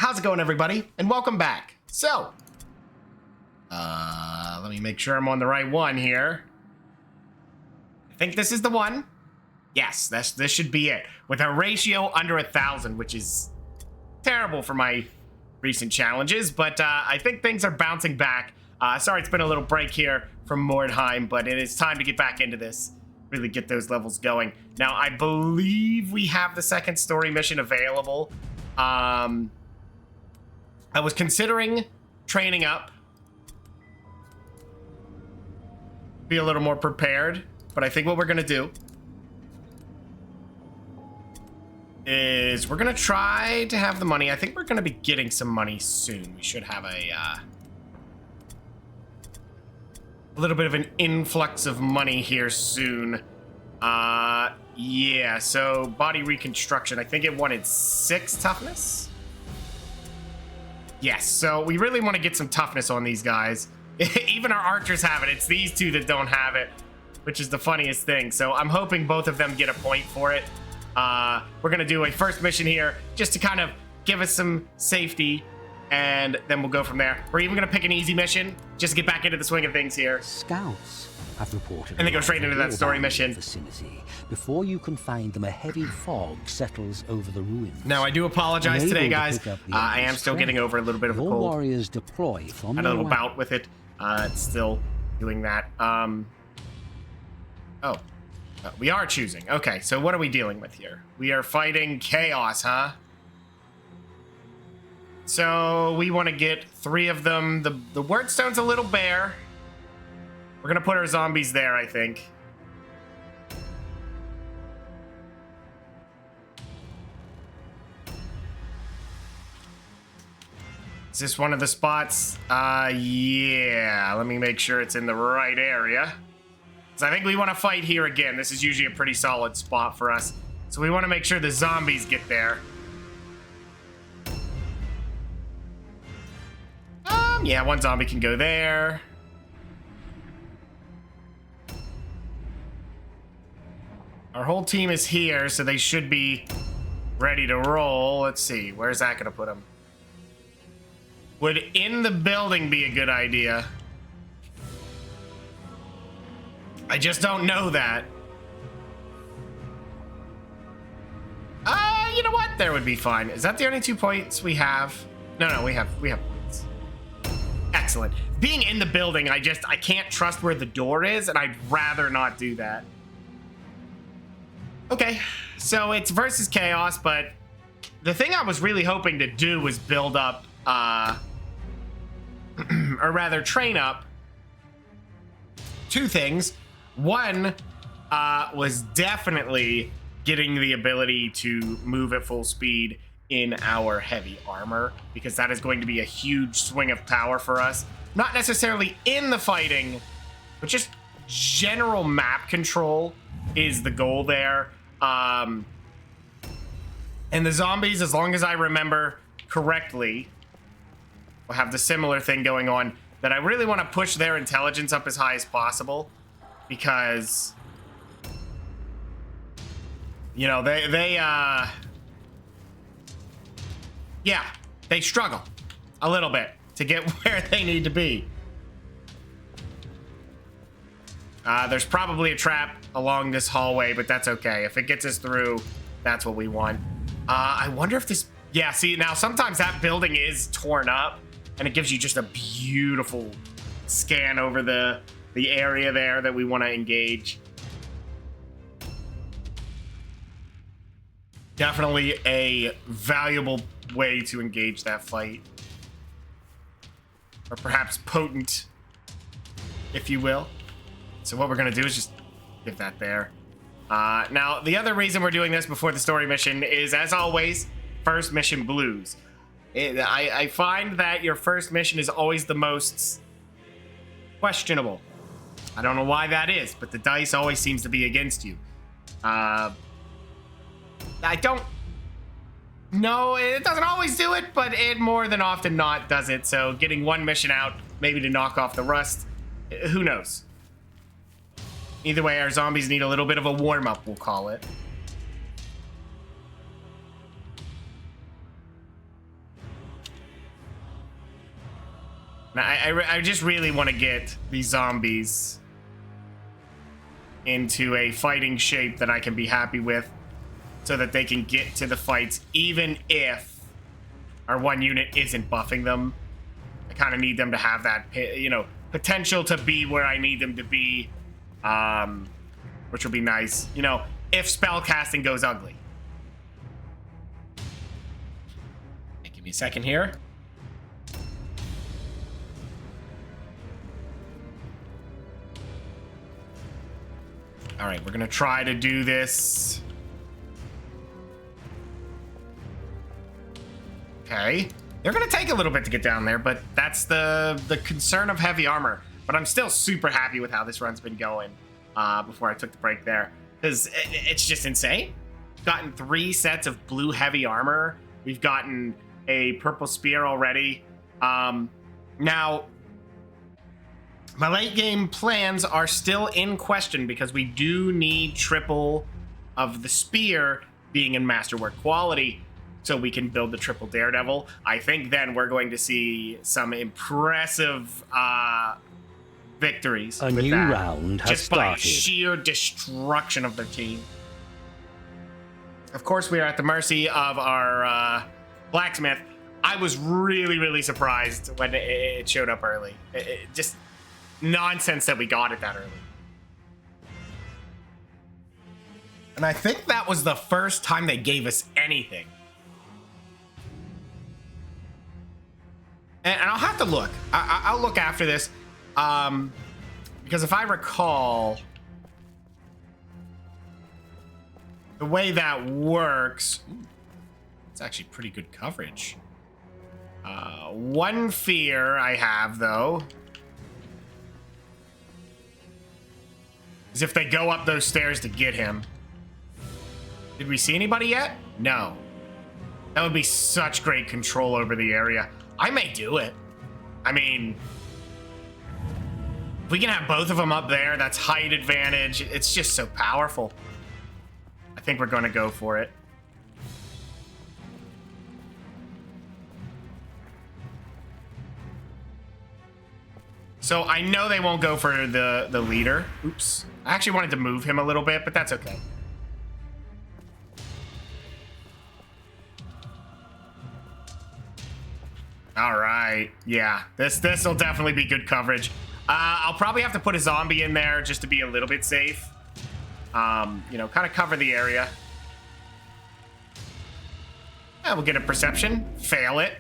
How's it going, everybody? And welcome back. So, let me make sure I'm on the right one here. I think this is the one. Yes, this should be it. With a ratio under 1,000, which is terrible for my recent challenges, but I think things are bouncing back. Sorry, it's been a little break here from Mordheim, but it is time to get back into this. Really get those levels going. Now, I believe we have the second story mission available. I was considering training up. Be a little more prepared, but I think what we're gonna do is we're gonna try to have the money. I think we're gonna be getting some money soon. We should have a little bit of an influx of money here soon. Yeah, so body reconstruction. I think it wanted 6 toughness. Yes, so we really want to get some toughness on these guys. Even our archers have it. It's these two that don't have it, which is the funniest thing. So I'm hoping both of them get a point for it. We're going to do a first mission here just to kind of give us some safety, and then we'll go from there. We're even going to pick an easy mission just to get back into the swing of things here. Scouts have reported, and then go straight into that story mission. Vicinity. Before you can find them, a heavy fog settles over the ruins. Now, I do apologize today, guys. I am still getting over a little bit of a cold. Warriors deploy from had a little bout with it. It's still doing that. We are choosing. Okay, so what are we dealing with here? We are fighting chaos, huh? So we want to get 3 of them. The wordstone's a little bare. We're gonna put our zombies there, I think. Is this one of the spots? Yeah. Let me make sure it's in the right area. So I think we want to fight here again. This is usually a pretty solid spot for us. So we want to make sure the zombies get there. Yeah, one zombie can go there. Our whole team is here, so they should be ready to roll. Let's see, where's that gonna put them? Would in the building be a good idea? I just don't know that. You know what? There would be fine. Is that the only 2 points we have? No, we have points. Excellent. Being in the building, I can't trust where the door is, and I'd rather not do that. Okay, so it's versus chaos, but the thing I was really hoping to do was build up, or rather train up 2 things. One was definitely getting the ability to move at full speed in our heavy armor, because that is going to be a huge swing of power for us. Not necessarily in the fighting, but just general map control is the goal there. And the zombies, as long as I remember correctly, will have the similar thing going on, that I really want to push their intelligence up as high as possible, because, you know, they struggle a little bit to get where they need to be. There's probably a trap along this hallway, but that's okay. If it gets us through, that's what we want. I wonder if this... Yeah, see, now sometimes that building is torn up, and it gives you just a beautiful scan over the area there that we want to engage. Definitely a valuable way to engage that fight. Or perhaps potent, if you will. So what we're going to do is just give that there. Now, the other reason we're doing this before the story mission is, as always, first mission blues. I find that your first mission is always the most questionable. I don't know why that is, but the dice always seems to be against you. I don't know, it doesn't always do it, but it more than often not does it. So getting one mission out, maybe to knock off the rust, who knows? Either way, our zombies need a little bit of a warm-up, we'll call it. I just really want to get these zombies into a fighting shape that I can be happy with so that they can get to the fights even if our one unit isn't buffing them. I kind of need them to have that, you know, potential to be where I need them to be, which will be nice, you know, if spell casting goes ugly. Hey, give me a second here. All right, we're gonna try to do this. Okay, they're gonna take a little bit to get down there, but that's the concern of heavy armor. But I'm still super happy with how this run's been going before I took the break there, because it's just insane. We've gotten 3 sets of blue heavy armor. We've gotten a purple spear already. Now, my late game plans are still in question because we do need triple of the spear being in masterwork quality so we can build the triple daredevil. I think then we're going to see some impressive victories. A new round has just by started. sheer destruction of their team. Of course, we are at the mercy of our blacksmith. I was really, really surprised when it showed up early. It just nonsense that we got it that early. And I think that was the first time they gave us anything. And I'll have to look. I'll look after this. Because if I recall, the way that works, it's actually pretty good coverage. One fear I have, though, is if they go up those stairs to get him. Did we see anybody yet? No. That would be such great control over the area. I may do it. I mean, if we can have both of them up there, that's height advantage. It's just so powerful. I think we're going to go for it. So I know they won't go for the leader. Oops. I actually wanted to move him a little bit, but that's okay. All right. Yeah, this will definitely be good coverage. I'll probably have to put a zombie in there just to be a little bit safe. You know, kind of cover the area. Yeah, we'll get a perception. Fail it.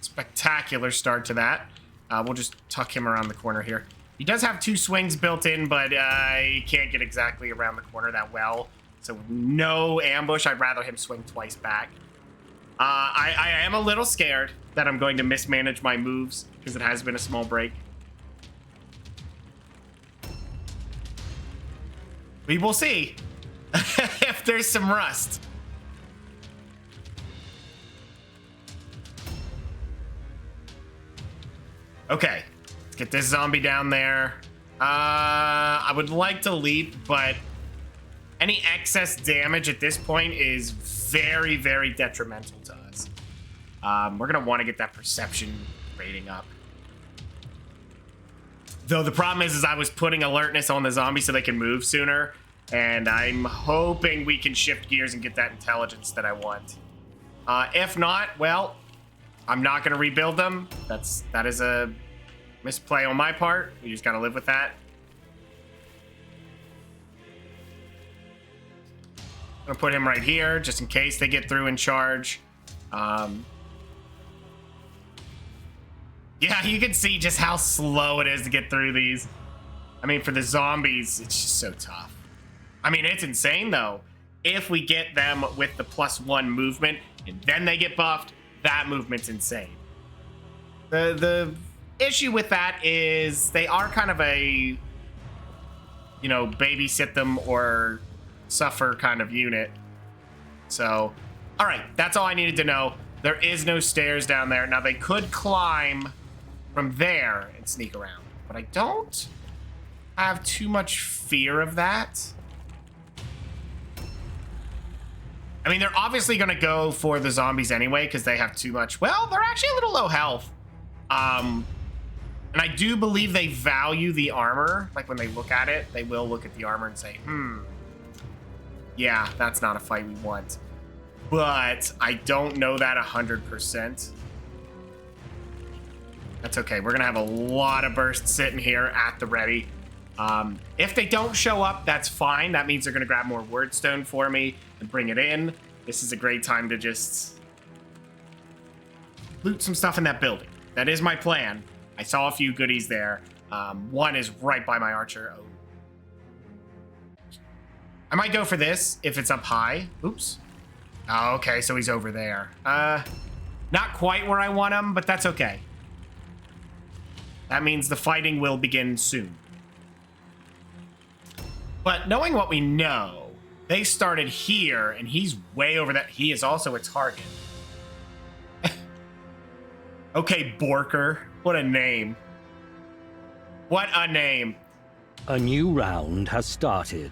Spectacular start to that. We'll just tuck him around the corner here. He does have 2 swings built in, but he can't get exactly around the corner that well. So no ambush. I'd rather him swing twice back. I am a little scared that I'm going to mismanage my moves because it has been a small break. We will see if there's some rust. Okay, let's get this zombie down there. I would like to leap, but any excess damage at this point is very, very detrimental to us. We're going to want to get that perception rating up. Though the problem is I was putting alertness on the zombie so they can move sooner, and I'm hoping we can shift gears and get that intelligence that I want. If not, well, I'm not going to rebuild them. That is a misplay on my part. We just got to live with that. I'm gonna put him right here just in case they get through and charge. Yeah, you can see just how slow it is to get through these. I mean, for the zombies, it's just so tough. I mean, it's insane though. If we get them with the +1 movement and then they get buffed, that movement's insane. The issue with that is they are kind of a, you know, babysit them or suffer kind of unit. So, all right, that's all I needed to know. There is no stairs down there. Now, they could climb from there and sneak around, but I don't have too much fear of that. I mean, they're obviously going to go for the zombies anyway because they have too much. Well, they're actually a little low health. And I do believe they value the armor. Like when they look at it, they will look at the armor and say, yeah, that's not a fight we want. But I don't know that 100%. That's okay. We're going to have a lot of bursts sitting here at the ready. If they don't show up, that's fine. That means they're going to grab more wordstone for me and bring it in. This is a great time to just loot some stuff in that building. That is my plan. I saw a few goodies there. One is right by my archer. Oh. I might go for this if it's up high. Oops. Oh, okay, so he's over there. Not quite where I want him, but that's okay. That means the fighting will begin soon. But knowing what we know, they started here, and he's way over that. He is also a target. Okay, Borker. What a name. What a name. A new round has started.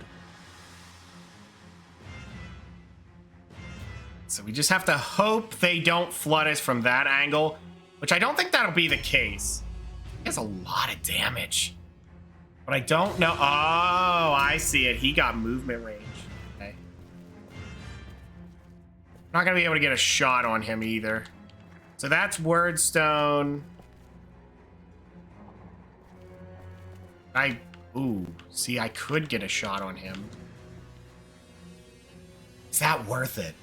So we just have to hope they don't flood us from that angle, which I don't think that'll be the case. He has a lot of damage. But I don't know. Oh, I see it. He got movement range. Okay. Not going to be able to get a shot on him either. So that's Wordstone. Ooh, see, I could get a shot on him. Is that worth it?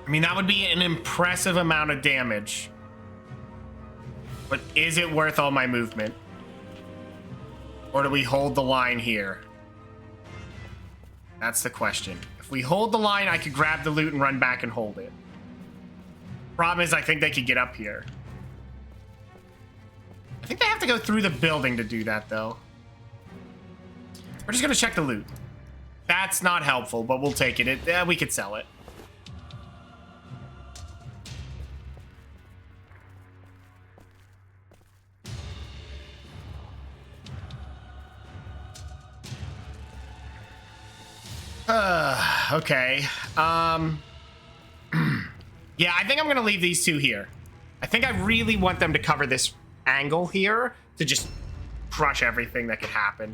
I mean, that would be an impressive amount of damage. But is it worth all my movement? Or do we hold the line here? That's the question. If we hold the line, I could grab the loot and run back and hold it. Problem is, I think they could get up here. I think they have to go through the building to do that, though. We're just going to check the loot. That's not helpful, but we'll take it. We could sell it. Okay. Yeah, I think I'm gonna leave these two here. I think I really want them to cover this angle here to just crush everything that could happen.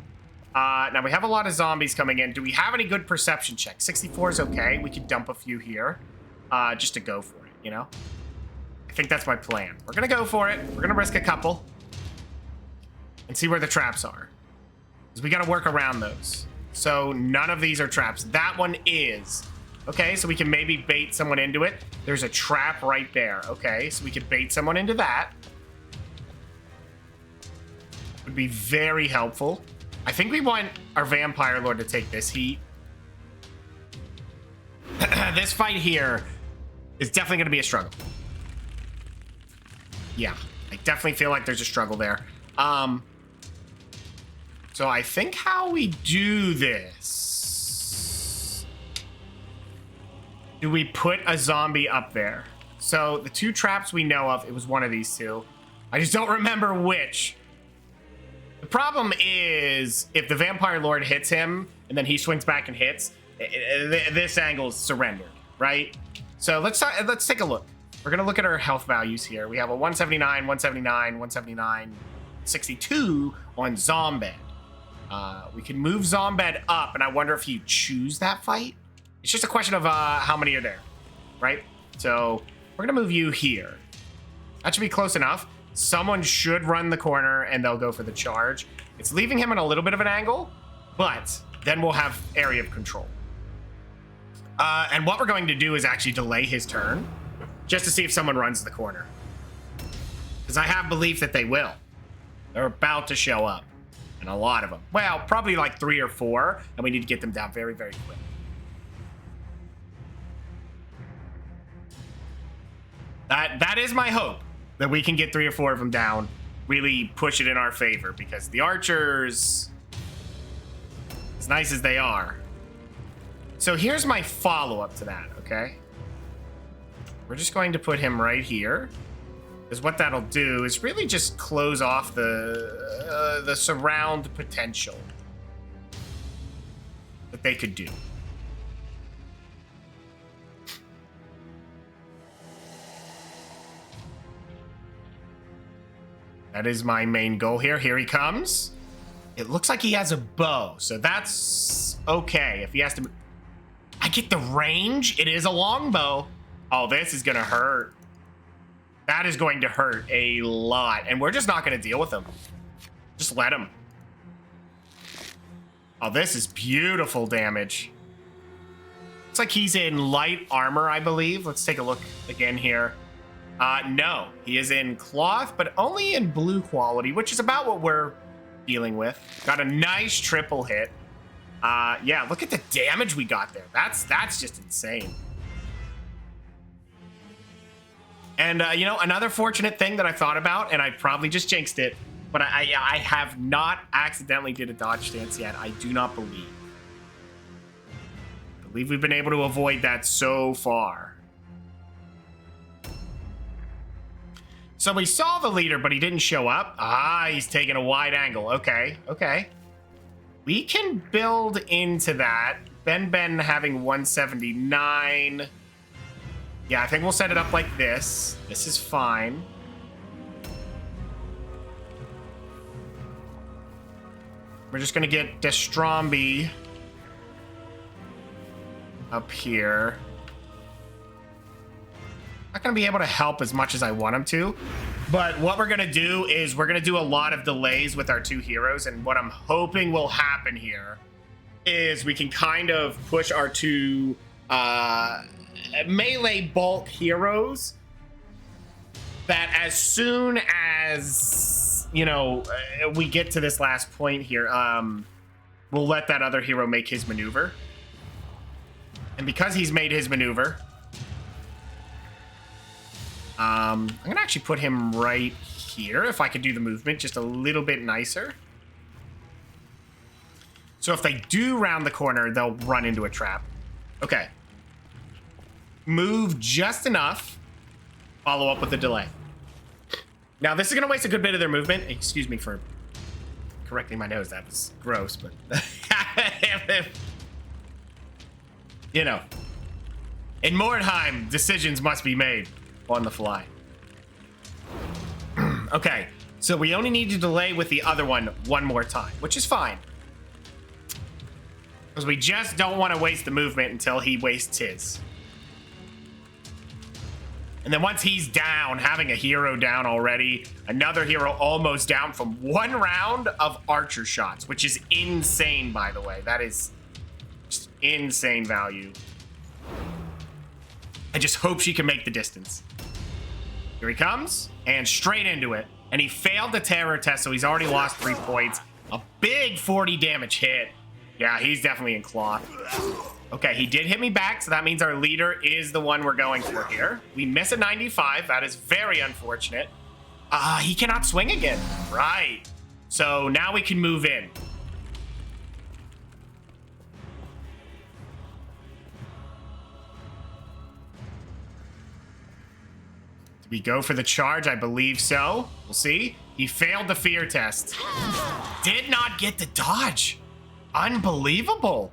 Now we have a lot of zombies coming in. Do we have any good perception checks? 64 is okay. We could dump a few here, just to go for it, you know? I think that's my plan. We're gonna go for it. We're gonna risk a couple and see where the traps are, because we gotta work around those. So none of these are traps. That one is. Okay, so we can maybe bait someone into it. There's a trap right there. Okay, so we could bait someone into that. Would be very helpful. I think we want our Vampire Lord to take this heat. This fight here is definitely going to be a struggle. Yeah, I definitely feel like there's a struggle there. So I think how we do this... Do we put a zombie up there? So the two traps we know of, it was one of these two. I just don't remember which. The problem is, if the Vampire Lord hits him, and then he swings back and hits, this angle is surrendered, right? So let's take a look. We're gonna look at our health values here. We have a 179, 179, 179, 62 on Zombed. We can move Zombed up, and I wonder if you choose that fight. It's just a question of how many are there, right? So we're gonna move you here. That should be close enough. Someone should run the corner, and they'll go for the charge. It's leaving him in a little bit of an angle, but then we'll have area of control. And what we're going to do is actually delay his turn, just to see if someone runs the corner. Because I have belief that they will. They're about to show up. And a lot of them. Well, probably like 3 or 4, and we need to get them down very, very quick. That is my hope, that we can get 3 or 4 of them down, really push it in our favor, because the archers, as nice as they are. So here's my follow-up to that, okay? We're just going to put him right here. Because what that'll do is really just close off the surround potential that they could do. That is my main goal here. Here he comes. It looks like he has a bow, so that's okay. If he has to... I get the range. It is a longbow. Oh, this is going to hurt. That is going to hurt a lot, and we're just not going to deal with him. Just let him. Oh, this is beautiful damage. Looks like he's in light armor, I believe. Let's take a look again here. No, he is in cloth, but only in blue quality, which is about what we're dealing with. Got a nice triple hit. Yeah, look at the damage we got there. That's just insane. And, you know, another fortunate thing that I thought about, and I probably just jinxed it, but I have not accidentally did a dodge stance yet. I do not believe. I believe we've been able to avoid that so far. So we saw the leader, but he didn't show up. Ah, he's taking a wide angle. Okay, okay. We can build into that. Ben having 179. Yeah, I think we'll set it up like this. This is fine. We're just gonna get Destrombi up here. Not gonna be able to help as much as I want him to, but what we're gonna do is we're gonna do a lot of delays with our two heroes, and what I'm hoping will happen here is we can kind of push our two melee bulk heroes that as soon as, you know, we get to this last point here, we'll let that other hero make his maneuver. And because he's made his maneuver, I'm gonna actually put him right here if I could do the movement just a little bit nicer. So if they do round the corner, they'll run into a trap. Okay. Move just enough. Follow up with a delay. Now, this is going to waste a good bit of their movement. Excuse me for correcting my nose. That was gross, but... you know. In Mordheim, decisions must be made on the fly. Okay, so we only need to delay with the other one more time, which is fine. Because we just don't want to waste the movement until he wastes his. And then once he's down, having a hero down already, another hero almost down from one round of archer shots, which is insane, by the way. That is just insane value. I just hope she can make the distance. Here he comes, and straight into it. And he failed the terror test, so he's already lost 3 points. A big 40 damage hit. Yeah, he's definitely in cloth. Okay, he did hit me back, so that means our leader is the one we're going for here. We miss a 95. That is very unfortunate. He cannot swing again. Right. So now we can move in. Did we go for the charge? I believe so. We'll see. He failed the fear test. Did not get the dodge. Unbelievable.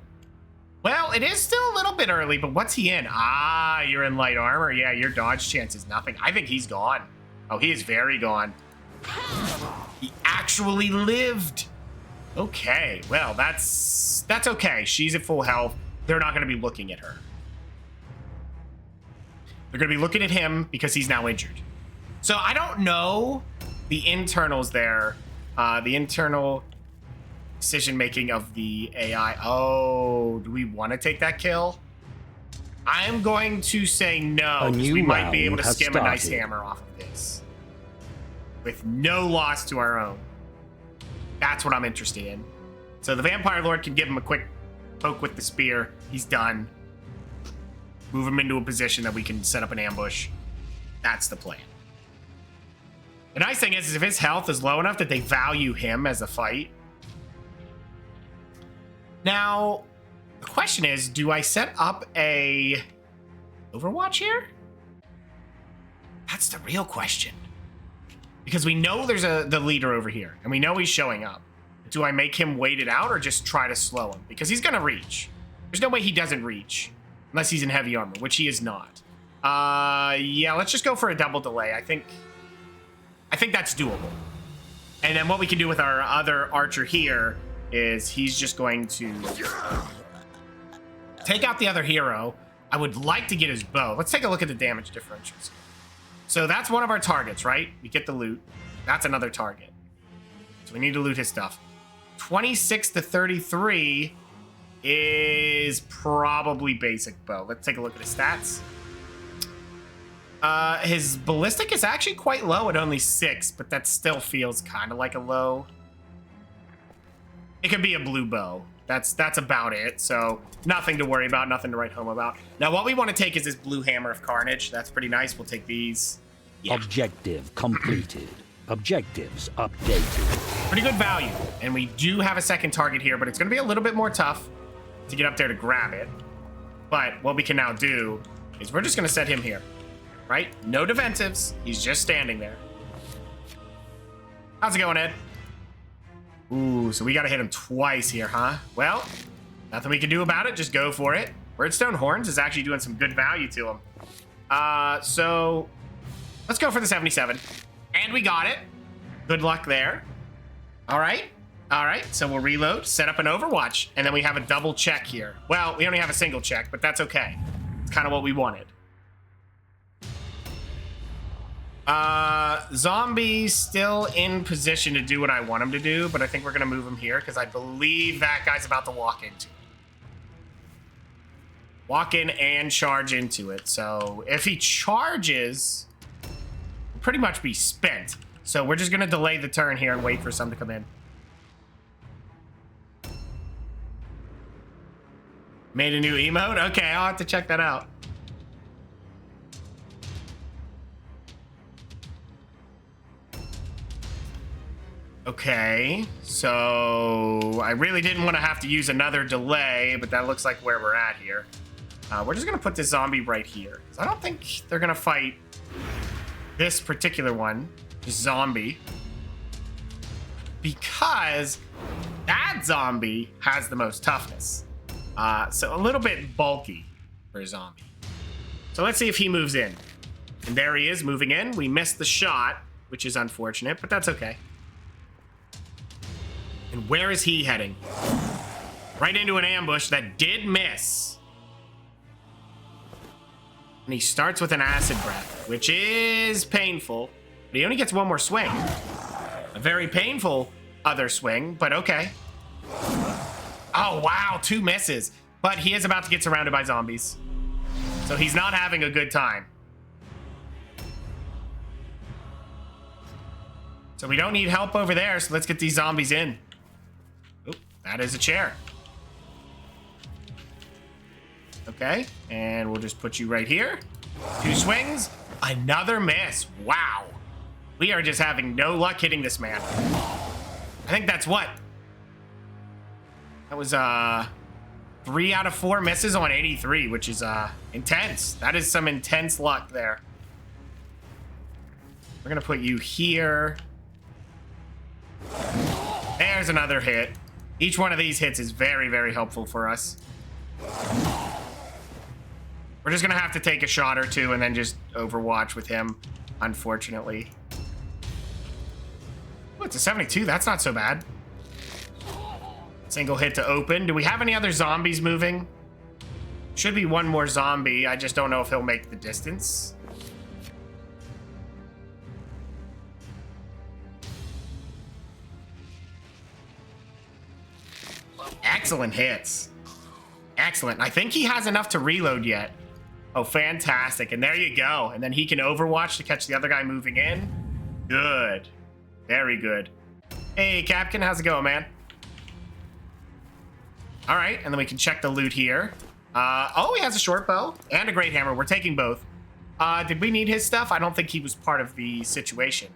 Well, it is still a little bit early, but what's he in? Ah, you're in light armor. Yeah, your dodge chance is nothing. I think he's gone. Oh, he is very gone. He actually lived. Okay, well, that's okay. She's at full health. They're not going to be looking at her. They're going to be looking at him because he's now injured. So I don't know the internals there. The internal decision-making of the AI. Oh, do we want to take that kill? I'm going to say no, because we might be able to skim a nice hammer off of this. With no loss to our own. That's what I'm interested in. So the Vampire Lord can give him a quick poke with the spear. He's done. Move him into a position that we can set up an ambush. That's the plan. The nice thing is if his health is low enough that they value him as a fight. Now, the question is, do I set up a Overwatch here? That's the real question. Because we know there's the leader over here, and we know he's showing up. Do I make him wait it out or just try to slow him? Because he's going to reach. There's no way he doesn't reach, unless he's in heavy armor, which he is not. Yeah, let's just go for a double delay. I think that's doable. And then what we can do with our other archer here is he's just going to take out the other hero. I would like to get his bow. Let's take a look at the damage differentials. So that's one of our targets, right? We get the loot. That's another target. So we need to loot his stuff. 26 to 33 is probably basic bow. Let's take a look at his stats. His ballistic is actually quite low at only 6, but that still feels kind of like a low. It could be a blue bow. That's about it. So nothing to worry about, nothing to write home about. Now what we want to take is this blue hammer of carnage. That's pretty nice. We'll take these. Yeah. Objective completed. Objectives updated. Pretty good value. And we do have a second target here, but it's going to be a little bit more tough to get up there to grab it. But what we can now do is we're just going to set him here. Right? No defensives. He's just standing there. How's it going, Ed? Ooh, so we got to hit him twice here, huh? Well, nothing we can do about it. Just go for it. Redstone Horns is actually doing some good value to him. So let's go for the 77. And we got it. Good luck there. All right. All right. So we'll reload, set up an Overwatch, and then we have a double check here. Well, we only have a single check, but that's okay. It's kind of what we wanted. Zombie's still in position to do what I want him to do, but I think we're going to move him here because I believe that guy's about to walk into it. Walk in and charge into it. So if he charges, we'll pretty much be spent. So we're just going to delay the turn here and wait for some to come in. Made a new emote? Okay, I'll have to check that out. Okay, so I really didn't want to have to use another delay, but that looks like where we're at here. We're just going to put this zombie right here. I don't think they're going to fight this particular one, this zombie, because that zombie has the most toughness. So a little bit bulky for a zombie. So let's see if he moves in. And there he is moving in. We missed the shot, which is unfortunate, but that's okay. And where is he heading? Right into an ambush that did miss. And he starts with an acid breath, which is painful. But he only gets one more swing. A very painful other swing, but okay. Oh, wow, 2 misses. But he is about to get surrounded by zombies. So he's not having a good time. So we don't need help over there, so let's get these zombies in. Oop, that is a chair. Okay, and we'll just put you right here. 2 swings, another miss. Wow. We are just having no luck hitting this man. I think that's what? That was 3 out of 4 misses on 83, which is intense. That is some intense luck there. We're gonna put you here. There's another hit. Each one of these hits is very, very helpful for us. We're just gonna have to take a shot or 2 and then just overwatch with him, unfortunately. Oh, it's a 72. That's not so bad. Single hit to open. Do we have any other zombies moving? Should be one more zombie. I just don't know if he'll make the distance. Excellent hits. Excellent. I think he has enough to reload yet. Oh, fantastic. And there you go. And then he can overwatch to catch the other guy moving in. Good. Very good. Hey, Captain, how's it going, man? All right, and then we can check the loot here. Oh, he has a short bow and a great hammer. We're taking both. Did we need his stuff? I don't think he was part of the situation.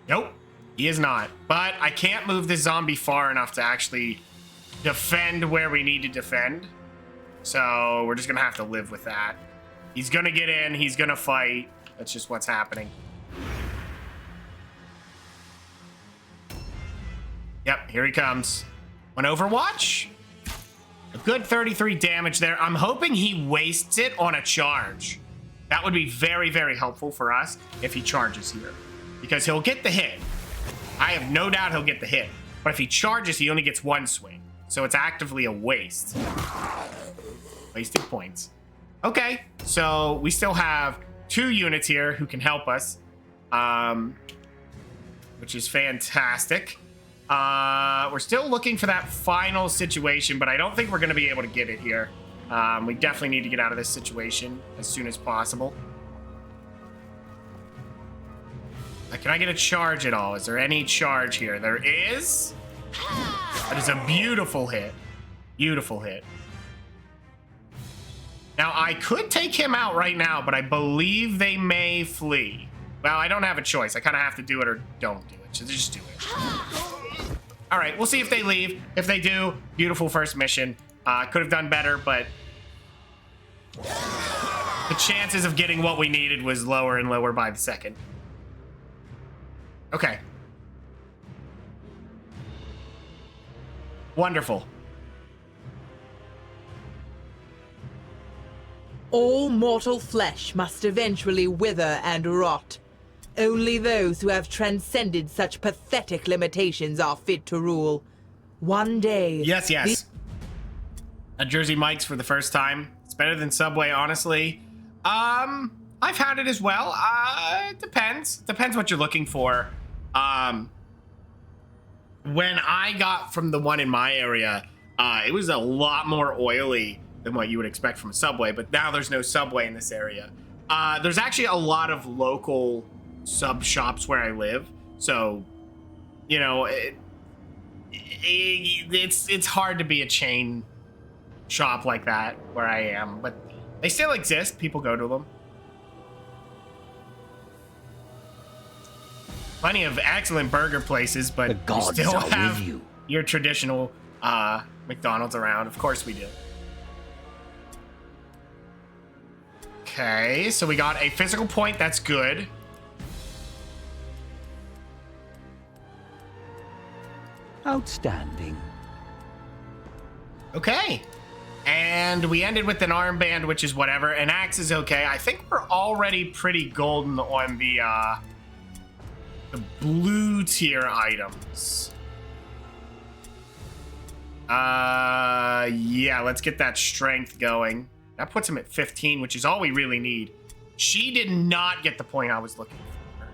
Nope, he is not. But I can't move this zombie far enough to actually defend where we need to defend. So we're just gonna have to live with that. He's gonna get in, he's gonna fight. That's just what's happening. Yep, here he comes. On Overwatch, a good 33 damage there. I'm hoping he wastes it on a charge. That would be very, very helpful for us if he charges here. because he'll get the hit. I have no doubt he'll get the hit. But if he charges, he only gets one swing. So it's actively a waste. Wasted points. Okay, so we still have 2 units here who can help us, which is fantastic. We're still looking for that final situation, but I don't think we're going to be able to get it here. We definitely need to get out of this situation as soon as possible. Can I get a charge at all? Is there any charge here? There is. That is a beautiful hit. Beautiful hit. Now, I could take him out right now, but I believe they may flee. Well, I don't have a choice. I kind of have to do it or don't do it. So just do it. All right, we'll see if they leave. If they do, beautiful first mission. Could have done better, but the chances of getting what we needed was lower and lower by the second. Okay. Wonderful. All mortal flesh must eventually wither and rot. Only those who have transcended such pathetic limitations are fit to rule. One day... Yes. A Jersey Mike's for the first time. It's better than Subway, honestly. I've had it as well. It depends. Depends what you're looking for. When I got from the one in my area, it was a lot more oily than what you would expect from a Subway, but now there's no Subway in this area. There's actually a lot of local sub shops where I live, so you know it's hard to be a chain shop like that where I am, but they still exist. People go to them. Plenty of excellent burger places, but we still have your traditional McDonald's around. Of course we do. Okay, so we got a physical point. That's good. Outstanding. Okay. And we ended with an armband, which is whatever. An axe is okay. I think we're already pretty golden on the blue tier items. Yeah, let's get that strength going. That puts him at 15, which is all we really need. She did not get the point I was looking for,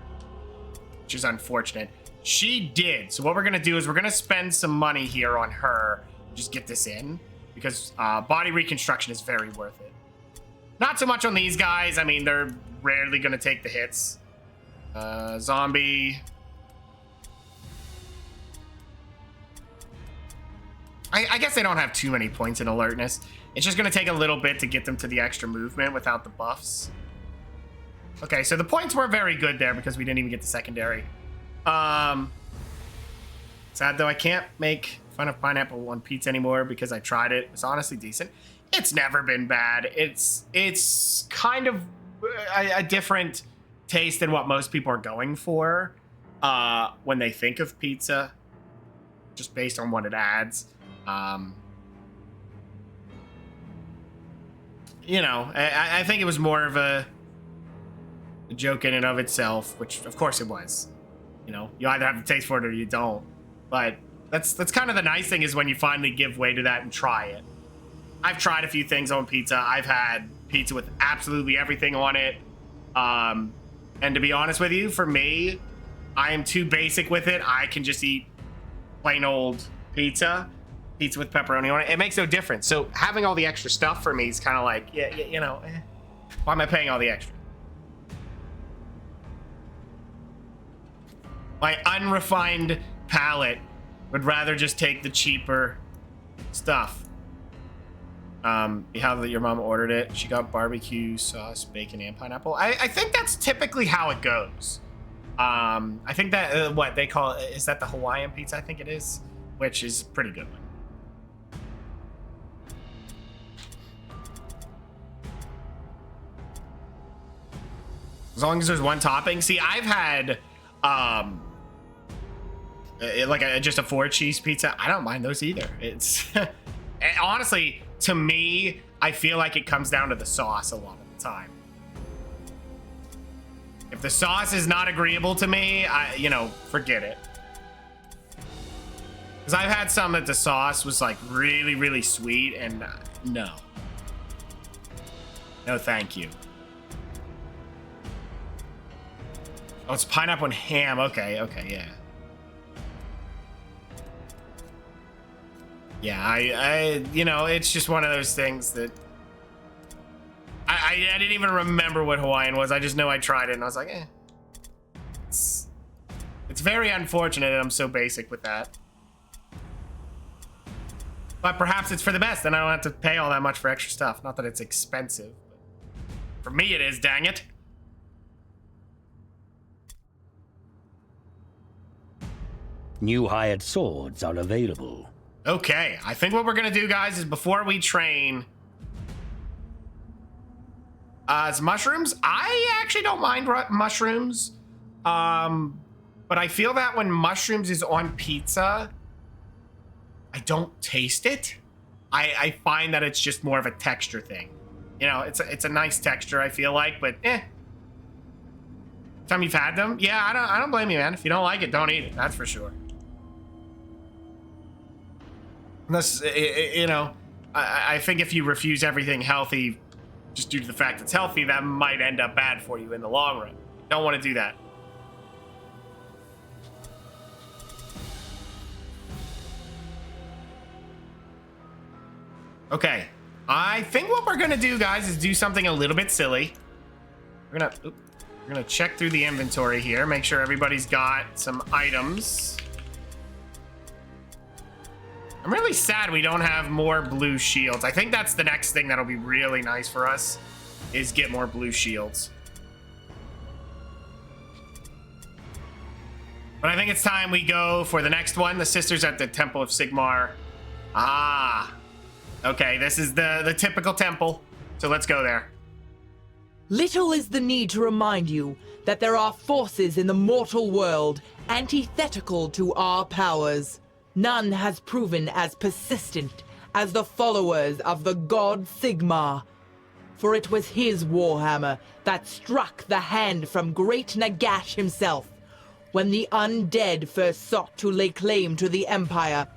which is unfortunate. She did. So what we're going to do is we're going to spend some money here on her. Just get this in, because body reconstruction is very worth it. Not so much on these guys. I mean, they're rarely going to take the hits. Zombie. I guess they don't have too many points in alertness. It's just going to take a little bit to get them to the extra movement without the buffs. Okay, so the points were very good there because we didn't even get the secondary. Sad though, I can't make fun of pineapple on pizza anymore because I tried it. It's honestly decent. It's never been bad. It's kind of a different taste than what most people are going for when they think of pizza, just based on what it adds. You know, I think it was more of a joke in and of itself, which of course it was. You know, you either have the taste for it or you don't. But that's kind of the nice thing, is when you finally give way to that and try it. I've tried a few things on pizza. I've had pizza with absolutely everything on it. And to be honest with you, for me, I am too basic with it. I can just eat plain old pizza with pepperoni on it. It makes no difference. So having all the extra stuff for me is kind of like, yeah, you know, why am I paying all the extra? My unrefined palate would rather just take the cheaper stuff. How that your mom ordered it. She got barbecue sauce, bacon, and pineapple. I think that's typically how it goes. I think that what they call it, is that the Hawaiian pizza? I think it is, which is a pretty good one. As long as there's one topping. See, I've had just a 4-cheese pizza. I don't mind those either. It's honestly, to me, I feel like it comes down to the sauce a lot of the time. If the sauce is not agreeable to me, forget it. Because I've had some that the sauce was like really, really sweet, and no. No, thank you. Oh, it's pineapple and ham. Okay, yeah. Yeah, it's just one of those things that I didn't even remember what Hawaiian was. I just know I tried it and I was like, eh. It's very unfortunate that I'm so basic with that. But perhaps it's for the best, and I don't have to pay all that much for extra stuff. Not that it's expensive, but for me it is, dang it. New hired swords are available. Okay, I think what we're gonna do, guys, is before we train... it's mushrooms. I actually don't mind mushrooms. But I feel that when mushrooms is on pizza, I don't taste it. I find that it's just more of a texture thing. It's a nice texture, I feel like, but Time you've had them? Yeah, I don't blame you, man. If you don't like it, don't eat it. That's for sure. Unless, I think if you refuse everything healthy just due to the fact it's healthy, that might end up bad for you in the long run. Don't want to do that. Okay, I think what we're gonna do, guys, is do something a little bit silly. We're gonna check through the inventory here, make sure everybody's got some items. I'm really sad we don't have more blue shields. I think that's the next thing that'll be really nice for us, is get more blue shields. But I think it's time we go for the next one, the Sisters at the Temple of Sigmar. Okay, this is the typical temple, so let's go there. Little is the need to remind you that there are forces in the mortal world antithetical to our powers. None has proven as persistent as the followers of the god Sigmar. For it was his warhammer that struck the hand from great Nagash himself when the undead first sought to lay claim to the Empire.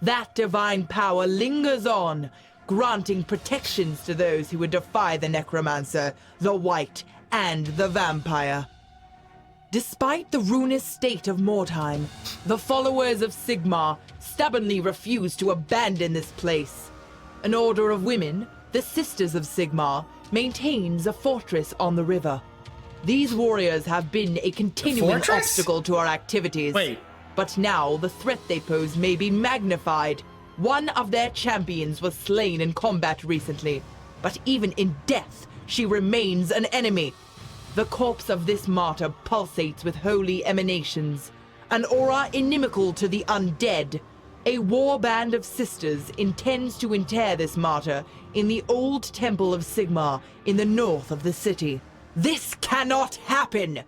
That divine power lingers on, granting protections to those who would defy the Necromancer, the White, and the Vampire. Despite the ruinous state of Mordheim, the followers of Sigmar stubbornly refuse to abandon this place. An order of women, the Sisters of Sigmar, maintains a fortress on the river. These warriors have been a continuing obstacle to our activities. Wait. But now the threat they pose may be magnified. One of their champions was slain in combat recently, but even in death, she remains an enemy. The corpse of this martyr pulsates with holy emanations, an aura inimical to the undead. A war band of sisters intends to inter this martyr in the old temple of Sigmar in the north of the city. This cannot happen!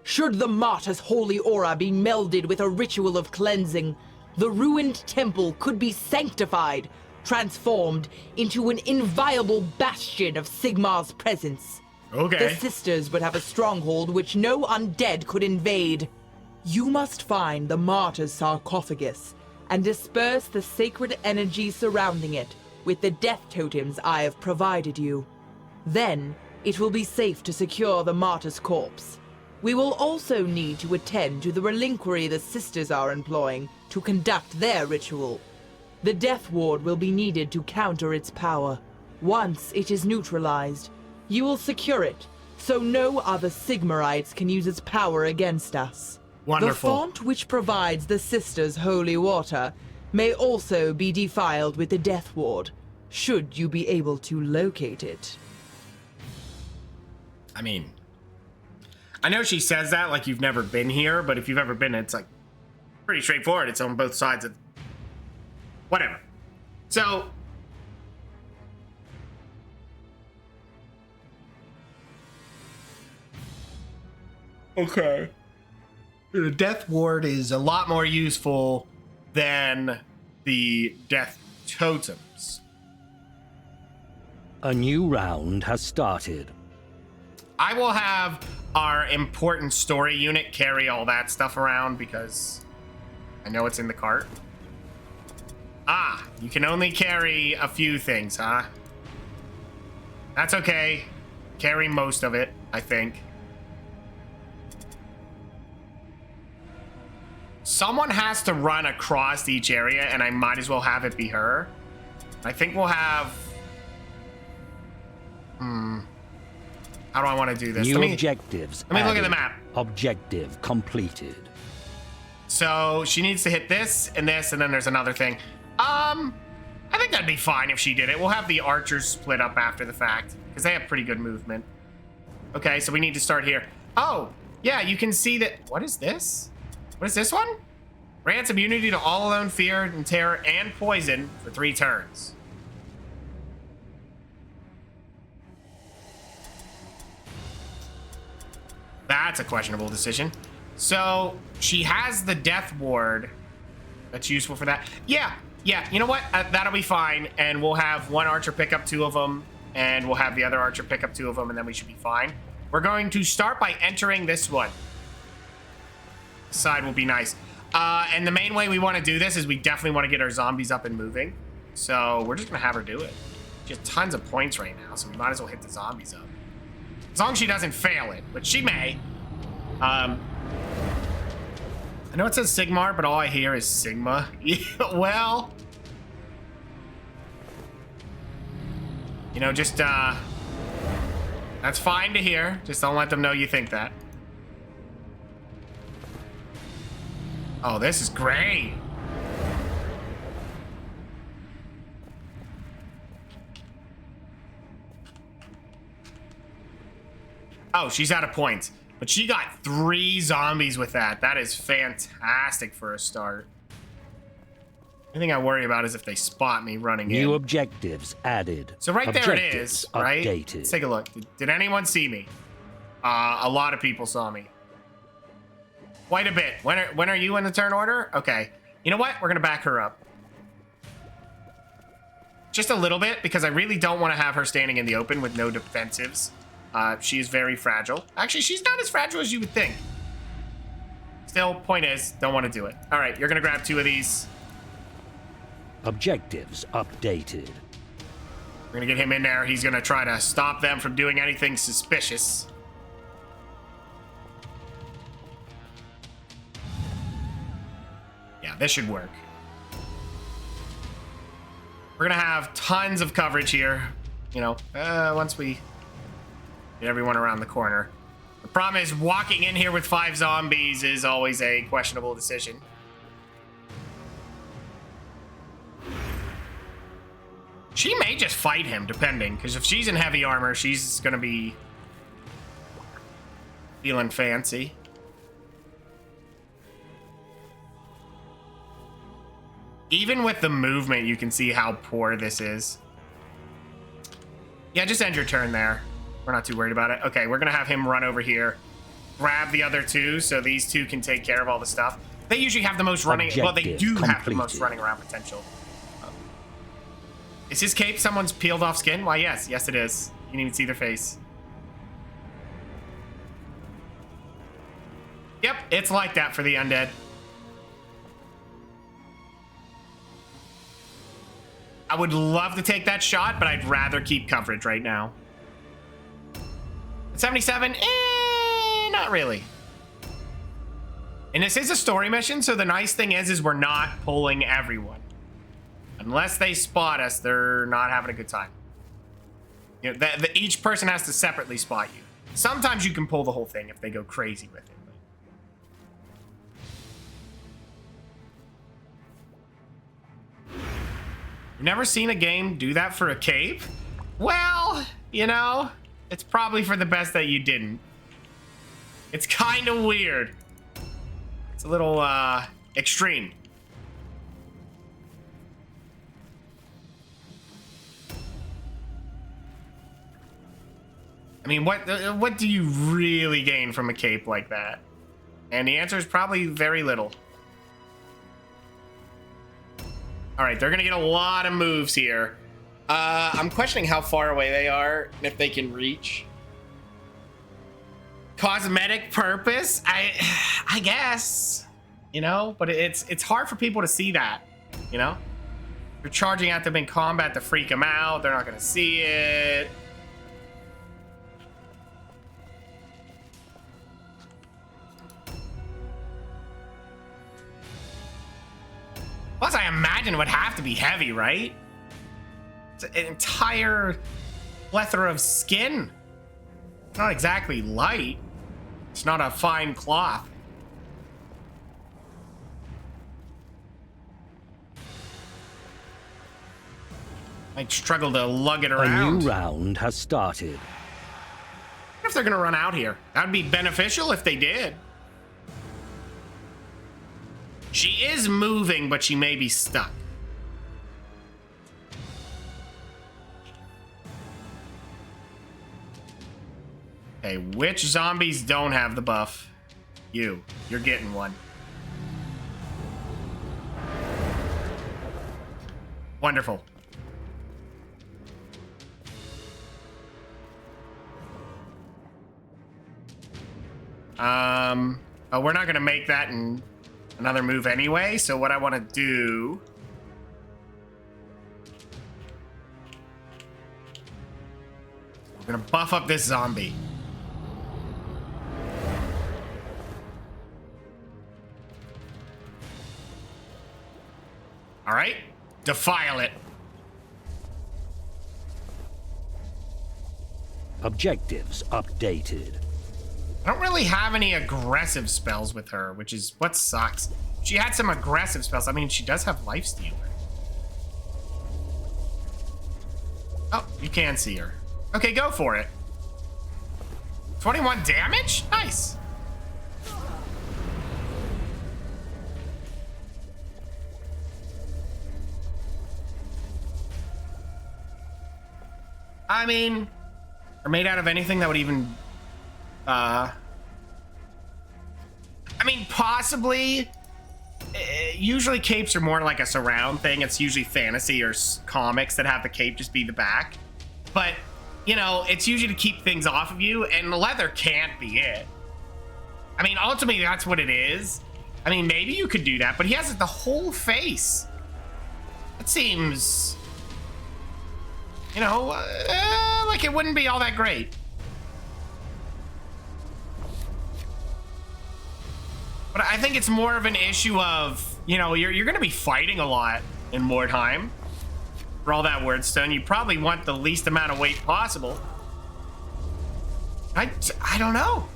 Should the martyr's holy aura be melded with a ritual of cleansing, the ruined temple could be sanctified, transformed into an inviolable bastion of Sigmar's presence. Okay. The sisters would have a stronghold which no undead could invade. You must find the martyr's sarcophagus and disperse the sacred energy surrounding it with the death totems I have provided you. Then, it will be safe to secure the martyr's corpse. We will also need to attend to the reliquary the sisters are employing to conduct their ritual. The Death Ward will be needed to counter its power. Once it is neutralized, you will secure it, so no other Sigmarites can use its power against us. Wonderful. The font which provides the sisters' holy water may also be defiled with the Death Ward, should you be able to locate it. I mean, I know she says that like you've never been here, but if you've ever been, it's like pretty straightforward. It's on both sides of whatever. So okay. The Death Ward is a lot more useful than the Death Totems. A new round has started. I will have our important story unit carry all that stuff around because I know it's in the cart. Ah, you can only carry a few things, huh? That's okay. Carry most of it, I think. Someone has to run across each area, and I might as well have it be her. I think we'll have... How do I want to do this? New objectives. Let me look at the map. Objective completed. So she needs to hit this, and then there's another thing. I think that'd be fine if she did it. We'll have the archers split up after the fact, because they have pretty good movement. Okay, so we need to start here. Oh, yeah, you can see that... What is this? What is this one? Grants immunity to all alone fear and terror and poison for 3 turns. That's a questionable decision. So she has the death ward. That's useful for that. Yeah, you know what? That'll be fine. And we'll have one archer pick up 2 of them. And we'll have the other archer pick up 2 of them. And then we should be fine. We're going to start by entering this one. This side will be nice. And the main way we want to do this is we definitely want to get our zombies up and moving. So we're just going to have her do it. She has tons of points right now. So we might as well hit the zombies up. As long as she doesn't fail it, which she may. I know it says Sigmar, but all I hear is Sigma. Well, you know, just, that's fine to hear. Just don't let them know you think that. Oh, this is great. Oh, she's out of points. But she got 3 zombies with that. That is fantastic for a start. The only thing I worry about is if they spot me running in. New objectives added. So right there it is, right? Updated. Let's take a look. Did anyone see me? A lot of people saw me. Quite a bit. When are you in the turn order? Okay. You know what? We're gonna back her up. Just a little bit, because I really don't want to have her standing in the open with no defensives. She is very fragile. Actually, she's not as fragile as you would think. Still, point is, don't want to do it. All right, you're gonna grab 2 of these. Objectives updated. We're gonna get him in there. He's gonna try to stop them from doing anything suspicious. Yeah, this should work. We're gonna have tons of coverage here. You know, once we get everyone around the corner. The problem is walking in here with 5 zombies is always a questionable decision. She may just fight him, depending, because if she's in heavy armor, she's gonna be feeling fancy. Even with the movement, you can see how poor this is. Yeah, just end your turn there. We're not too worried about it. Okay, we're gonna have him run over here, grab the other 2, so these 2 can take care of all the stuff. They usually have the most running. Well, they do have the most running around potential. Is his cape someone's peeled off skin? Why, yes, it is. You can even see their face. Yep, it's like that for the undead. I would love to take that shot, but I'd rather keep coverage right now. 77? Not really. And this is a story mission, so the nice thing is we're not pulling everyone. Unless they spot us, they're not having a good time. You know, each person has to separately spot you. Sometimes you can pull the whole thing if they go crazy with it. You've never seen a game do that for a cape? Well, you know, it's probably for the best that you didn't. It's kind of weird. It's a little, extreme. I mean, what do you really gain from a cape like that? And the answer is probably very little. All right, they're gonna get a lot of moves here. I'm questioning how far away they are and if they can reach. cosmetic purpose, I guess, you know, but it's hard for people to see that, you know. You're charging at them in combat to freak them out. They're not gonna see it. Plus, I imagine it would have to be heavy, right? It's an entire plethora of skin. It's not exactly light. It's not a fine cloth. I'd struggle to lug it around. A new round has started. What if they're gonna run out here? That'd be beneficial if they did. She is moving, but she may be stuck. Okay, which zombies don't have the buff? You're getting one. Wonderful. We're not gonna make that in another move anyway, so what I want to do... We're gonna buff up this zombie. Alright, defile it. Objectives updated. I don't really have any aggressive spells with her, which is what sucks. She had some aggressive spells. I mean, she does have lifesteal. Oh, you can see her. Okay, go for it. 21 damage? Nice. I mean, are made out of anything that would even... I mean, possibly. Usually capes are more like a surround thing. It's usually fantasy or comics that have the cape just be the back. But, you know, it's usually to keep things off of you, and the leather can't be it. I mean, ultimately, that's what it is. I mean, maybe you could do that, but he has the whole face. It seems, you know, like it wouldn't be all that great. But I think it's more of an issue of, you know, you're going to be fighting a lot in Mordheim. For all that wordstone, you probably want the least amount of weight possible. I don't know.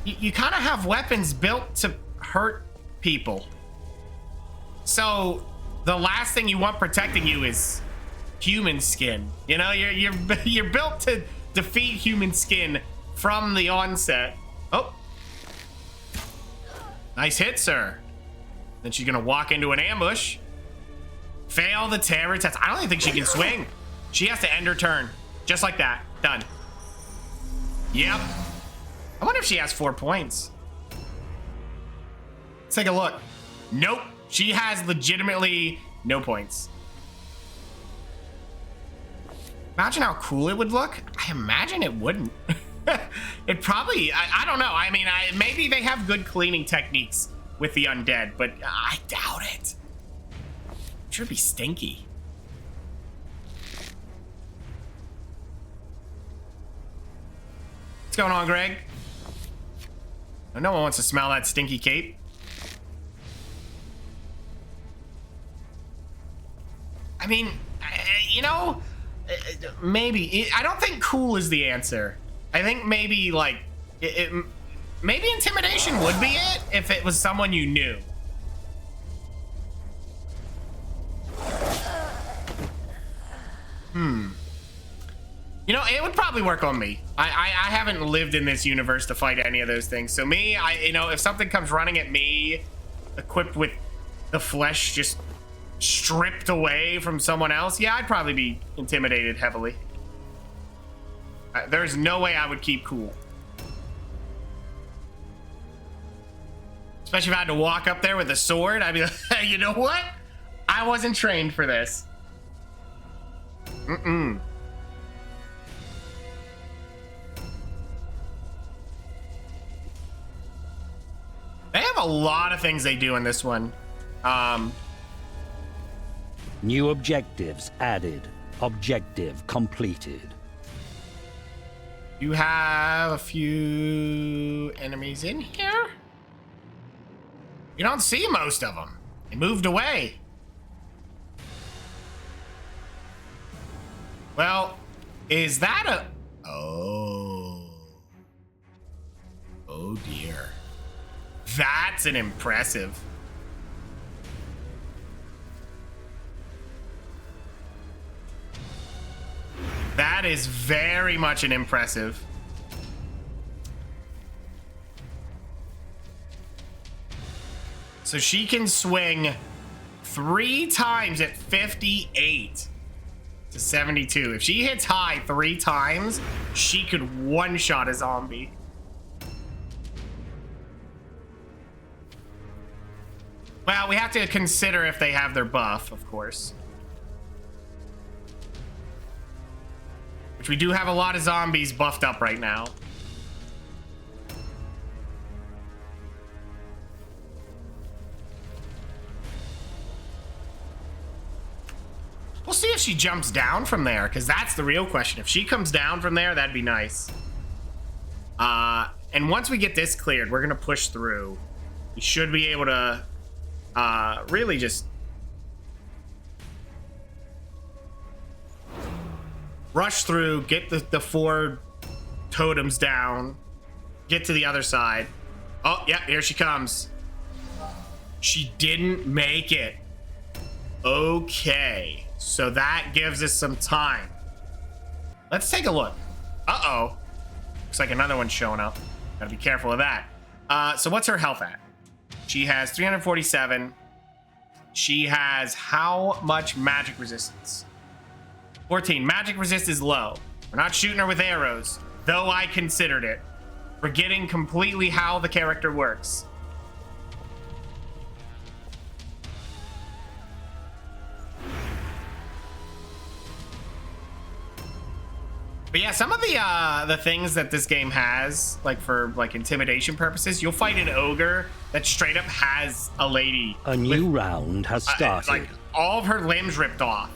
You kind of have weapons built to hurt people. So the last thing you want protecting you is human skin. You know, you're built to defeat human skin from the onset. Oh. Nice hit, sir. Then she's gonna walk into an ambush. Fail the terror test. I don't even think she can swing. She has to end her turn. Just like that. Done. Yep. I wonder if she has 4 points. Let's take a look. Nope. She has legitimately no points. Imagine how cool it would look. I imagine it wouldn't. It probably, I don't know. I mean, maybe they have good cleaning techniques with the undead, but I doubt it. It should be stinky. What's going on, Greg? No one wants to smell that stinky cape. I mean, you know, maybe. I don't think cool is the answer. I think maybe, like, maybe intimidation would be it if it was someone you knew. You know, it would probably work on me. I haven't lived in this universe to fight any of those things. So me, you know, if something comes running at me, equipped with the flesh just stripped away from someone else, yeah, I'd probably be intimidated heavily. There's no way I would keep cool. Especially if I had to walk up there with a sword, I'd be like, hey, you know what? I wasn't trained for this. a lot of things they do in this one. New objectives added. Objective completed. You have a few enemies in here? You don't see most of them. They moved away. Well, is that a... Oh. Oh, dear. That's an impressive. That is very much an impressive. So she can swing 3 times at 58 to 72. If she hits high 3 times, she could one-shot a zombie. Well, we have to consider if they have their buff, of course. Which we do have a lot of zombies buffed up right now. We'll see if she jumps down from there, because that's the real question. If she comes down from there, that'd be nice. And once we get this cleared, we're going to push through. We should be able to really just rush through, get the 4 totems down, get to the other side. Oh, yeah, here she comes. She didn't make it. Okay, so that gives us some time. Let's take a look. Uh-oh. Looks like another one's showing up. Gotta be careful of that. So what's her health at? She has 347. She has how much magic resistance? 14. Magic resist is low. We're not shooting her with arrows, though I considered it. Forgetting completely how the character works. But yeah, some of the things that this game has, like for like intimidation purposes, you'll fight an ogre that straight up has a lady. A new round has started. Like all of her limbs ripped off,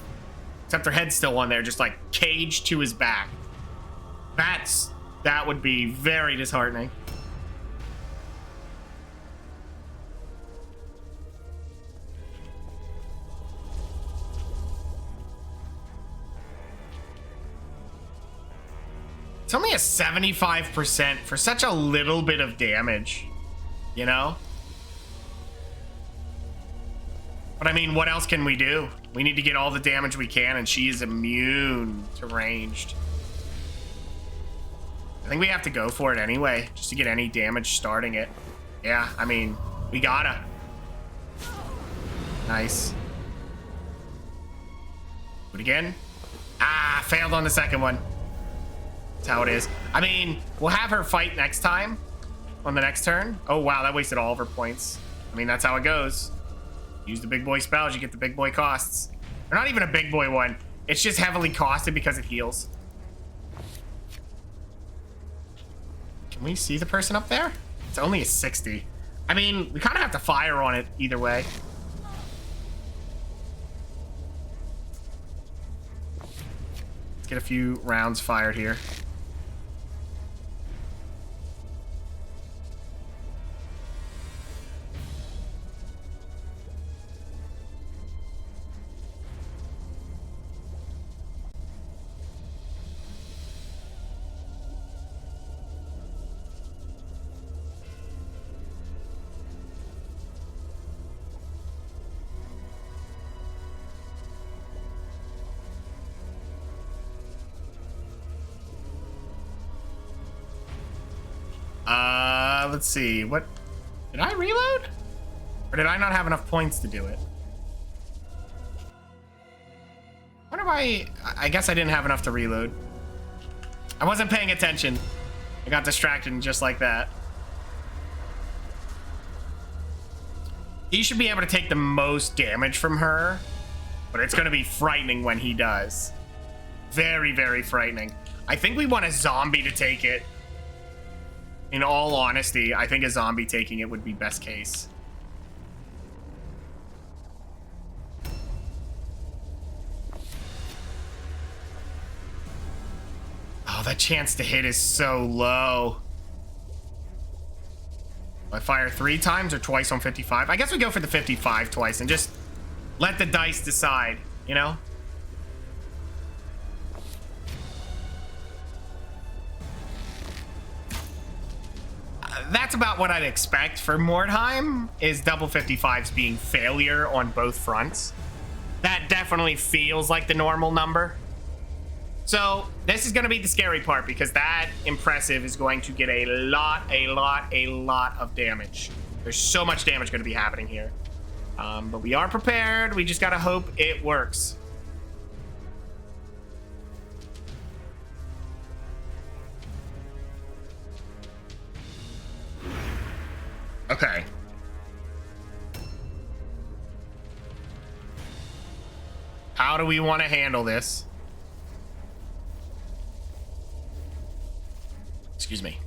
except her head's still on there, just like caged to his back. That would be very disheartening. It's only a 75% for such a little bit of damage, you know? But I mean, what else can we do? We need to get all the damage we can, and she is immune to ranged. I think we have to go for it anyway, just to get any damage starting it. Yeah, I mean, we gotta. Nice. Do it again. Ah, failed on the second one. That's how it is. I mean, we'll have her fight next time on the next turn. Oh, wow, that wasted all of her points. I mean, that's how it goes. Use the big boy spells, you get the big boy costs. Or not even a big boy one. It's just heavily costed because it heals. Can we see the person up there? It's only a 60. I mean, we kind of have to fire on it either way. Let's get a few rounds fired here. Let's see. What? Did I reload? Or did I not have enough points to do it? What if I guess I didn't have enough to reload. I wasn't paying attention. I got distracted and just like that. He should be able to take the most damage from her, but it's going to be frightening when he does. Very, very frightening. I think we want a zombie to take it. In all honesty, I think a zombie taking it would be best case. Oh, that chance to hit is so low. I fire 3 times or twice on 55? I guess we go for the 55 twice and just let the dice decide, you know? That's about what I'd expect for Mordheim, is double 55s being failure on both fronts. That definitely feels like the normal number. So this is going to be the scary part, because that impressive is going to get a lot of damage. There's so much damage going to be happening here. But we are prepared. We just got to hope it works. Okay. How do we want to handle this? Excuse me.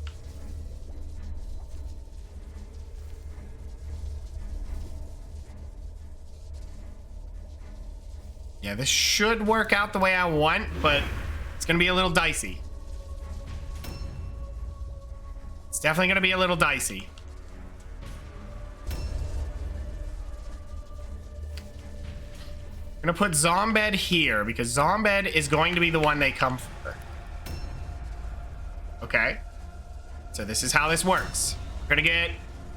Yeah, this should work out the way I want, but it's gonna be a little dicey. It's definitely gonna be a little dicey. I'm gonna put Zombed here because Zombed is going to be the one they come for. Okay. So this is how this works. We're gonna get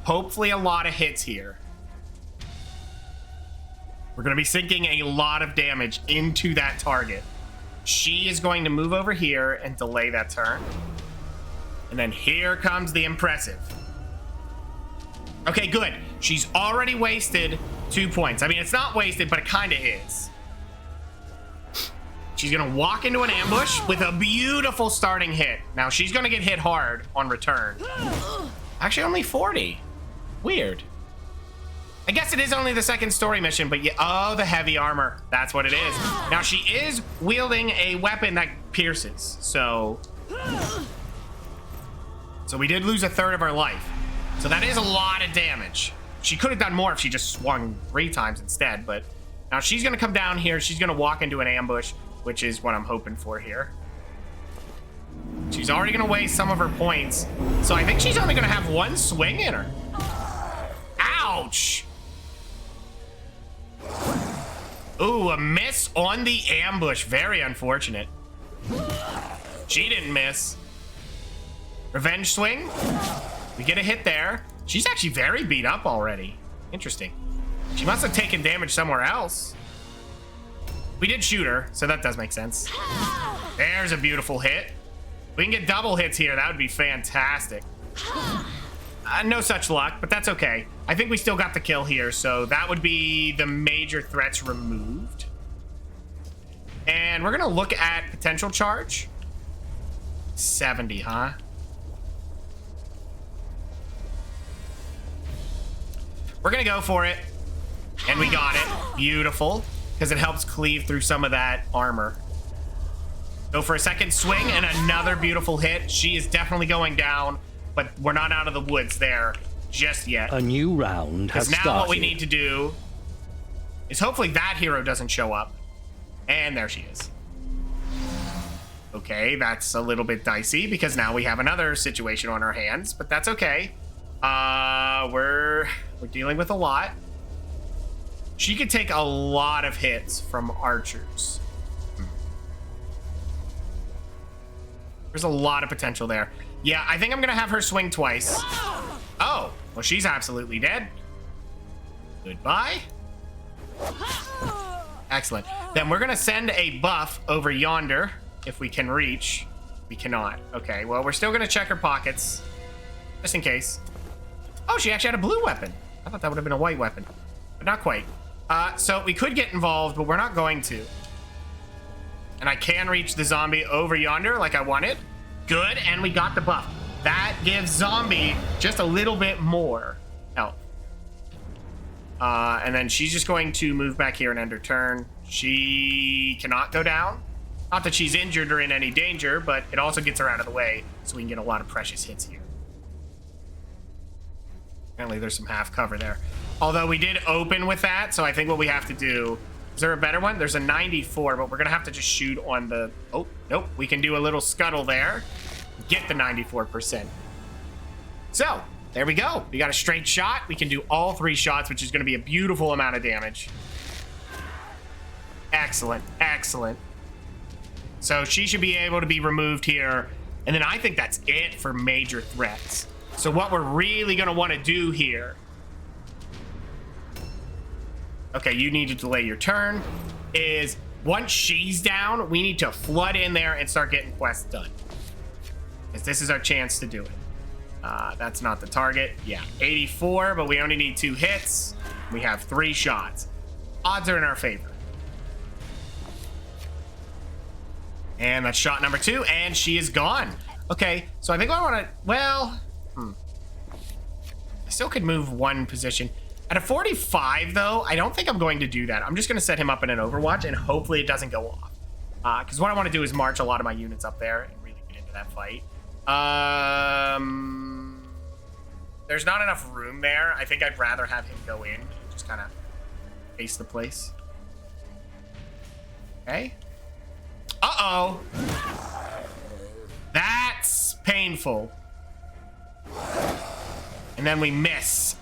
hopefully a lot of hits here. We're gonna be sinking a lot of damage into that target. She is going to move over here and delay that turn. And then here comes the impressive. Okay, good. She's already wasted 2 points. I mean, it's not wasted, but it kind of is. She's gonna walk into an ambush with a beautiful starting hit. Now, she's gonna get hit hard on return. Actually, only 40. Weird. I guess it is only the second story mission, but yeah, oh, the heavy armor. That's what it is. Now, she is wielding a weapon that pierces, so we did lose a third of her life. So that is a lot of damage. She could have done more if she just swung 3 times instead, but now she's gonna come down here. She's gonna walk into an ambush, which is what I'm hoping for here. She's already gonna waste some of her points, so I think she's only gonna have 1 swing in her. Ouch! Ooh, a miss on the ambush. Very unfortunate. She didn't miss. Revenge swing. We get a hit there. She's actually very beat up already. Interesting. She must have taken damage somewhere else. We did shoot her, so that does make sense. There's a beautiful hit. We can get double hits here. That would be fantastic. No such luck, but that's okay. I think we still got the kill here, so that would be the major threats removed. And we're gonna look at potential charge. 70, huh? We're gonna go for it. And we got it. Beautiful. Because it helps cleave through some of that armor. Go for a second swing and another beautiful hit. She is definitely going down, but we're not out of the woods there just yet. A new round has started. Because now what we need to do is hopefully that hero doesn't show up. And there she is. Okay, that's a little bit dicey because now we have another situation on our hands, but that's okay. We're dealing with a lot. She could take a lot of hits from archers. There's a lot of potential there. Yeah, I think I'm gonna have her swing twice. Oh, well, she's absolutely dead. Goodbye. Excellent. Then we're gonna send a buff over yonder if we can reach. We cannot. Okay, well, we're still gonna check her pockets just in case. Oh, she actually had a blue weapon. I thought that would have been a white weapon, but not quite. So we could get involved, but we're not going to. And I can reach the zombie over yonder like I wanted. Good, and we got the buff. That gives zombie just a little bit more health. And then she's just going to move back here and end her turn. She cannot go down. Not that she's injured or in any danger, but it also gets her out of the way so we can get a lot of precious hits here. Apparently there's some half cover there. Although we did open with that, so I think what we have to do... Is there a better one? There's a 94, but we're going to have to just shoot on the... Oh, nope. We can do a little scuttle there. Get the 94%. So, there we go. We got a straight shot. We can do all 3 shots, which is going to be a beautiful amount of damage. Excellent. Excellent. So she should be able to be removed here. And then I think that's it for major threats. So what we're really going to want to do here... Okay, you need to delay your turn. Is once she's down, we need to flood in there and start getting quests done. Because this is our chance to do it. That's not the target. Yeah, 84, but we only need 2 hits. We have 3 shots. Odds are in our favor. And that's shot number 2, and she is gone. Okay, so I think I want to... Well... I still could move 1 position. At a 45, though, I don't think I'm going to do that. I'm just going to set him up in an Overwatch, and hopefully it doesn't go off. Because what I want to do is march a lot of my units up there and really get into that fight. There's not enough room there. I think I'd rather have him go in and just kind of face the place. Okay. Uh-oh. That's painful. And then we miss.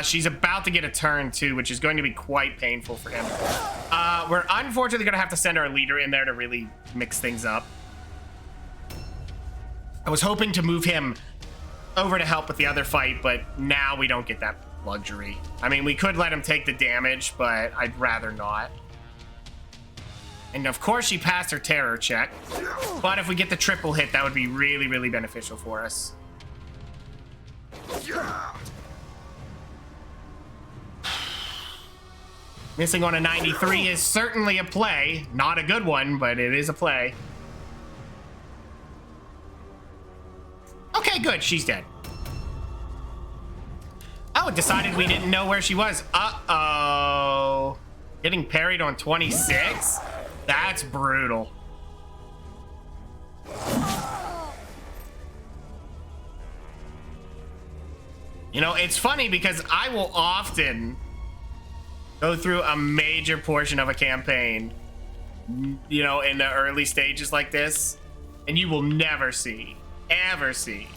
She's about to get a turn, too, which is going to be quite painful for him. We're unfortunately going to have to send our leader in there to really mix things up. I was hoping to move him over to help with the other fight, but now we don't get that luxury. I mean, we could let him take the damage, but I'd rather not. And of course, she passed her terror check. But if we get the triple hit, that would be really, really beneficial for us. Missing on a 93 is certainly a play. Not a good one, but it is a play. Okay, good. She's dead. Oh, it decided we didn't know where she was. Uh-oh. Getting parried on 26? That's brutal. You know, it's funny because I will often go through a major portion of a campaign, you know, in the early stages like this, and you will never see, ever see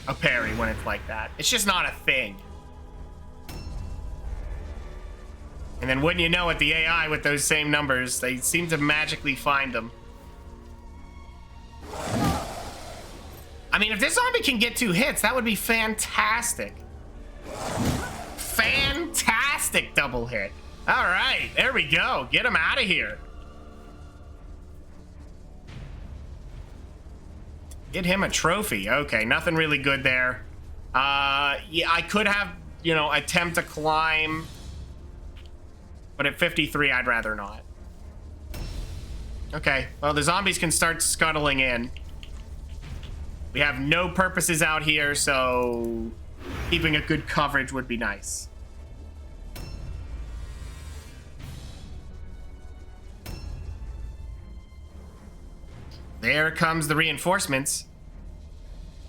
a parry when it's like that. It's just not a thing. And then wouldn't you know it, the AI with those same numbers, they seem to magically find them. I mean, if this zombie can get 2 hits, that would be fantastic. Fantastic double hit. All right, there we go. Get him out of here. Get him a trophy. Okay, nothing really good there. Yeah, I could have, you know, attempt to climb, but at 53, I'd rather not. Okay, well, the zombies can start scuttling in. We have no purposes out here, so keeping a good coverage would be nice. There comes the reinforcements.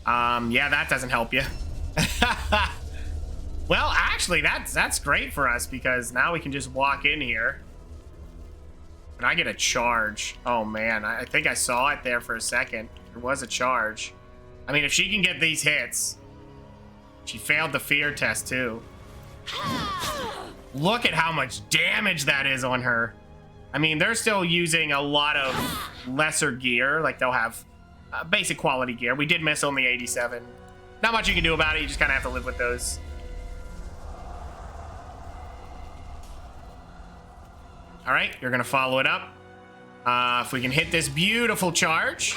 Yeah, that doesn't help you. Well, actually, that's great for us because now we can just walk in here. And I get a charge. Oh, man. I think I saw it there for a second. There was a charge. I mean, if she can get these hits. She failed the fear test, too. Look at how much damage that is on her. I mean, they're still using a lot of lesser gear. Like, they'll have basic quality gear. We did miss on the 87. Not much you can do about it. You just kind of have to live with those. All right, you're going to follow it up. If we can hit this beautiful charge,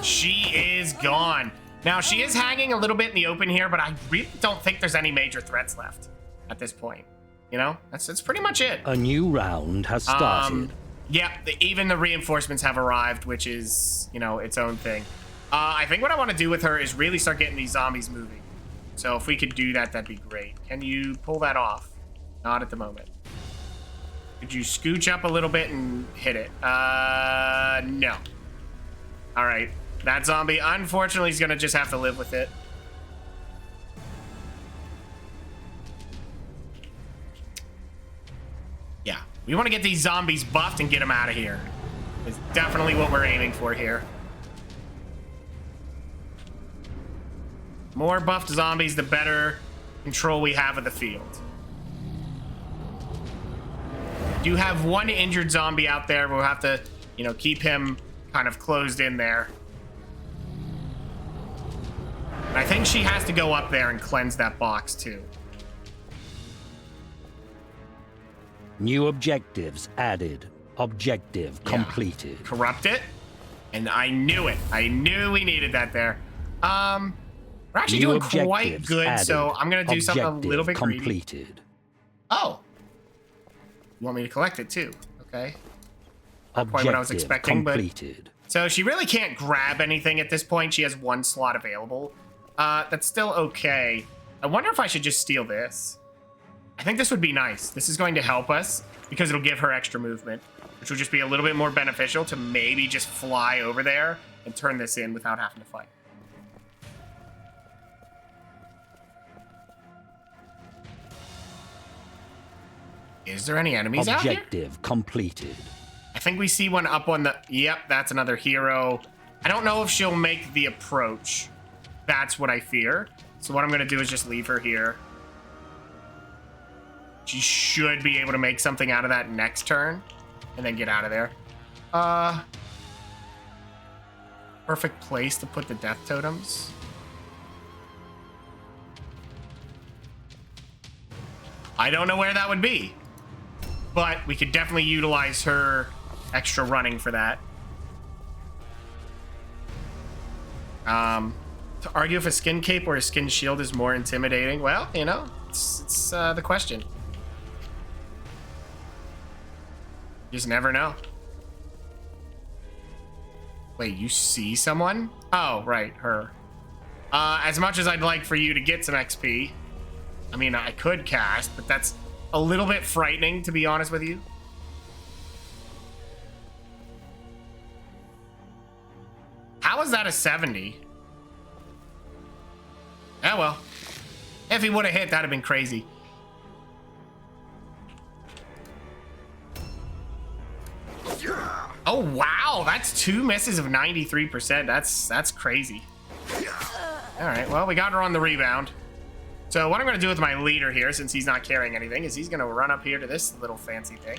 she is gone. Now, she is hanging a little bit in the open here, but I really don't think there's any major threats left at this point. You know, that's pretty much it. A new round has started. Yeah, even the reinforcements have arrived, which is, you know, its own thing. I think what I want to do with her is really start getting these zombies moving. So if we could do that, that'd be great. Can you pull that off? Not at the moment. Could you scooch up a little bit and hit it? No. All right. That zombie, unfortunately, is going to just have to live with it. We want to get these zombies buffed and get them out of here. It's definitely what we're aiming for here. More buffed zombies, the better control we have of the field. Do have one injured zombie out there. We'll have to, you know, keep him kind of closed in there. And I think she has to go up there and cleanse that box too. New objectives added. Objective completed. Corrupt it. And I knew it. I knew we needed that there. We're actually doing quite good, added. So I'm going to do something a little bit completed. Greedy. Oh. You want me to collect it too? Okay. Not quite what I was expecting, completed. But so she really can't grab anything at this point. She has one slot available. That's still okay. I wonder if I should just steal this. I think this would be nice. This is going to help us because it'll give her extra movement, which will just be a little bit more beneficial to maybe just fly over there and turn this in without having to fight. Is there any enemies out here? Objective completed. I think we see one up on the... Yep, that's another hero. I don't know if she'll make the approach. That's what I fear. So what I'm going to do is just leave her here. She should be able to make something out of that next turn and then get out of there. Perfect place to put the death totems. I don't know where that would be, but we could definitely utilize her extra running for that. To argue if a skin cape or a skin shield is more intimidating, well, you know, it's the question. You just never know. Wait, you see someone? Oh, right, her. As much as I'd like for you to get some XP, I mean, I could cast, but that's a little bit frightening, to be honest with you. How is that a 70? Oh, well. If he would have hit, that'd have been crazy. Oh, wow. That's 2 misses of 93%. That's crazy. All right, well, we got her on the rebound. So what I'm going to do with my leader here, since he's not carrying anything, is he's going to run up here to this little fancy thing.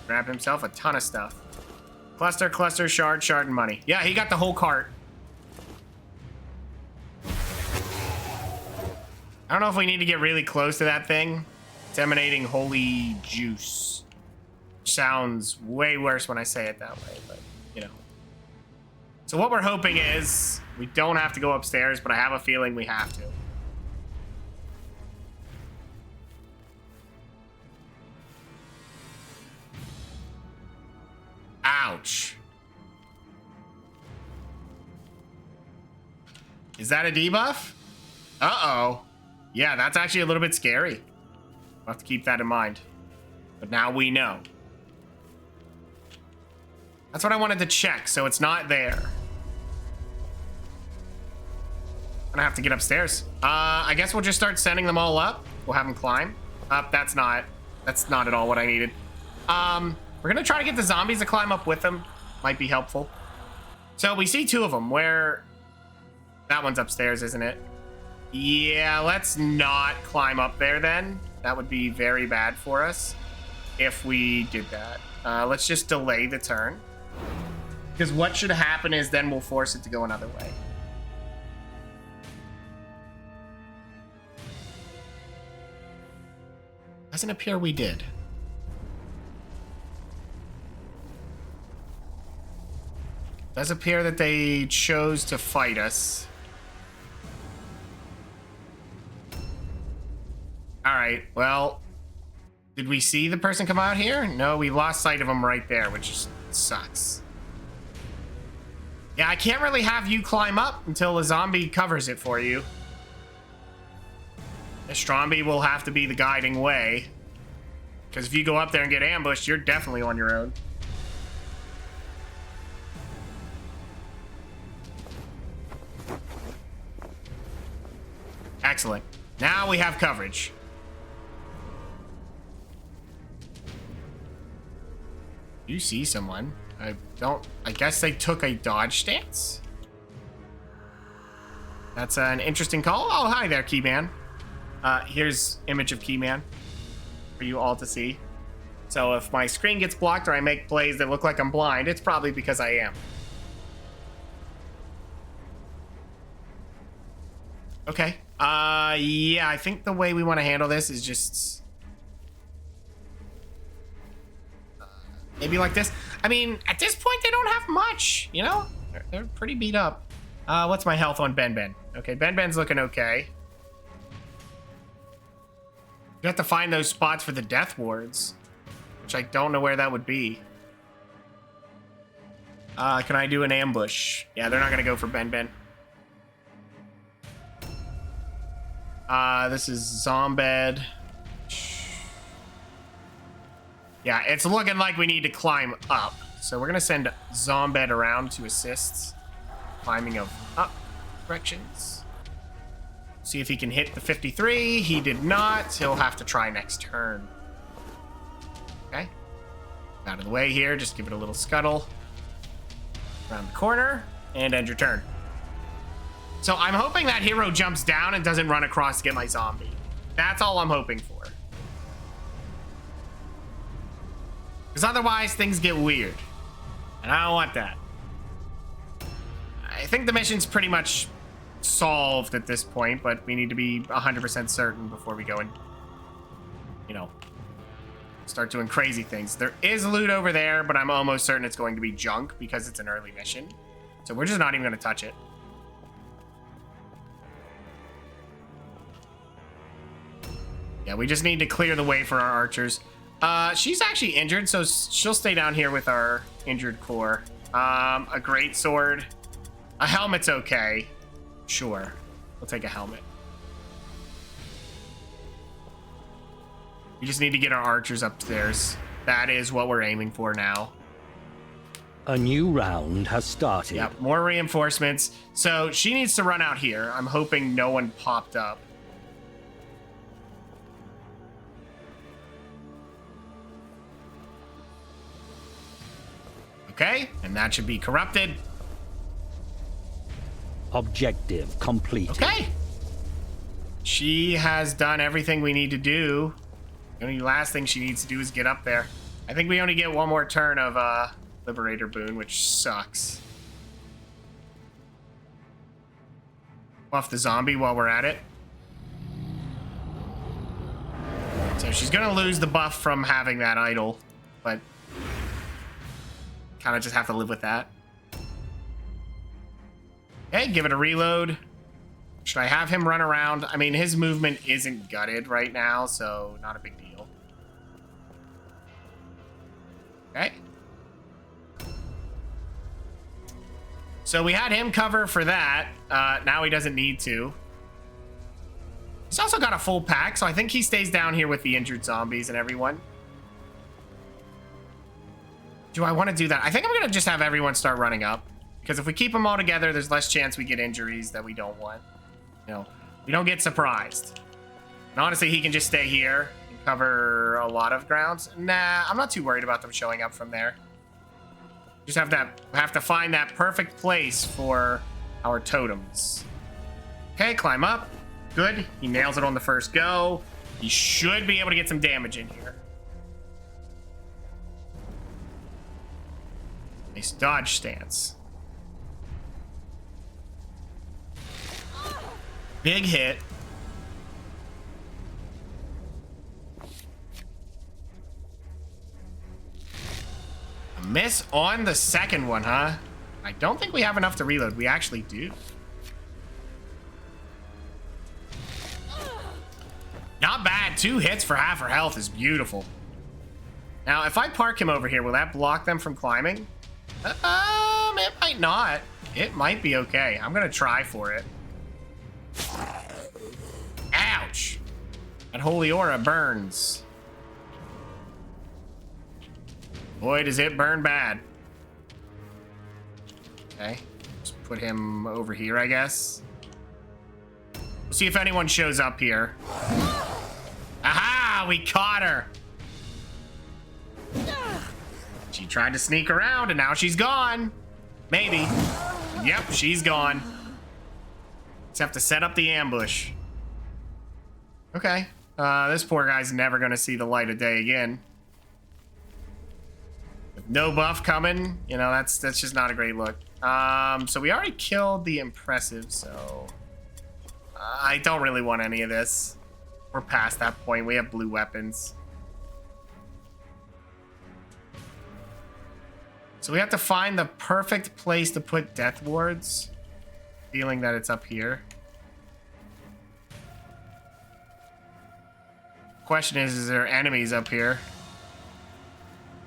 Grab himself a ton of stuff. Cluster, cluster, shard, shard, and money. Yeah, he got the whole cart. I don't know if we need to get really close to that thing. It's emanating holy juice. Sounds way worse when I say it that way, but, you know. So what we're hoping is we don't have to go upstairs, but I have a feeling we have to. Ouch. Is that a debuff? Uh-oh. Yeah, that's actually a little bit scary. We'll have to keep that in mind. But now we know. That's what I wanted to check, so it's not there. I'm gonna have to get upstairs. I guess we'll just start sending them all up. We'll have them climb. Up, that's not at all what I needed. We're gonna try to get the zombies to climb up with them. Might be helpful. So we see 2 of them. Where... That one's upstairs, isn't it? Yeah, let's not climb up there then. That would be very bad for us if we did that. Let's just delay the turn. Because what should happen is then we'll force it to go another way. Doesn't appear we did. Does appear that they chose to fight us. All right, well, did we see the person come out here? No, we lost sight of him right there, which just sucks. Yeah, I can't really have you climb up until a zombie covers it for you. A Stromby will have to be the guiding way. Because if you go up there and get ambushed, you're definitely on your own. Excellent. Now we have coverage. You see someone. I guess they took a dodge stance. That's an interesting call. Oh, hi there, Keyman. Here's image of Keyman for you all to see. So if my screen gets blocked or I make plays that look like I'm blind, it's probably because I am. Okay. Yeah, I think the way we want to handle this is just maybe like this. I mean, at this point, they don't have much, you know? They're pretty beat up. What's my health on Ben Ben? Okay, Ben Ben's looking okay. You have to find those spots for the death wards, which I don't know where that would be. Can I do an ambush? Yeah, they're not gonna go for Ben Ben. This is Zombed. Yeah, it's looking like we need to climb up. So we're gonna send Zombed around to assist climbing of up directions. See if he can hit the 53. He did not. He'll have to try next turn. Okay. Out of the way here. Just give it a little scuttle. Around the corner. And end your turn. So I'm hoping that hero jumps down and doesn't run across to get my zombie. That's all I'm hoping for. Because otherwise things get weird. And I don't want that. I think the mission's pretty much solved at this point, but we need to be 100% certain before we go and, you know, start doing crazy things. There is loot over there, but I'm almost certain it's going to be junk because it's an early mission. So we're just not even going to touch it. Yeah, we just need to clear the way for our archers. She's actually injured, so she'll stay down here with our injured core. A great sword. A helmet's okay. Sure. We'll take a helmet. We just need to get our archers upstairs. That is what we're aiming for now. A new round has started. Yep, more reinforcements. So she needs to run out here. I'm hoping no one popped up. Okay, and that should be corrupted. Objective completed. Okay. She has done everything we need to do. The only last thing she needs to do is get up there. I think we only get one more turn of Liberator Boon, which sucks. Buff the zombie while we're at it. So she's gonna lose the buff from having that idol, but kind of just have to live with that. Okay, give it a reload. Should I have him run around? I mean, his movement isn't gutted right now, so not a big deal. Okay. So we had him cover for that. Now he doesn't need to. He's also got a full pack, so I think he stays down here with the injured zombies and everyone. Do I want to do that? I think I'm going to just have everyone start running up. Because if we keep them all together, there's less chance we get injuries that we don't want. You know, we don't get surprised. And honestly, he can just stay here and cover a lot of grounds. Nah, I'm not too worried about them showing up from there. Just have to find that perfect place for our totems. Okay, climb up. Good. He nails it on the first go. He should be able to get some damage in here. Nice dodge stance. Big hit. A miss on the second one, huh? I don't think we have enough to reload. We actually do. Not bad. 2 hits for half her health is beautiful. Now, if I park him over here, will that block them from climbing? It might not. It might be okay. I'm gonna try for it. Ouch! That holy aura burns. Boy, does it burn bad. Okay, just put him over here, I guess. We'll see if anyone shows up here. Aha! We caught her! She tried to sneak around and now she's gone. Maybe. Yep, she's gone. Just have to set up the ambush. Okay. This poor guy's never gonna see the light of day again. With no buff coming, you know, that's just not a great look. So we already killed the impressive, so I don't really want any of this. We're past that point. We have blue weapons. So we have to find the perfect place to put death wards. Feeling that it's up here. Question is there enemies up here?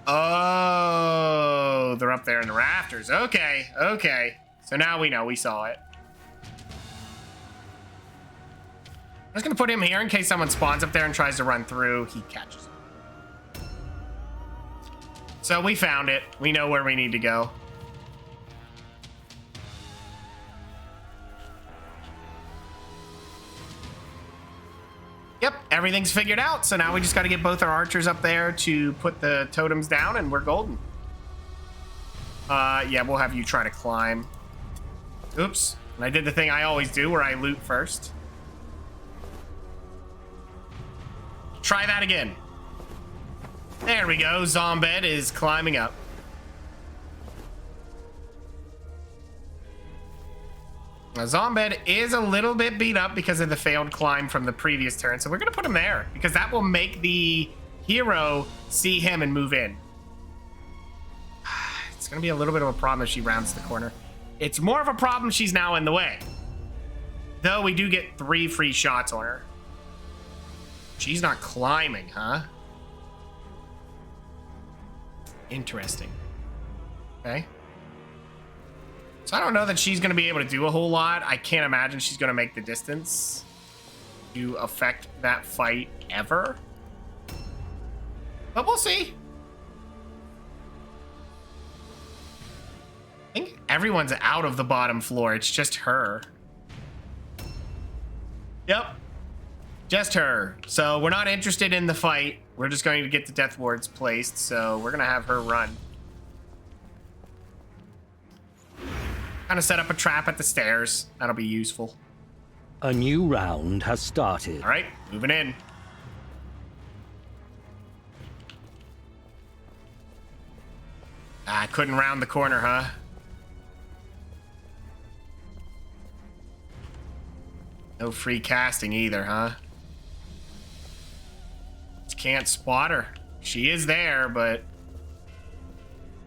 Oh, they're up there in the rafters. Okay, okay. So now we know, we saw it. I'm just gonna put him here in case someone spawns up there and tries to run through. He catches it. So we found it. We know where we need to go. Yep, everything's figured out. So now we just got to get both our archers up there to put the totems down and we're golden. Yeah, we'll have you try to climb. Oops. And I did the thing I always do where I loot first. Try that again. There we go. Zombed is climbing up. Now, Zombed is a little bit beat up because of the failed climb from the previous turn, so we're going to put him there because that will make the hero see him and move in. It's going to be a little bit of a problem if she rounds the corner. It's more of a problem she's now in the way. Though we do get 3 free shots on her. She's not climbing, huh? Interesting. Okay. So I don't know that she's going to be able to do a whole lot. I can't imagine she's going to make the distance to affect that fight ever. But we'll see. I think everyone's out of the bottom floor. It's just her. Yep. Just her. So we're not interested in the fight. We're just going to get the death wards placed. So we're going to have her run. Kind of set up a trap at the stairs. That'll be useful. A new round has started. All right, moving in. I couldn't round the corner, huh? No free casting either, huh? Just can't spot her. She is there, but...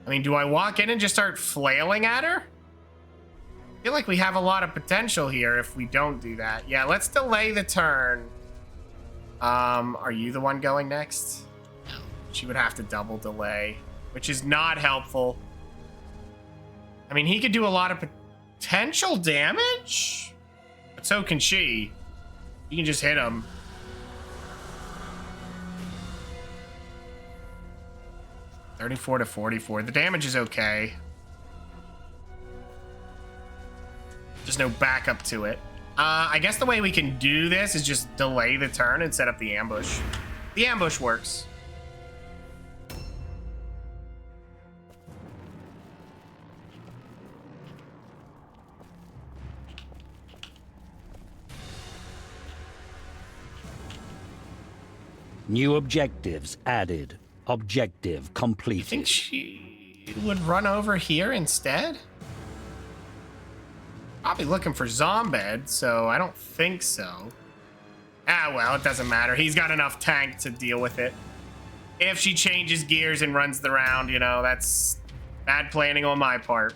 I mean, do I walk in and just start flailing at her? I feel like we have a lot of potential here if we don't do that. Yeah, let's delay the turn. Are you the one going next? No. She would have to double delay, which is not helpful. I mean, he could do a lot of potential damage, but so can she. You can just hit him. $34 to $44. The damage is okay. Just no backup to it. I guess the way we can do this is just delay the turn and set up the ambush. The ambush works. New objectives added. Objective completed. You think she would run over here instead? Probably looking for Zombed, so I don't think so. Ah, well, it doesn't matter. He's got enough tank to deal with it. If she changes gears and runs the round, you know, that's bad planning on my part.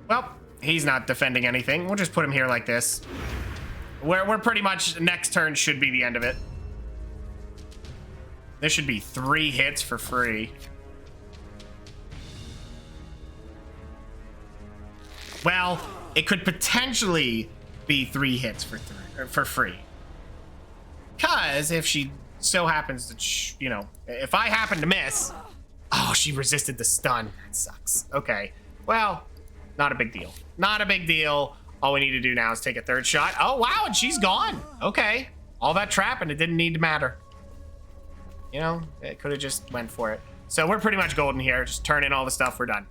Well, he's not defending anything. We'll just put him here like this. We're pretty much, next turn should be the end of it. This should be 3 hits for free. Well, it could potentially be 3 hits for free. Because if she so happens to, if I happen to miss... Oh, she resisted the stun. That sucks. Okay. Well, not a big deal. Not a big deal. All we need to do now is take a third shot. Oh, wow, and she's gone. Okay. All that trap, and it didn't need to matter. You know, it could have just went for it. So we're pretty much golden here. Just turn in all the stuff. We're done.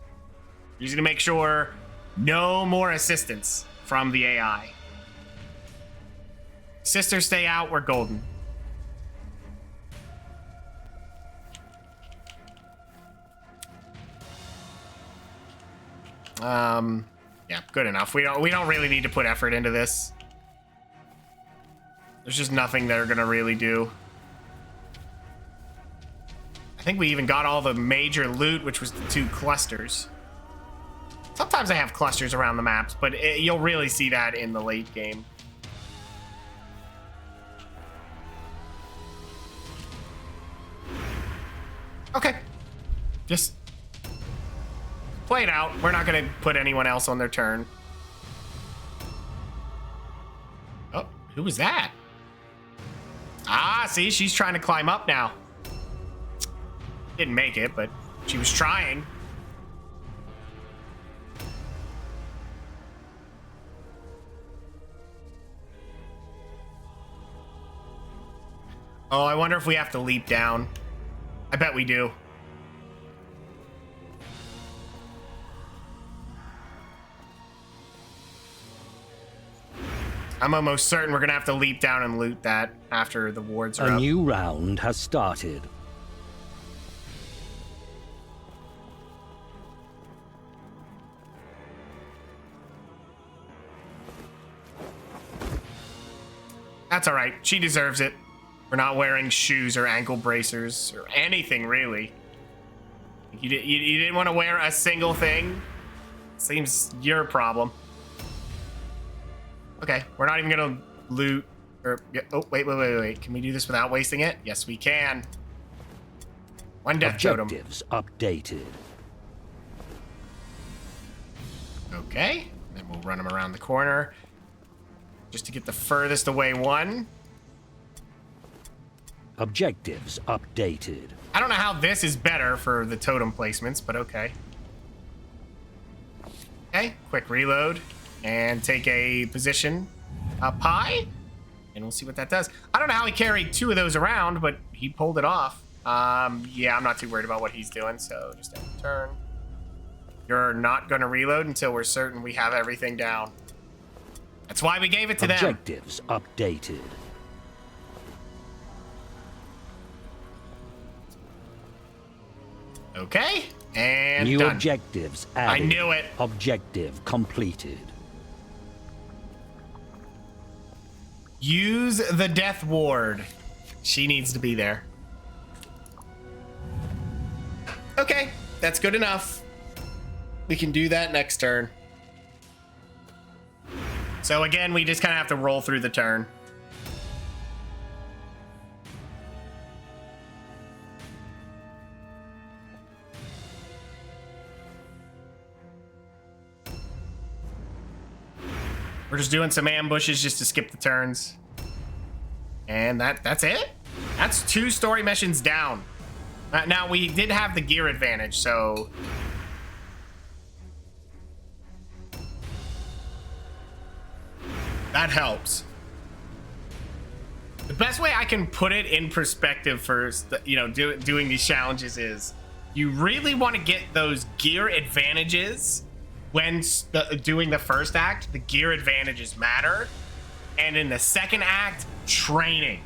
Just gonna make sure no more assistance from the AI. Sisters stay out. We're golden. Yeah, good enough. We don't really need to put effort into this. There's just nothing they're gonna really do. I think we even got all the major loot, which was the 2 clusters. Sometimes I have clusters around the maps, but you'll really see that in the late game. Okay. Just play it out. We're not gonna put anyone else on their turn. Oh, who was that? Ah, see, she's trying to climb up now. Didn't make it, but she was trying. Oh, I wonder if we have to leap down. I bet we do. I'm almost certain we're gonna have to leap down and loot that after the wards are A up. new round has started. That's all right. She deserves it. We're not wearing shoes or ankle bracers or anything, really. You didn't want to wear a single thing? Seems your problem. Okay, we're not even gonna loot or oh wait. Can we do this without wasting it? Yes, we can. One death totem. Objectives updated. Okay, then we'll run them around the corner just to get the furthest away one. Objectives updated. I don't know how this is better for the totem placements, but okay. Okay, quick reload and take a position up high, and we'll see what that does. I don't know how he carried 2 of those around, but he pulled it off. Yeah, I'm not too worried about what he's doing, so just end the turn. You're not gonna reload until we're certain we have everything down. That's why we gave it to them. Objectives updated. Okay, and New done. objectives added. I knew it. Objective completed. Use the death ward. She needs to be there. Okay, that's good enough. We can do that next turn. So again, we just kind of have to roll through the turn. We're just doing some ambushes just to skip the turns. And that's it? That's 2 story missions down. Now, we did have the gear advantage, so... that helps. The best way I can put it in perspective for, you know, doing these challenges is you really want to get those gear advantages when doing the first act. The gear advantages matter, and in the second act, training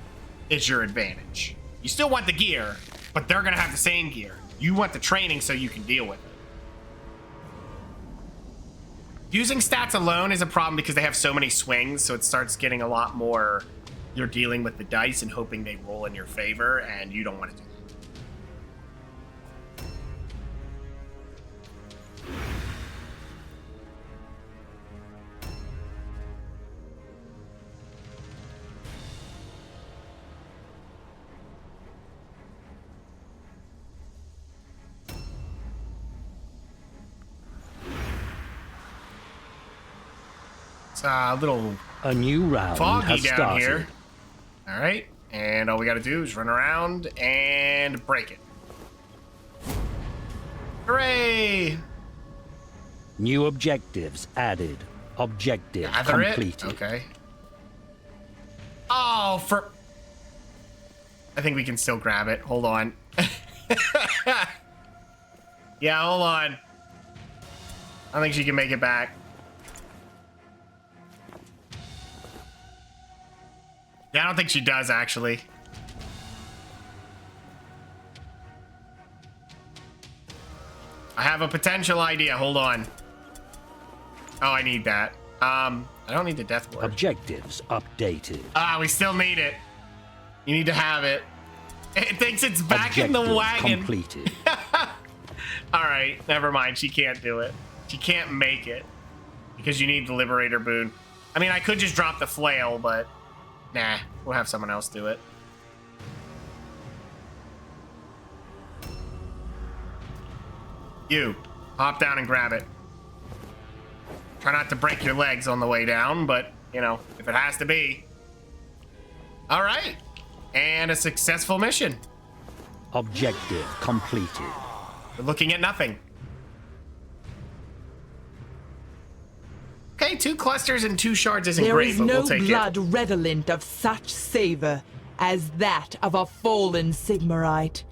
is your advantage. You still want the gear, but they're gonna have the same gear. You want the training so you can deal with it. Using stats alone is a problem because they have so many swings, so it starts getting a lot more, you're dealing with the dice and hoping they roll in your favor, and you don't want to do that. It's a little new round foggy has down started. here. All right, and all we got to do is run around and break it. Hooray! New objectives added. Objective Gather completed. it? Okay. Oh, I think we can still grab it. Hold on. Yeah, hold on. I think she can make it back. Yeah, I don't think she does, actually. I have a potential idea. Hold on. Oh, I need that. I don't need the death ward. Objectives updated. Ah, we still need it. You need to have it. It thinks it's back in Objective the wagon. completed. All right, never mind. She can't do it. She can't make it because you need the Liberator boon. I mean, I could just drop the flail, but nah, we'll have someone else do it. You, hop down and grab it. Try not to break your legs on the way down, but, you know, if it has to be. All right, and a successful mission. Objective completed. We're looking at nothing. Okay, 2 clusters and 2 shards isn't There great, is but no we'll take blood it. redolent of such savor as that of a fallen Sigmarite.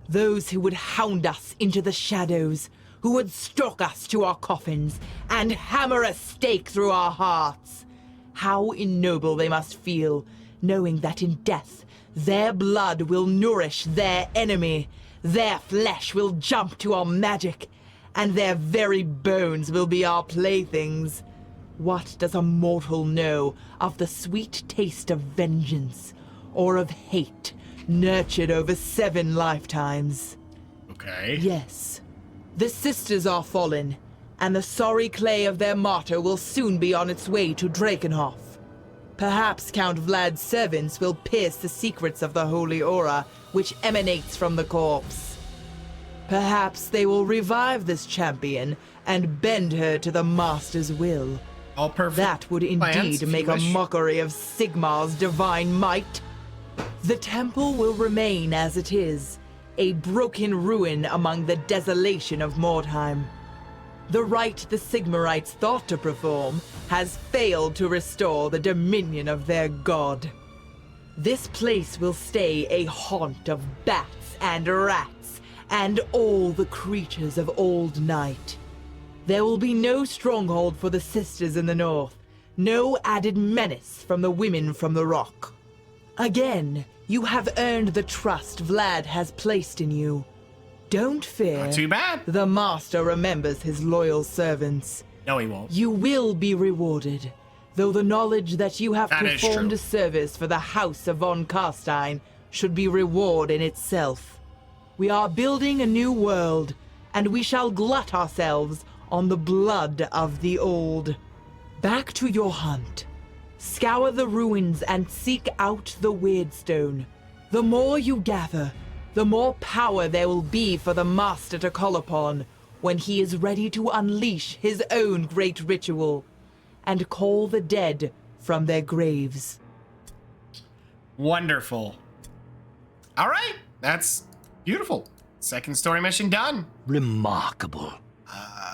Those who would hound us into the shadows, who would stalk us to our coffins and hammer a stake through our hearts. How ignoble they must feel, knowing that in death, their blood will nourish their enemy, their flesh will jump to our magic, and their very bones will be our playthings. What does a mortal know of the sweet taste of vengeance, or of hate nurtured over 7 lifetimes? Okay. Yes, the sisters are fallen, and the sorry clay of their martyr will soon be on its way to Drakenhof. Perhaps Count Vlad's servants will pierce the secrets of the holy aura which emanates from the corpse. Perhaps they will revive this champion and bend her to the master's will. All perfect. That would plans, indeed if you make a wish. mockery of Sigmar's divine might. The temple will remain as it is, a broken ruin among the desolation of Mordheim. The rite the Sigmarites thought to perform has failed to restore the dominion of their god. This place will stay a haunt of bats and rats and all the creatures of old night. There will be no stronghold for the sisters in the north, no added menace from the women from the rock. Again, you have earned the trust Vlad has placed in you. Don't fear. Not too bad. The master remembers his loyal servants. No, he won't. You will be rewarded, though the knowledge that you have That is performed true. a service for the House of von Karstein should be reward in itself. We are building a new world, and we shall glut ourselves on the blood of the old. Back to your hunt. Scour the ruins and seek out the Weirdstone. The more you gather, the more power there will be for the Master to call upon when he is ready to unleash his own great ritual and call the dead from their graves. Wonderful. All right, that's beautiful. Second story mission done. Remarkable.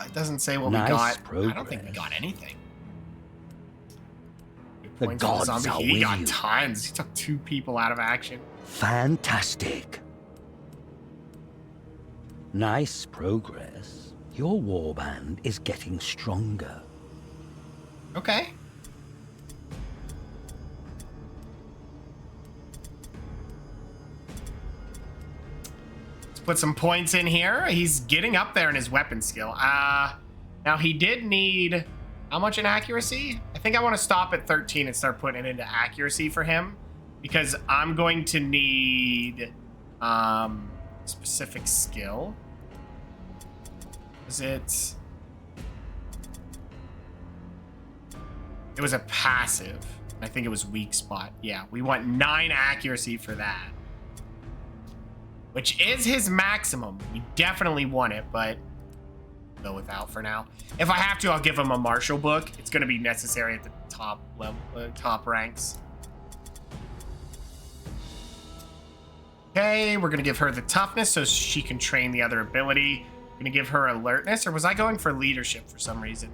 It doesn't say what Nice we got. I progress. don't think we got anything. Good The points for gods zombie. are He with got you. tons. He took 2 people out of action. Fantastic. Nice progress. Your warband is getting stronger. Okay. Let's put some points in here. He's getting up there in his weapon skill. Now he did need how much in accuracy? I think I want to stop at 13 and start putting it into accuracy for him because I'm going to need specific skill. Is it? It was a passive. I think it was weak spot. Yeah, we want 9 accuracy for that. Which is his maximum. We definitely want it, but go without for now. If I have to, I'll give him a martial book. It's going to be necessary at the top level, top ranks. Okay, we're going to give her the toughness so she can train the other ability. Gonna give her alertness, or was I going for leadership for some reason?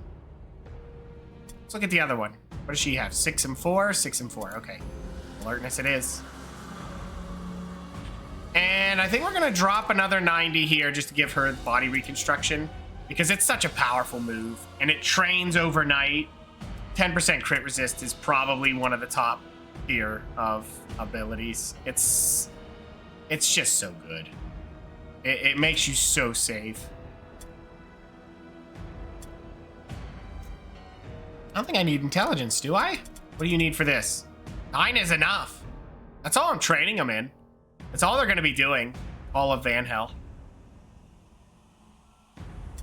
Let's look at the other one. What does she have? 6 and 4? 6 and 4. Okay. Alertness it is. And I think we're gonna drop another 90 here just to give her body reconstruction, because it's such a powerful move and it trains overnight. 10% crit resist is probably one of the top tier of abilities. It's just so good. It makes you so safe. I don't think I need intelligence, do I? What do you need for this? 9 is enough. That's all I'm training them in. That's all they're going to be doing. All of Van Hell.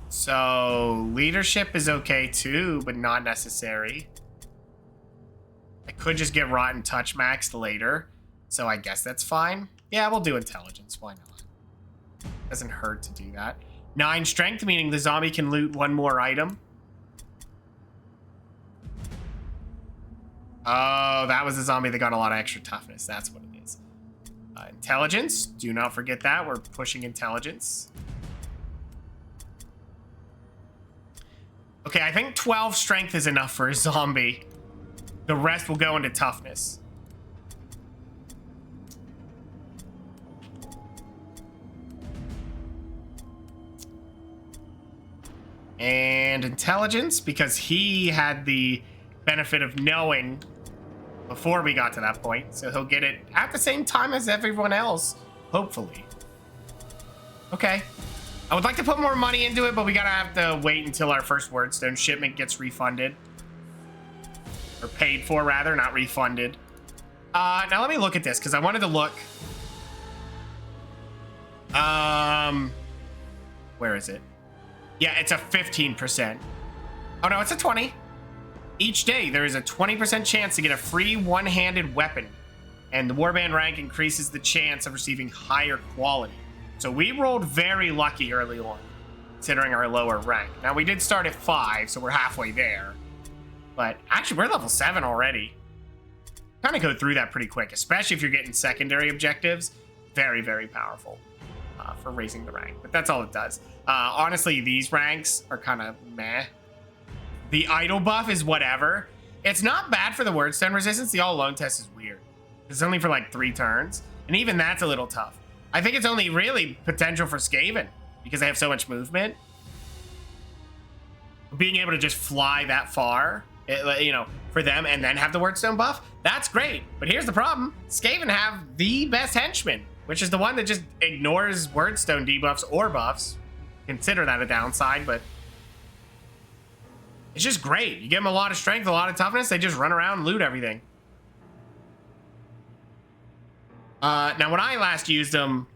So, leadership is okay too, but not necessary. I could just get Rotten Touch maxed later, so I guess that's fine. Yeah, we'll do intelligence. Why not? Doesn't hurt to do that. 9 strength, meaning the zombie can loot 1 more item. Oh, that was the zombie that got a lot of extra toughness. That's what it is. Intelligence. Do not forget that. We're pushing intelligence. Okay, I think 12 strength is enough for a zombie. The rest will go into toughness. And intelligence, because he had the benefit of knowing before we got to that point, so he'll get it at the same time as everyone else, hopefully. Okay. I would like to put more money into it, but we gotta have to wait until our first Wordstone shipment gets refunded. Or paid for, rather, not refunded. Now let me look at this, because I wanted to look. Where is it? Yeah, it's a 15%. Oh no, it's a 20. Each day, there is a 20% chance to get a free one-handed weapon, and the warband rank increases the chance of receiving higher quality. So we rolled very lucky early on, considering our lower rank. Now, we did start at 5, so we're halfway there. But actually, we're level 7 already. Kind of go through that pretty quick, especially if you're getting secondary objectives. Very, very powerful for raising the rank. But that's all it does. Honestly, these ranks are kind of meh. The idle buff is whatever. It's not bad for the Wordstone resistance. The all alone test is weird. It's only for like 3 turns. And even that's a little tough. I think it's only really potential for Skaven because they have so much movement. Being able to just fly that far, you know, for them and then have the Wordstone buff, that's great. But here's the problem. Skaven have the best henchman, which is the one that just ignores Wordstone debuffs or buffs. Consider that a downside, but it's just great. You give them a lot of strength, a lot of toughness. They just run around and loot everything. Now, when I last used them...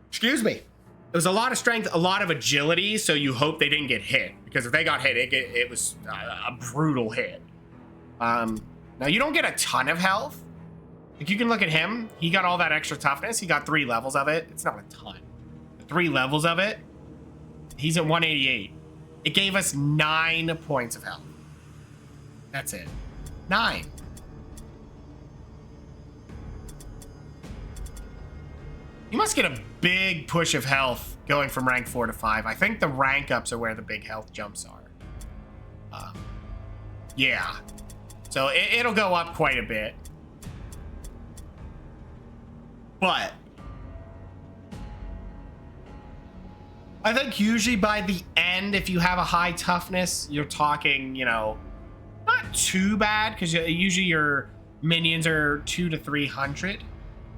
Excuse me. It was a lot of strength, a lot of agility, so you hope they didn't get hit. Because if they got hit, it was a brutal hit. Now, you don't get a ton of health. Like, you can look at him. He got all that extra toughness. He got 3 levels of it. It's not a ton. 3 levels of it. He's at 188. It gave us 9 points of health. That's it. 9. You must get a big push of health going from rank 4 to 5. I think the rank ups are where the big health jumps are. Yeah. So it'll go up quite a bit. But I think usually by the end, if you have a high toughness, you're talking, you know, not too bad, because usually your minions are 200 to 300,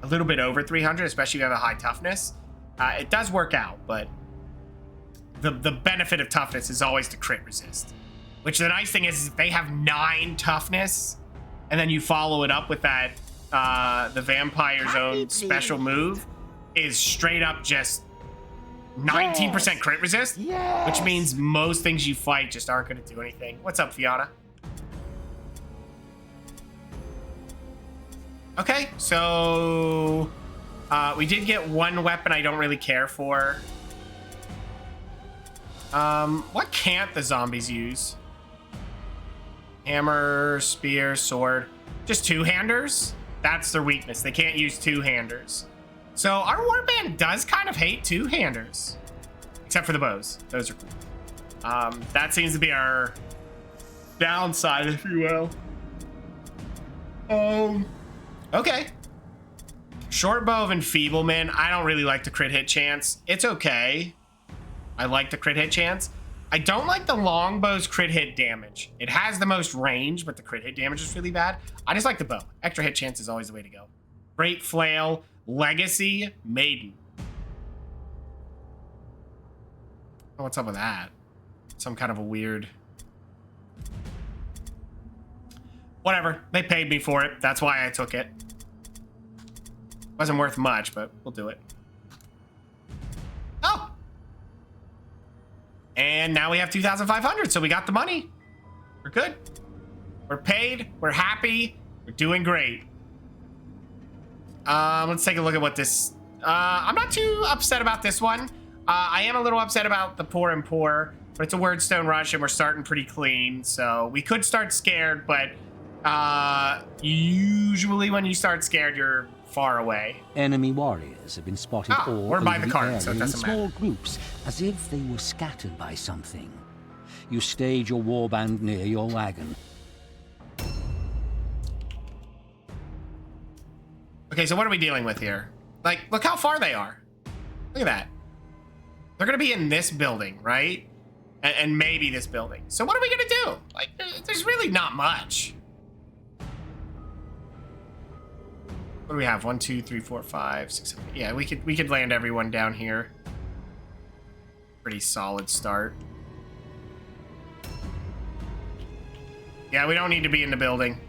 a little bit over 300, especially if you have a high toughness. It does work out, but the benefit of toughness is always the crit resist, which the nice thing is they have 9 toughness, and then you follow it up with that, the vampire's own special move is straight up just 19% crit resist, which means most things you fight just aren't going to do anything. What's up, Fiona? Okay, so we did get 1 weapon I don't really care for. What can't the zombies use? Hammer, spear, sword. Just 2-handers? That's their weakness. They can't use 2-handers. So our warband does kind of hate two-handers, except for the bows. Those are cool. That seems to be our downside, if you will. Okay. Short bow of enfeeblement. I don't really like the crit hit chance. It's okay. I like the crit hit chance. I don't like the longbow's crit hit damage. It has the most range, but the crit hit damage is really bad. I just like the bow. Extra hit chance is always the way to go. Great flail, legacy, maiden. Oh, what's up with that? Some kind of a weird... Whatever. They paid me for it. That's why I took it. Wasn't worth much, but we'll do it. Oh! And now we have 2,500, so we got the money. We're good. We're paid. We're happy. We're doing great. Let's take a look at what this... I'm not too upset about this one. I am a little upset about the poor and poor, but it's a Wordstone rush, and we're starting pretty clean, so we could start scared, but usually when you start scared, you're far away. Enemy warriors have been spotted all we're by over the cart, so it area in doesn't matter. small groups, as if they were scattered by something. You stage your warband near your wagon. Okay, so what are we dealing with here? Like, look how far they are. Look at that. They're gonna be in this building, right? And maybe this building. So what are we gonna do? Like, there's really not much. What do we have? 1, 2, 3, 4, 5, 6, 7. Yeah, we could land everyone down here. Pretty solid start. Yeah, we don't need to be in the building.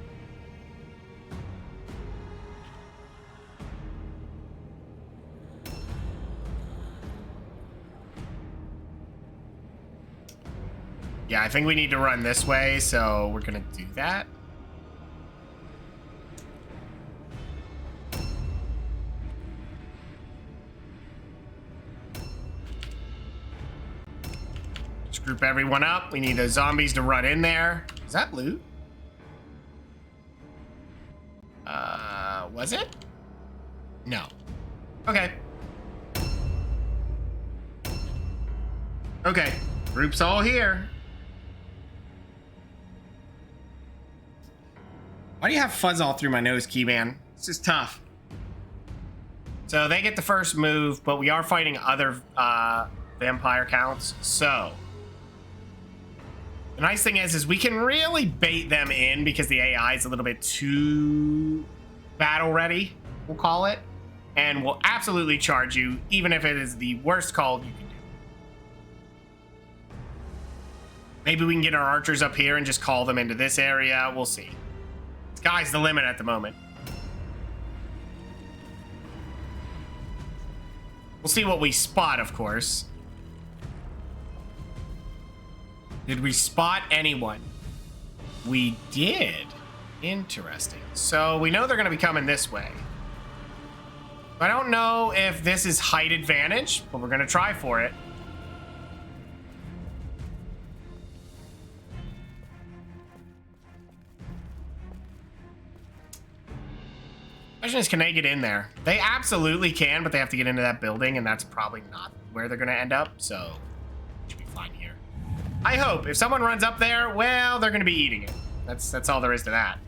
Yeah, I think we need to run this way, so we're gonna do that. Just group everyone up. We need those zombies to run in there. Is that loot? Was it? No. Okay. Okay, group's all here. Why do you have fuzz all through my nose, Keyman? It's just tough. So they get the first move, but we are fighting other vampire counts. So the nice thing is we can really bait them in because the AI is a little bit too battle ready, we'll call it, and we'll absolutely charge you, even if it is the worst call you can do. Maybe we can get our archers up here and just call them into this area. We'll see. Sky's the limit at the moment. We'll see what we spot, of course. Did we spot anyone? We did. Interesting. So we know they're going to be coming this way. I don't know if this is height advantage, but we're going to try for it. Question is, can they get in there? They absolutely can, but they have to get into that building, and that's probably not where they're going to end up, so should be fine here. I hope. If someone runs up there, well, they're going to be eating it. That's all there is to that.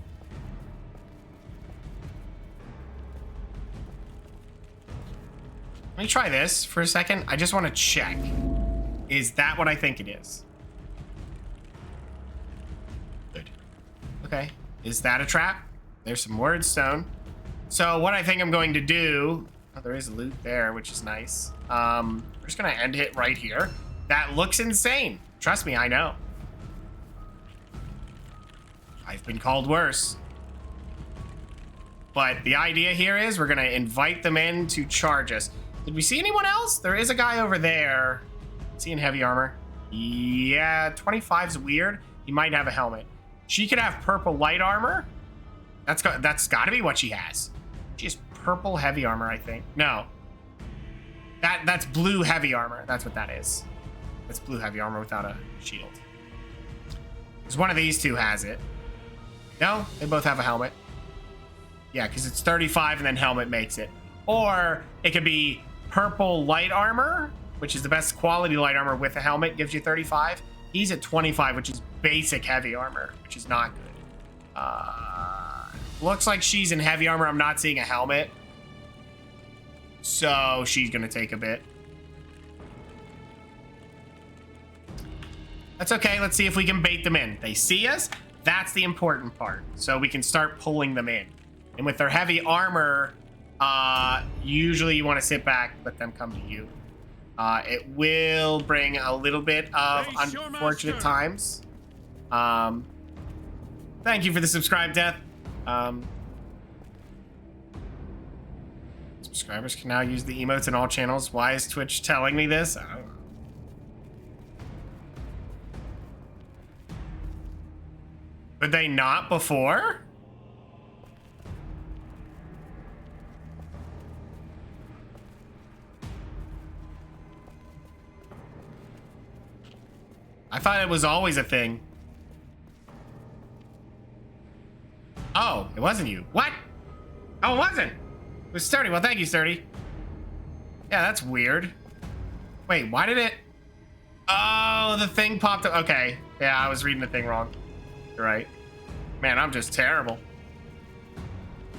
Let me try this for a second. I just want to check. Is that what I think it is? Good. Okay. Is that a trap? There's some Wordstone. So what I think I'm going to do... Oh, there is loot there, which is nice. We're just going to end it right here. That looks insane. Trust me, I know. I've been called worse. But the idea here is we're going to invite them in to charge us. Did we see anyone else? There is a guy over there. Is he in heavy armor? Yeah, 25's weird. He might have a helmet. She could have purple light armor. That's got to be what she has. She has purple heavy armor, I think. No. That's blue heavy armor. That's what that is. That's blue heavy armor without a shield. Because one of these two has it. No, they both have a helmet. Yeah, because it's 35 and then helmet makes it. Or it could be purple light armor, which is the best quality light armor with a helmet, gives you 35. He's at 25, which is basic heavy armor, which is not good. Looks like she's in heavy armor. I'm not seeing a helmet. So she's gonna take a bit. That's okay. Let's see if we can bait them in. They see us. That's the important part. So we can start pulling them in. And with their heavy armor, usually you want to sit back, let them come to you. It will bring a little bit of unfortunate times. Thank you for the subscribe, Death. Subscribers can now use the emotes in all channels. Why is Twitch telling me this? I don't know. Could they not before? I thought it was always a thing. Oh, it wasn't you. What? Oh, it wasn't. It was Sturdy. Well, thank you, Sturdy. Yeah, that's weird. Wait, why did it? Oh, the thing popped up. Okay. Yeah, I was reading the thing wrong. You're right. Man, I'm just terrible.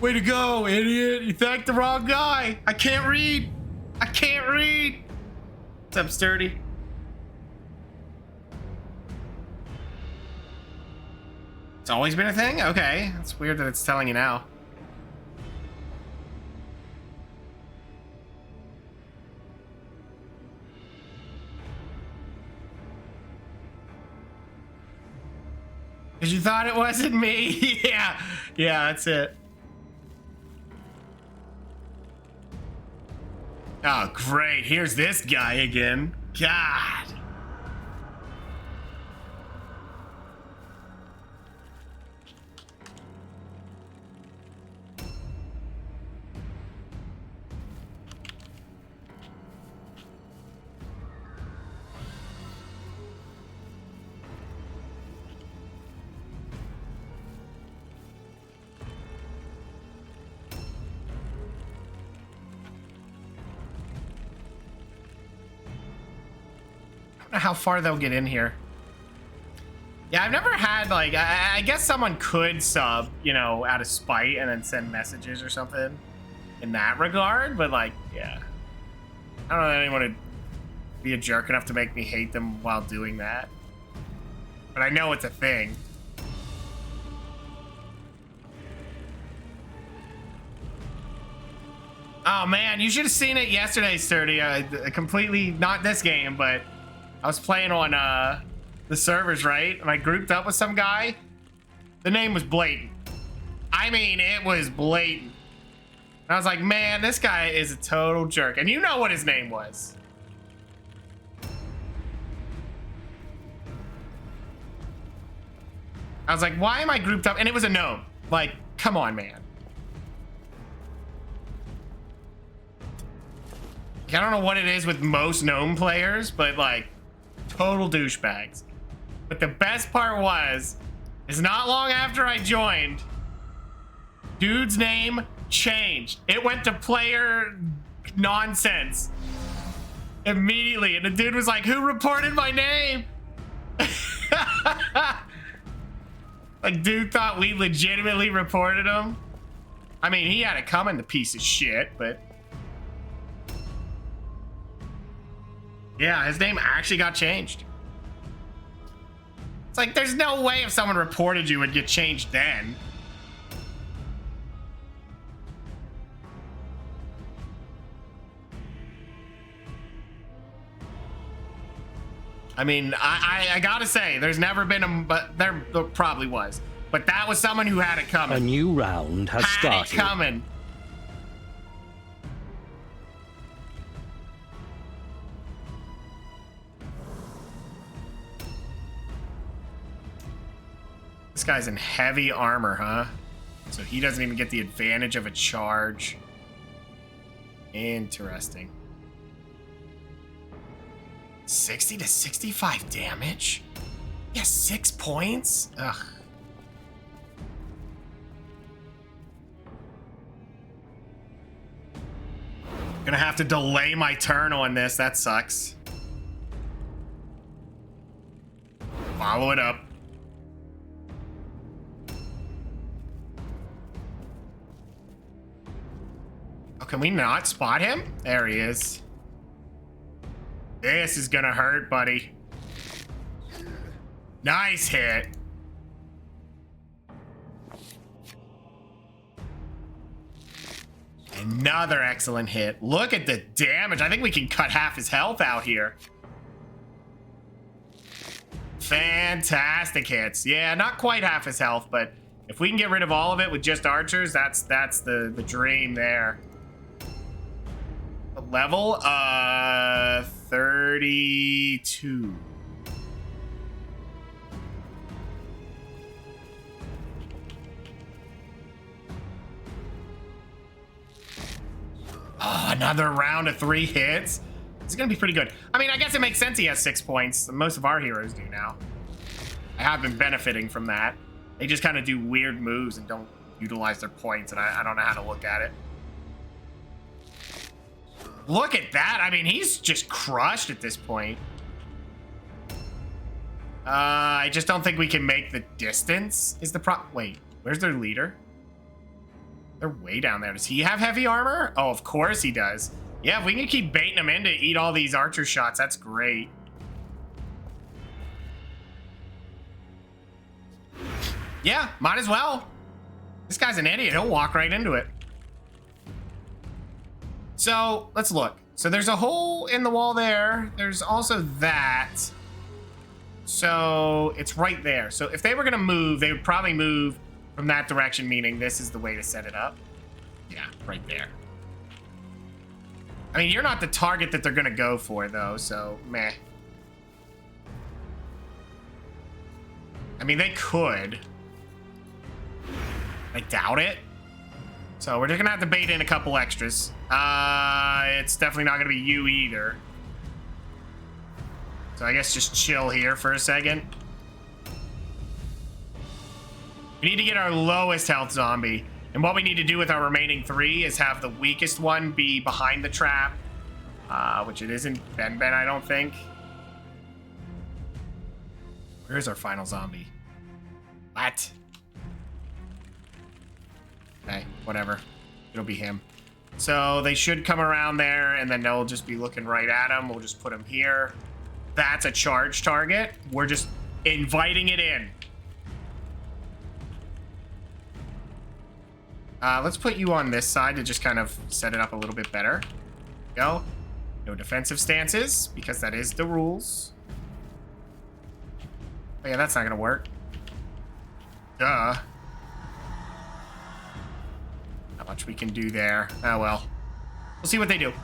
Way to go, idiot. You thanked the wrong guy. I can't read. I can't read. What's up, Sturdy? It's always been a thing? Okay. That's weird that it's telling you now. Because you thought it wasn't me? Yeah. Yeah, that's it. Oh, great. Here's this guy again. God. How far they'll get in here. Yeah, I've never had, like, I guess someone could sub, you know, out of spite and then send messages or something in that regard, but, like, yeah. I don't know that anyone would be a jerk enough to make me hate them while doing that. But I know it's a thing. Oh, man, you should have seen it yesterday, Sturdy. Completely, not this game, but I was playing on the servers, right? And I grouped up with some guy. The name was blatant. I mean, it was blatant. And I was like, man, this guy is a total jerk. And you know what his name was. I was like, why am I grouped up? And it was a gnome. Like, come on, man. I don't know what it is with most gnome players, but like, total douchebags. But the best part is not long after I joined, dude's name changed. It went to player nonsense immediately. And the dude was like, who reported my name? Like, dude thought we legitimately reported him. I mean, he had it coming, the piece of shit, but yeah, his name actually got changed. It's like, there's no way if someone reported you, it would get changed then. I mean, I gotta say, there's never been a, but there probably was. But that was someone who had it coming. A new round has had started. It coming. This guy's in heavy armor, huh? So he doesn't even get the advantage of a charge. Interesting. 60 to 65 damage? Yeah, 6 points? Ugh. Gonna have to delay my turn on this. That sucks. Follow it up. Oh, can we not spot him? There he is. This is gonna hurt, buddy. Nice hit. Another excellent hit. Look at the damage. I think we can cut half his health out here. Fantastic hits. Yeah, not quite half his health, but if we can get rid of all of it with just archers, that's the dream there. Level 32. Oh, another round of 3 hits. It's gonna be pretty good. I mean, I guess it makes sense he has 6 points. Most of our heroes do now. I have been benefiting from that. They just kind of do weird moves and don't utilize their points, and I don't know how to look at it. Look at that. I mean, he's just crushed at this point. I just don't think we can make the distance is the Wait, where's their leader? They're way down there. Does he have heavy armor? Oh, of course he does. Yeah, if we can keep baiting him in to eat all these archer shots, that's great. Yeah, might as well. This guy's an idiot. He'll walk right into it. So, let's look. So there's a hole in the wall there. There's also that. So, it's right there. So if they were gonna move, they would probably move from that direction, meaning this is the way to set it up. Yeah, right there. I mean, you're not the target that they're gonna go for, though, so meh. I mean, they could. I doubt it. So we're just gonna have to bait in a couple extras. It's definitely not gonna be you either. So I guess just chill here for a second. We need to get our lowest health zombie. And what we need to do with our remaining 3 is have the weakest one be behind the trap. Which it isn't Ben, I don't think. Where's our final zombie? What? Okay, whatever. It'll be him. So they should come around there, and then they'll just be looking right at him. We'll just put him here. That's a charge target. We're just inviting it in. Let's put you on this side to just kind of set it up a little bit better. Go. No defensive stances, because that is the rules. Oh yeah, that's not gonna work. Duh. Not much we can do there. Oh well. We'll see what they do.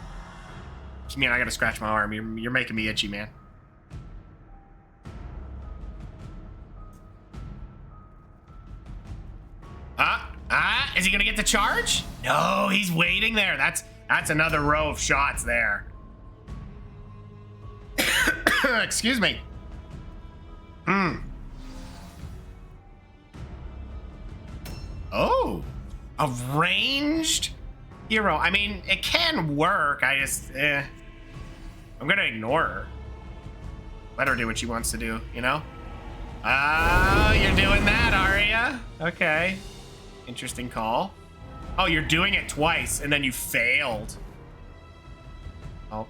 Man, I gotta scratch my arm. You're making me itchy, man. Is he gonna get the charge? No, he's waiting there. That's another row of shots there. Excuse me. Oh, a ranged hero. I mean, it can work. I just, I'm gonna ignore her. Let her do what she wants to do, you know? Oh, you're doing that, are ya? Okay. Interesting call. Oh, you're doing it twice, and then you failed. Oh.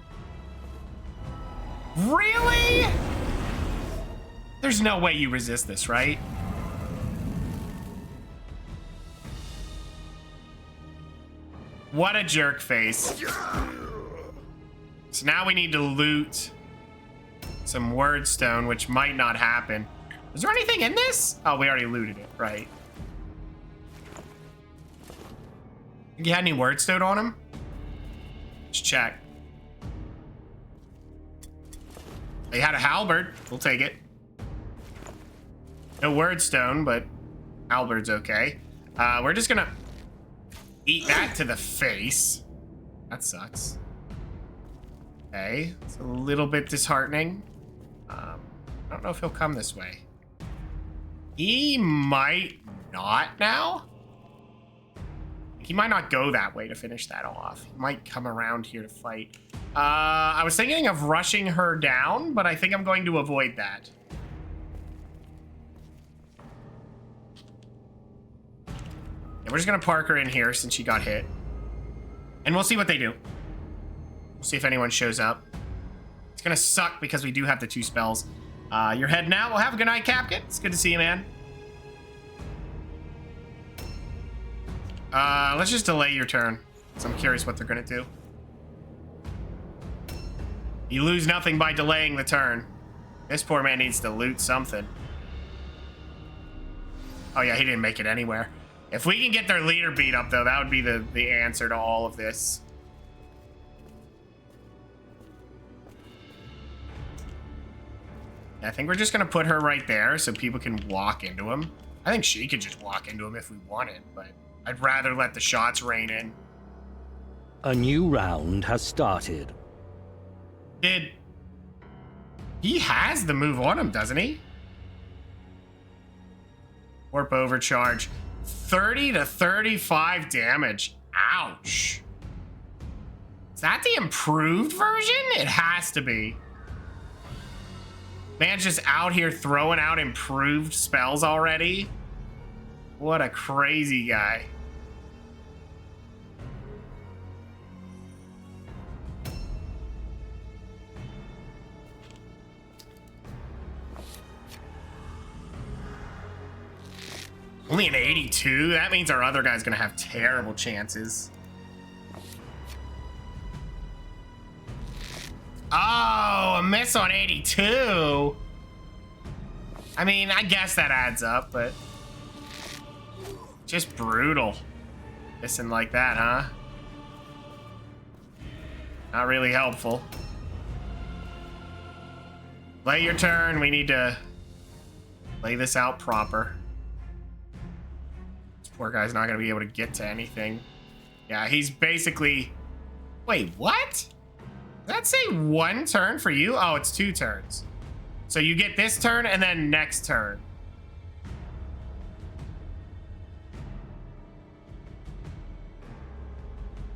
Really? There's no way you resist this, right? What a jerk face. So now we need to loot some wordstone, which might not happen. Is there anything in this? Oh, we already looted it, right? You had any wordstone on him? Let's check. They had a halberd. We'll take it. No wordstone, but halberd's okay. We're just gonna eat that to the face. That sucks. Okay, it's a little bit disheartening. I don't know if he'll come this way. He might not now. He might not go that way to finish that off. He might come around here to fight. I was thinking of rushing her down, but I think I'm going to avoid that. Yeah, we're just gonna park her in here since she got hit. And we'll see what they do. We'll see if anyone shows up. It's gonna suck because we do have the 2 spells. You're heading out. Well, have a good night, Captain. It's good to see you, man. Let's just delay your turn. So I'm curious what they're gonna do. You lose nothing by delaying the turn. This poor man needs to loot something. Oh yeah, he didn't make it anywhere. If we can get their leader beat up, though, that would be the answer to all of this. I think we're just going to put her right there so people can walk into him. I think she could just walk into him if we wanted, but I'd rather let the shots rain in. A new round has started. He has the move on him, doesn't he? Warp overcharge. 30 to 35 damage. Ouch. Is that the improved version? It has to be. Man's just out here throwing out improved spells already. What a crazy guy. Only an 82? That means our other guy's gonna have terrible chances. Oh, a miss on 82. I mean, I guess that adds up, but just brutal. Missing like that, huh? Not really helpful. Play your turn. We need to lay this out proper. This poor guy's not going to be able to get to anything. Yeah, he's basically... Wait, what? Does that say 1 turn for you? Oh, it's 2 turns. So you get this turn and then next turn.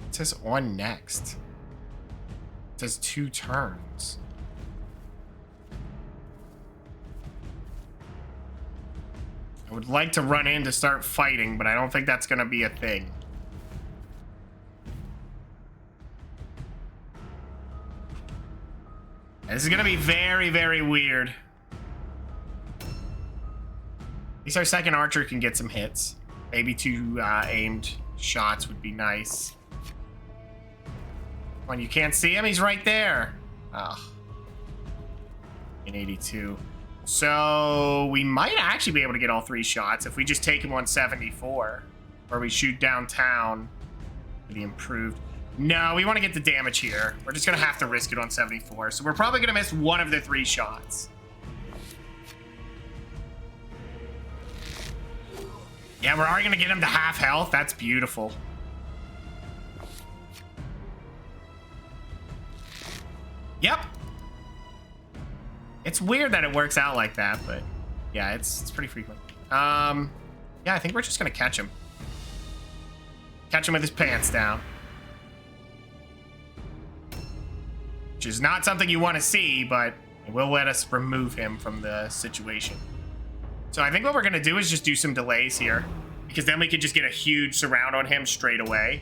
It says on next. It says 2 turns. I would like to run in to start fighting, but I don't think that's going to be a thing. This is going to be very, very weird. At least our second archer can get some hits. Maybe 2 aimed shots would be nice. When you can't see him, he's right there. Oh. In 82. So we might actually be able to get all 3 shots if we just take him on 74. Or we shoot downtown for the improved. No, we want to get the damage here. We're just going to have to risk it on 74. So we're probably going to miss 1 of the 3 shots. Yeah, we're already going to get him to half health. That's beautiful. Yep. It's weird that it works out like that, but yeah, it's pretty frequent. Yeah, I think we're just going to catch him. Catch him with his pants down. Which is not something you want to see, but it will let us remove him from the situation. So I think what we're going to do is just do some delays here, because then we can just get a huge surround on him straight away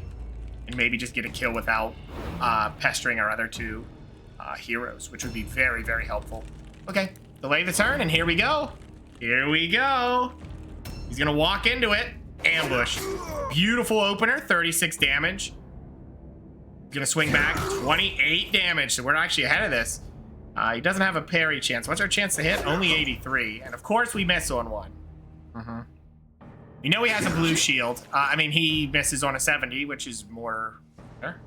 and maybe just get a kill without pestering our other 2 heroes, which would be very, very helpful. Okay, delay the turn, and here we go. Here we go. He's going to walk into it. Ambush. Beautiful opener, 36 damage. He's gonna swing back, 28 damage, so we're actually ahead of this. He doesn't have a parry chance. What's our chance to hit? Only 83. And of course we miss on 1. We know he has a blue shield. I mean, he misses on a 70, which is more better.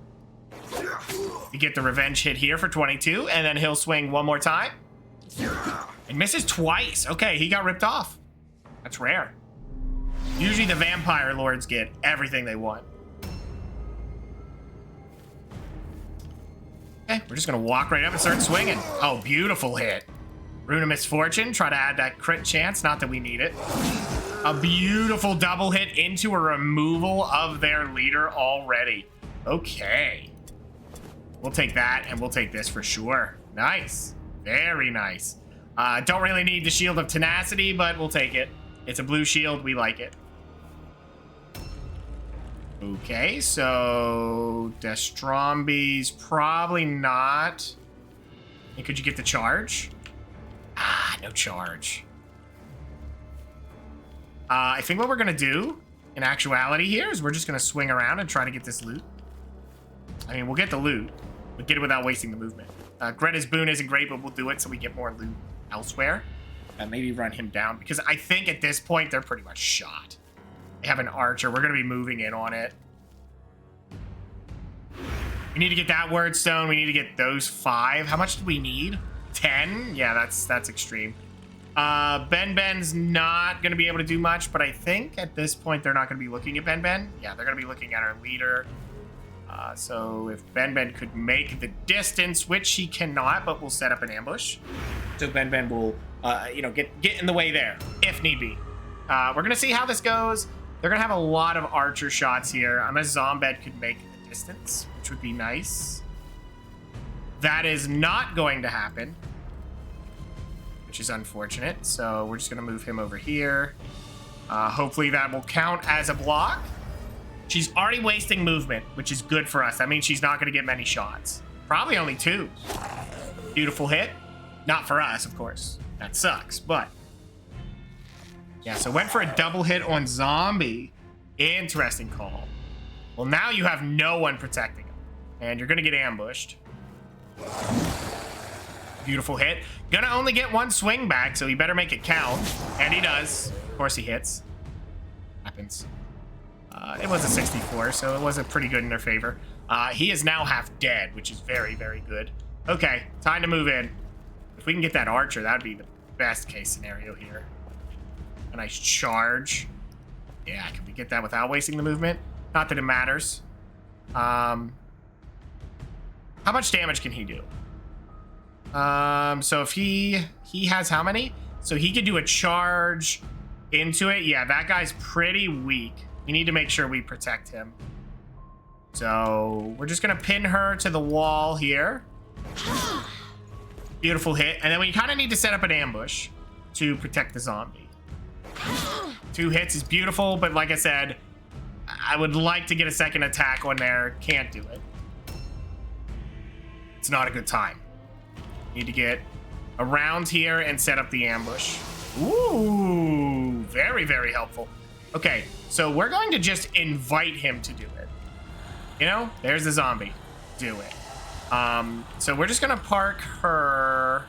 You get the revenge hit here for 22, and then he'll swing 1 more time. And misses twice. Okay, he got ripped off. That's rare. Usually the vampire lords get everything they want. Okay, we're just gonna walk right up and start swinging. Oh, beautiful hit. Rune of Misfortune, try to add that crit chance, not that we need it. A beautiful double hit into a removal of their leader already. Okay. We'll take that, and we'll take this for sure. Nice. Very nice. Don't really need the Shield of Tenacity, but we'll take it. It's a blue shield. We like it. Okay, so Destrombi's probably not. And could you get the charge? Ah, no charge. I think what we're gonna do, in actuality here, is we're just gonna swing around and try to get this loot. I mean, we'll get the loot, but get it without wasting the movement. Greta's boon isn't great, but we'll do it so we get more loot elsewhere. And maybe run him down, because I think at this point, they're pretty much shot. They have an archer. We're gonna be moving in on it. We need to get that word stone. We need to get those 5. How much do we need? 10? Yeah, that's extreme. Ben's not gonna be able to do much, but I think at this point they're not gonna be looking at Ben. Yeah, they're gonna be looking at our leader. So if Ben could make the distance, which he cannot, but we'll set up an ambush. So Ben will, get in the way there if need be. We're gonna see how this goes. They're gonna have a lot of archer shots here. Unless Zombed could make the distance, which would be nice. That is not going to happen, which is unfortunate. So we're just gonna move him over here. Hopefully that will count as a block. She's already wasting movement, which is good for us. That means she's not gonna get many shots. Probably only 2. Beautiful hit. Not for us, of course. That sucks, but... yeah, so went for a double hit on Zombie. Interesting call. Well, now you have no one protecting him. And you're gonna get ambushed. Beautiful hit. Gonna only get 1 swing back, so he better make it count. And he does. Of course he hits. Happens. It was a 64, so it wasn't pretty good in their favor. He is now half dead, which is very, very good. Okay, time to move in. If we can get that archer, that'd be the best case scenario here. A nice charge. Yeah, can we get that without wasting the movement? Not that it matters. How much damage can he do? So if he has how many? So he could do a charge into it. Yeah, that guy's pretty weak. We need to make sure we protect him. So we're just gonna pin her to the wall here. Beautiful hit. And then we kind of need to set up an ambush to protect the zombie. 2 hits is beautiful, but like I said, I would like to get a second attack on there. Can't do it. It's not a good time. Need to get around here and set up the ambush. Ooh, very, very helpful. Okay, so we're going to just invite him to do it. You know, there's the zombie. Do it. So we're just gonna park her.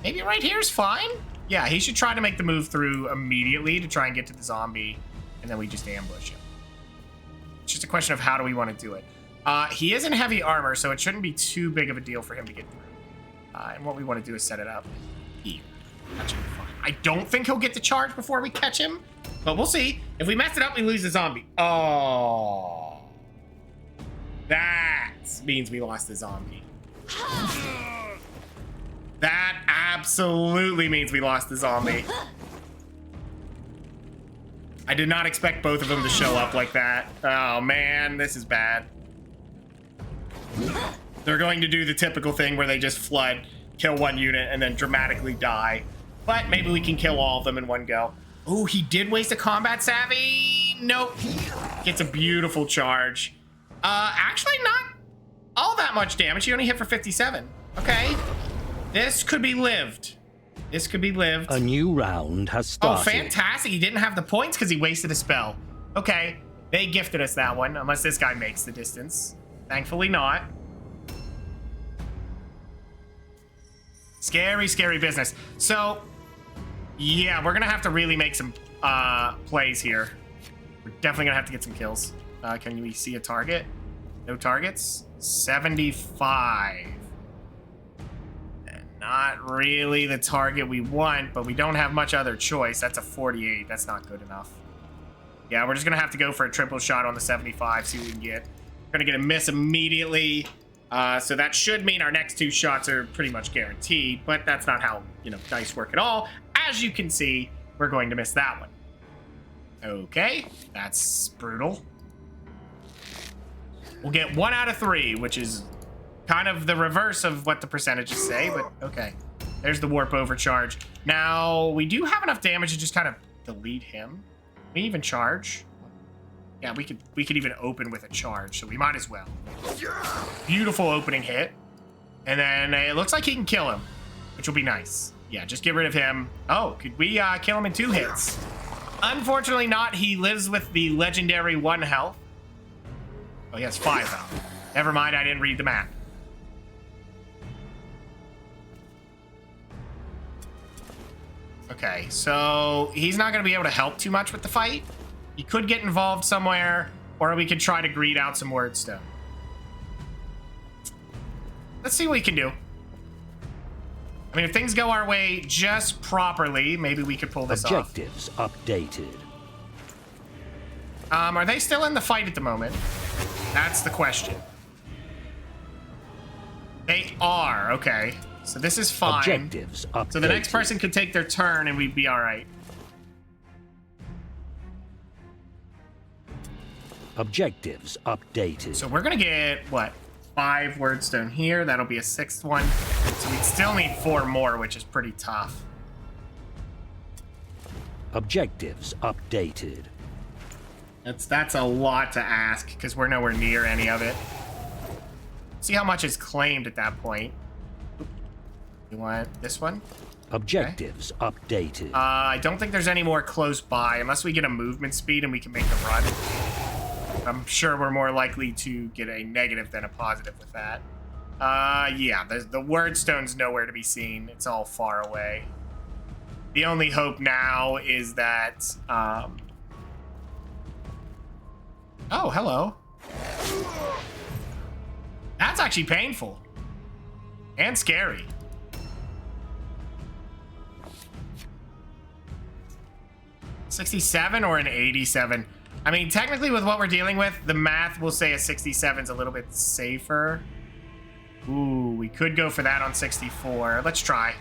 Maybe right here is fine. Yeah, he should try to make the move through immediately to try and get to the zombie, and then we just ambush him. It's just a question of how do we want to do it. He is in heavy armor, so it shouldn't be too big of a deal for him to get through. And what we want to do is set it up here. That should be fine. I don't think he'll get the charge before we catch him, but we'll see. If we mess it up, we lose the zombie. Oh. That means we lost the zombie. That absolutely means we lost the zombie. I did not expect both of them to show up like that. Oh man, this is bad. They're going to do the typical thing where they just flood, kill 1 unit, and then dramatically die. But maybe we can kill all of them in one go. Oh, he did waste a combat savvy. Nope. Gets a beautiful charge. Actually not all that much damage. He only hit for 57. Okay. This could be lived. This could be lived. A new round has started. Oh, fantastic. He didn't have the points because he wasted a spell. Okay. They gifted us that one, unless this guy makes the distance. Thankfully not. Scary, scary business. So, yeah, we're going to have to really make some plays here. We're definitely going to have to get some kills. Can we see a target? No targets? 75. Not really the target we want, but we don't have much other choice. That's a 48. That's not good enough. Yeah, we're just going to have to go for a triple shot on the 75, see what we can get. We're going to get a miss immediately. So that should mean our next 2 shots are pretty much guaranteed, but that's not how, dice work at all. As you can see, we're going to miss that one. Okay, that's brutal. We'll get 1 out of 3, which is kind of the reverse of what the percentages say, but okay. There's the warp overcharge. Now, we do have enough damage to just kind of delete him. We even charge. Yeah, we could even open with a charge, so we might as well. Beautiful opening hit. And then it looks like he can kill him, which will be nice. Yeah, just get rid of him. Oh, could we kill him in 2 hits? Unfortunately not. He lives with the legendary 1 health. Oh, he has 5 health. Never mind, I didn't read the map. Okay, so he's not going to be able to help too much with the fight. He could get involved somewhere, or we could try to greed out some wordstone. Let's see what we can do. I mean, if things go our way just properly, maybe we could pull this off. Objectives updated. Are they still in the fight at the moment? That's the question. They are, okay. So this is fine. Objectives updated. So the next person could take their turn and we'd be all right. Objectives updated. So we're gonna get, what, 5 wordstone here. That'll be a 6th one. So we'd still need 4 more, which is pretty tough. Objectives updated. That's a lot to ask, because we're nowhere near any of it. See how much is claimed at that point. You want this one? Objectives updated. I don't think there's any more close by, unless we get a movement speed and we can make a run. I'm sure we're more likely to get a negative than a positive with that. Yeah, the wordstone's nowhere to be seen. It's all far away. The only hope now is that, Oh, hello. That's actually painful. And scary. $67 or an 87? I mean, technically with what we're dealing with, the math will say a 67 is a little bit safer. Ooh, we could go for that on 64. Let's try.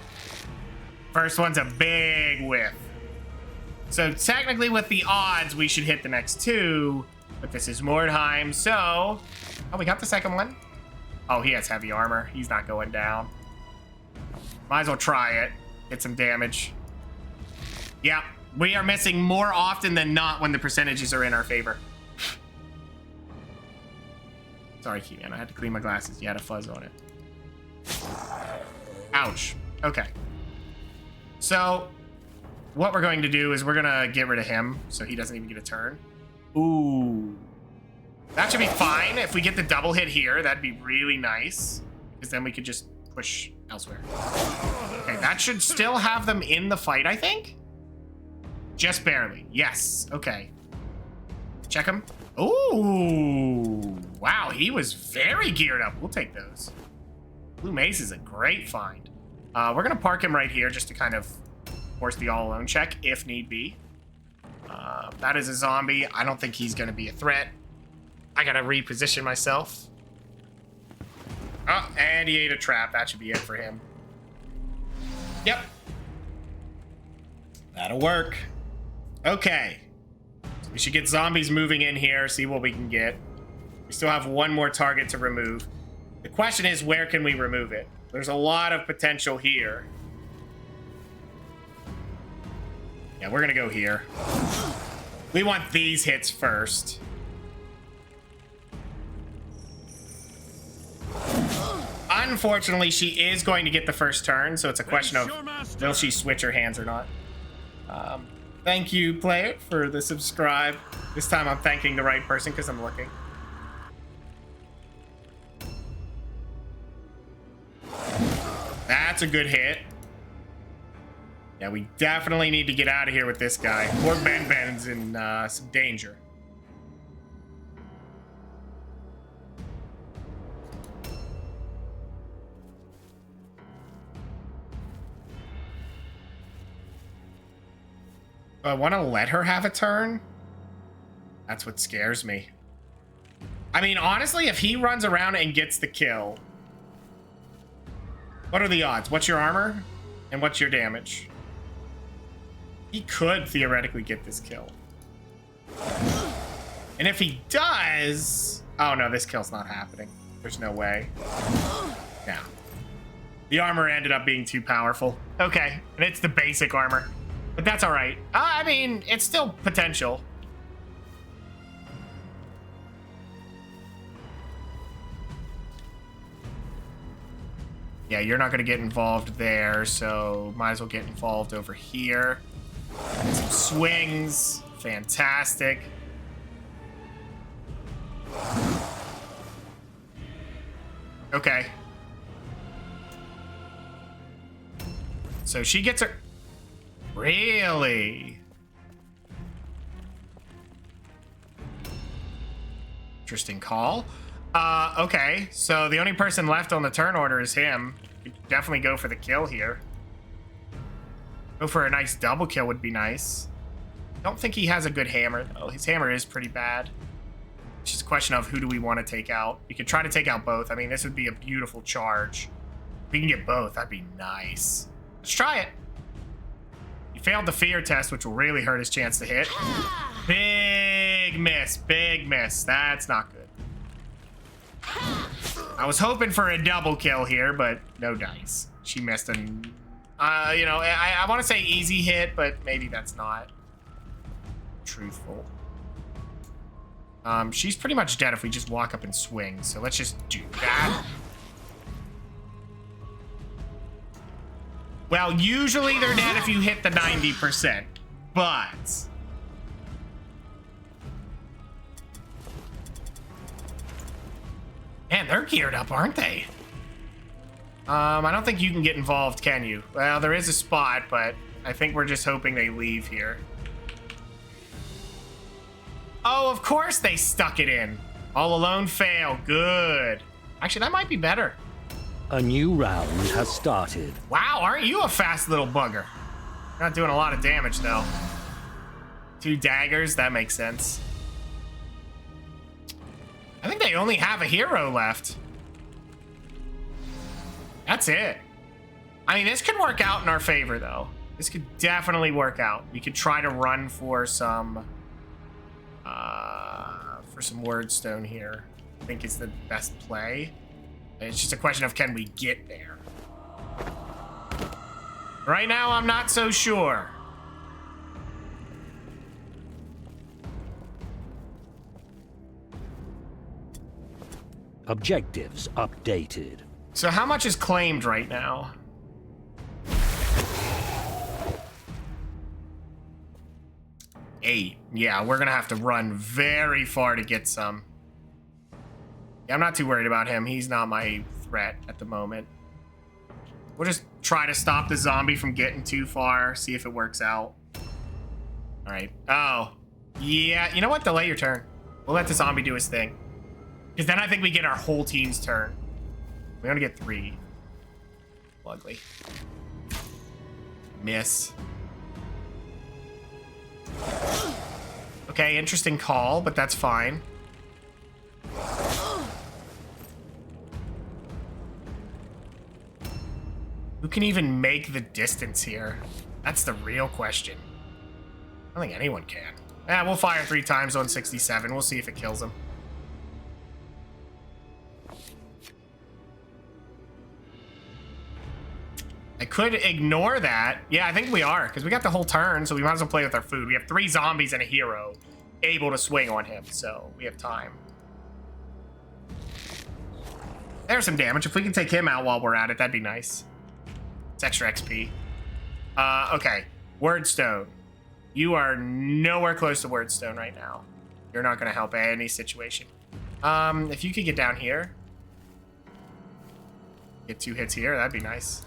First one's a big whiff. So technically with the odds, we should hit the next 2. But this is Mordheim, so... Oh, we got the second one. Oh, he has heavy armor. He's not going down. Might as well try it. Get some damage. Yeah, we are missing more often than not when the percentages are in our favor. Sorry, Keyman. I had to clean my glasses. You had a fuzz on it. Ouch. Okay. So, what we're going to do is we're going to get rid of him so he doesn't even get a turn. Ooh. That should be fine. If we get the double hit here, that'd be really nice. Because then we could just push elsewhere. Okay, that should still have them in the fight, I think? Just barely. Yes. Okay. Check him. Ooh. Wow, he was very geared up. We'll take those. Blue Mace is a great find. We're going to park him right here just to kind of force the all-alone check, if need be. That is a zombie. I don't think he's going to be a threat. I got to reposition myself. Oh, and he ate a trap. That should be it for him. Yep. That'll work. Okay. So we should get zombies moving in here, see what we can get. We still have 1 more target to remove. The question is, where can we remove it? There's a lot of potential here. Yeah, we're going to go here. We want these hits first. Unfortunately, she is going to get the first turn, so it's a question of will she switch her hands or not. Thank you, player, for the subscribe. This time I'm thanking the right person because I'm looking. That's a good hit. Yeah, we definitely need to get out of here with this guy. Poor Ben's in some danger. I want to let her have a turn. That's what scares me. I mean, honestly, if he runs around and gets the kill, what are the odds? What's your armor? And what's your damage? He could theoretically get this kill. And if he does... Oh, no, this kill's not happening. There's no way. No. The armor ended up being too powerful. Okay, and it's the basic armor. But that's all right. I mean, it's still potential. Yeah, you're not going to get involved there, so might as well get involved over here. Some swings. Fantastic. Okay. So she gets her... Really? Interesting call. Okay, so the only person left on the turn order is him. Could definitely go for the kill here. Go for a nice double kill would be nice. Don't think he has a good hammer, though. His hammer is pretty bad. It's just a question of who do we want to take out. We could try to take out both. I mean, this would be a beautiful charge. If we can get both, that'd be nice. Let's try it. He failed the fear test, which will really hurt his chance to hit. Big miss, big miss. That's not good. I was hoping for a double kill here, but no dice. She missed an, you know, I want to say easy hit, but maybe that's not truthful. She's pretty much dead if we just walk up and swing, so let's just do that. Well, usually they're dead if you hit the 90%, but... Man, they're geared up, aren't they? I don't think you can get involved, can you? Well, there is a spot, but I think we're just hoping they leave here. Oh, of course they stuck it in. All alone fail. Good. Actually, that might be better. A new round has started. Wow, aren't you a fast little bugger? Not doing a lot of damage, though. 2 daggers, that makes sense. I think they only have a hero left. That's it. I mean, this could work out in our favor, though. This could definitely work out. We could try to run for some wordstone here. I think it's the best play. It's just a question of can we get there. Right now, I'm not so sure. Objectives updated. So how much is claimed right now? $8. Yeah, we're gonna have to run very far to get some. Yeah, I'm not too worried about him. He's not my threat at the moment. We'll just try to stop the zombie from getting too far, see if it works out. All right. Oh, yeah. You know what? Delay your turn. We'll let the zombie do his thing. Because then I think we get our whole team's turn. We only get 3. Ugly. Miss. Okay, interesting call, but that's fine. Who can even make the distance here? That's the real question. I don't think anyone can. Yeah, we'll fire 3 times on 67. We'll see if it kills him. I could ignore that. Yeah, I think we are, because we got the whole turn, so we might as well play with our food. We have 3 zombies and a hero able to swing on him, so we have time. There's some damage. If we can take him out while we're at it, that'd be nice. It's extra XP. Okay. Wordstone. You are nowhere close to Wordstone right now. You're not going to help any situation. If you could get down here. Get 2 hits here, that'd be nice.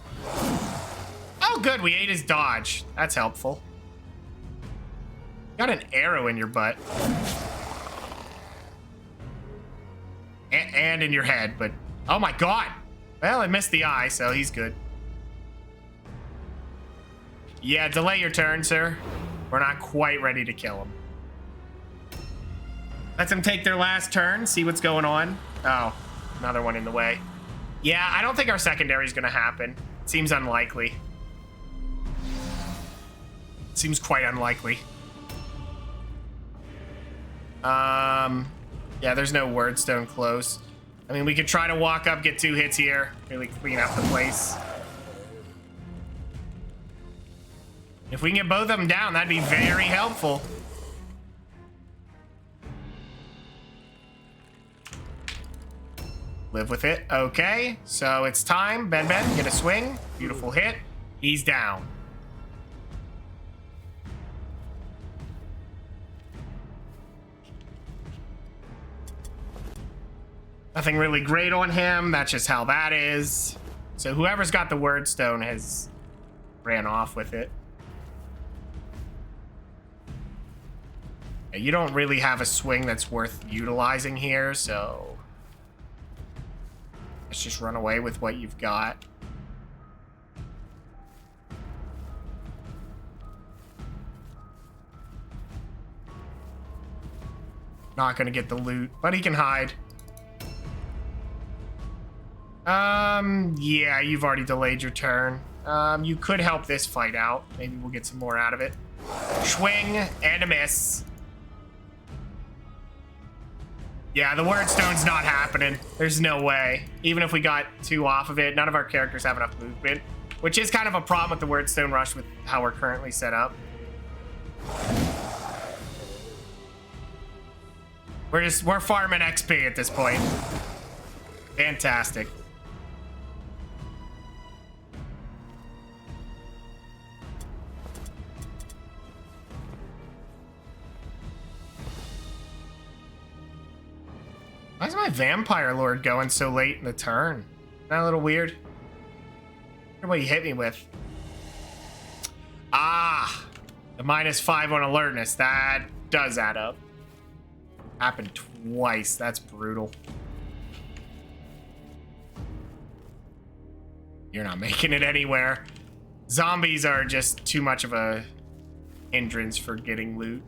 Oh, good. We ate his dodge. That's helpful. Got an arrow in your butt. And in your head, but... Oh, my God. Well, I missed the eye, so he's good. Yeah, delay your turn, sir. We're not quite ready to kill him. Let them take their last turn, see what's going on. Oh, another one in the way. Yeah, I don't think our secondary is going to happen. Seems unlikely. Seems quite unlikely. Yeah, there's no wordstone close. I mean, we could try to walk up, get 2 hits here, really clean up the place. If we can get both of them down, that'd be very helpful. Live with it. Okay, so it's time. Ben, get a swing. Beautiful hit. He's down. Nothing really great on him. That's just how that is. So whoever's got the wordstone has ran off with it. Yeah, you don't really have a swing that's worth utilizing here, so let's just run away with what you've got. Not gonna get the loot, but he can hide. Yeah, you've already delayed your turn. You could help this fight out. Maybe we'll get some more out of it. Swing and a miss. Yeah, the wordstone's not happening. There's no way. Even if we got 2 off of it, none of our characters have enough movement, which is kind of a problem with the wordstone rush with how we're currently set up. We're farming XP at this point. Fantastic. Why is my vampire lord going so late in the turn? Isn't that a little weird? I wonder what he hit me with. Ah, the -5 on alertness. That does add up. Happened twice. That's brutal. You're not making it anywhere. Zombies are just too much of a hindrance for getting loot.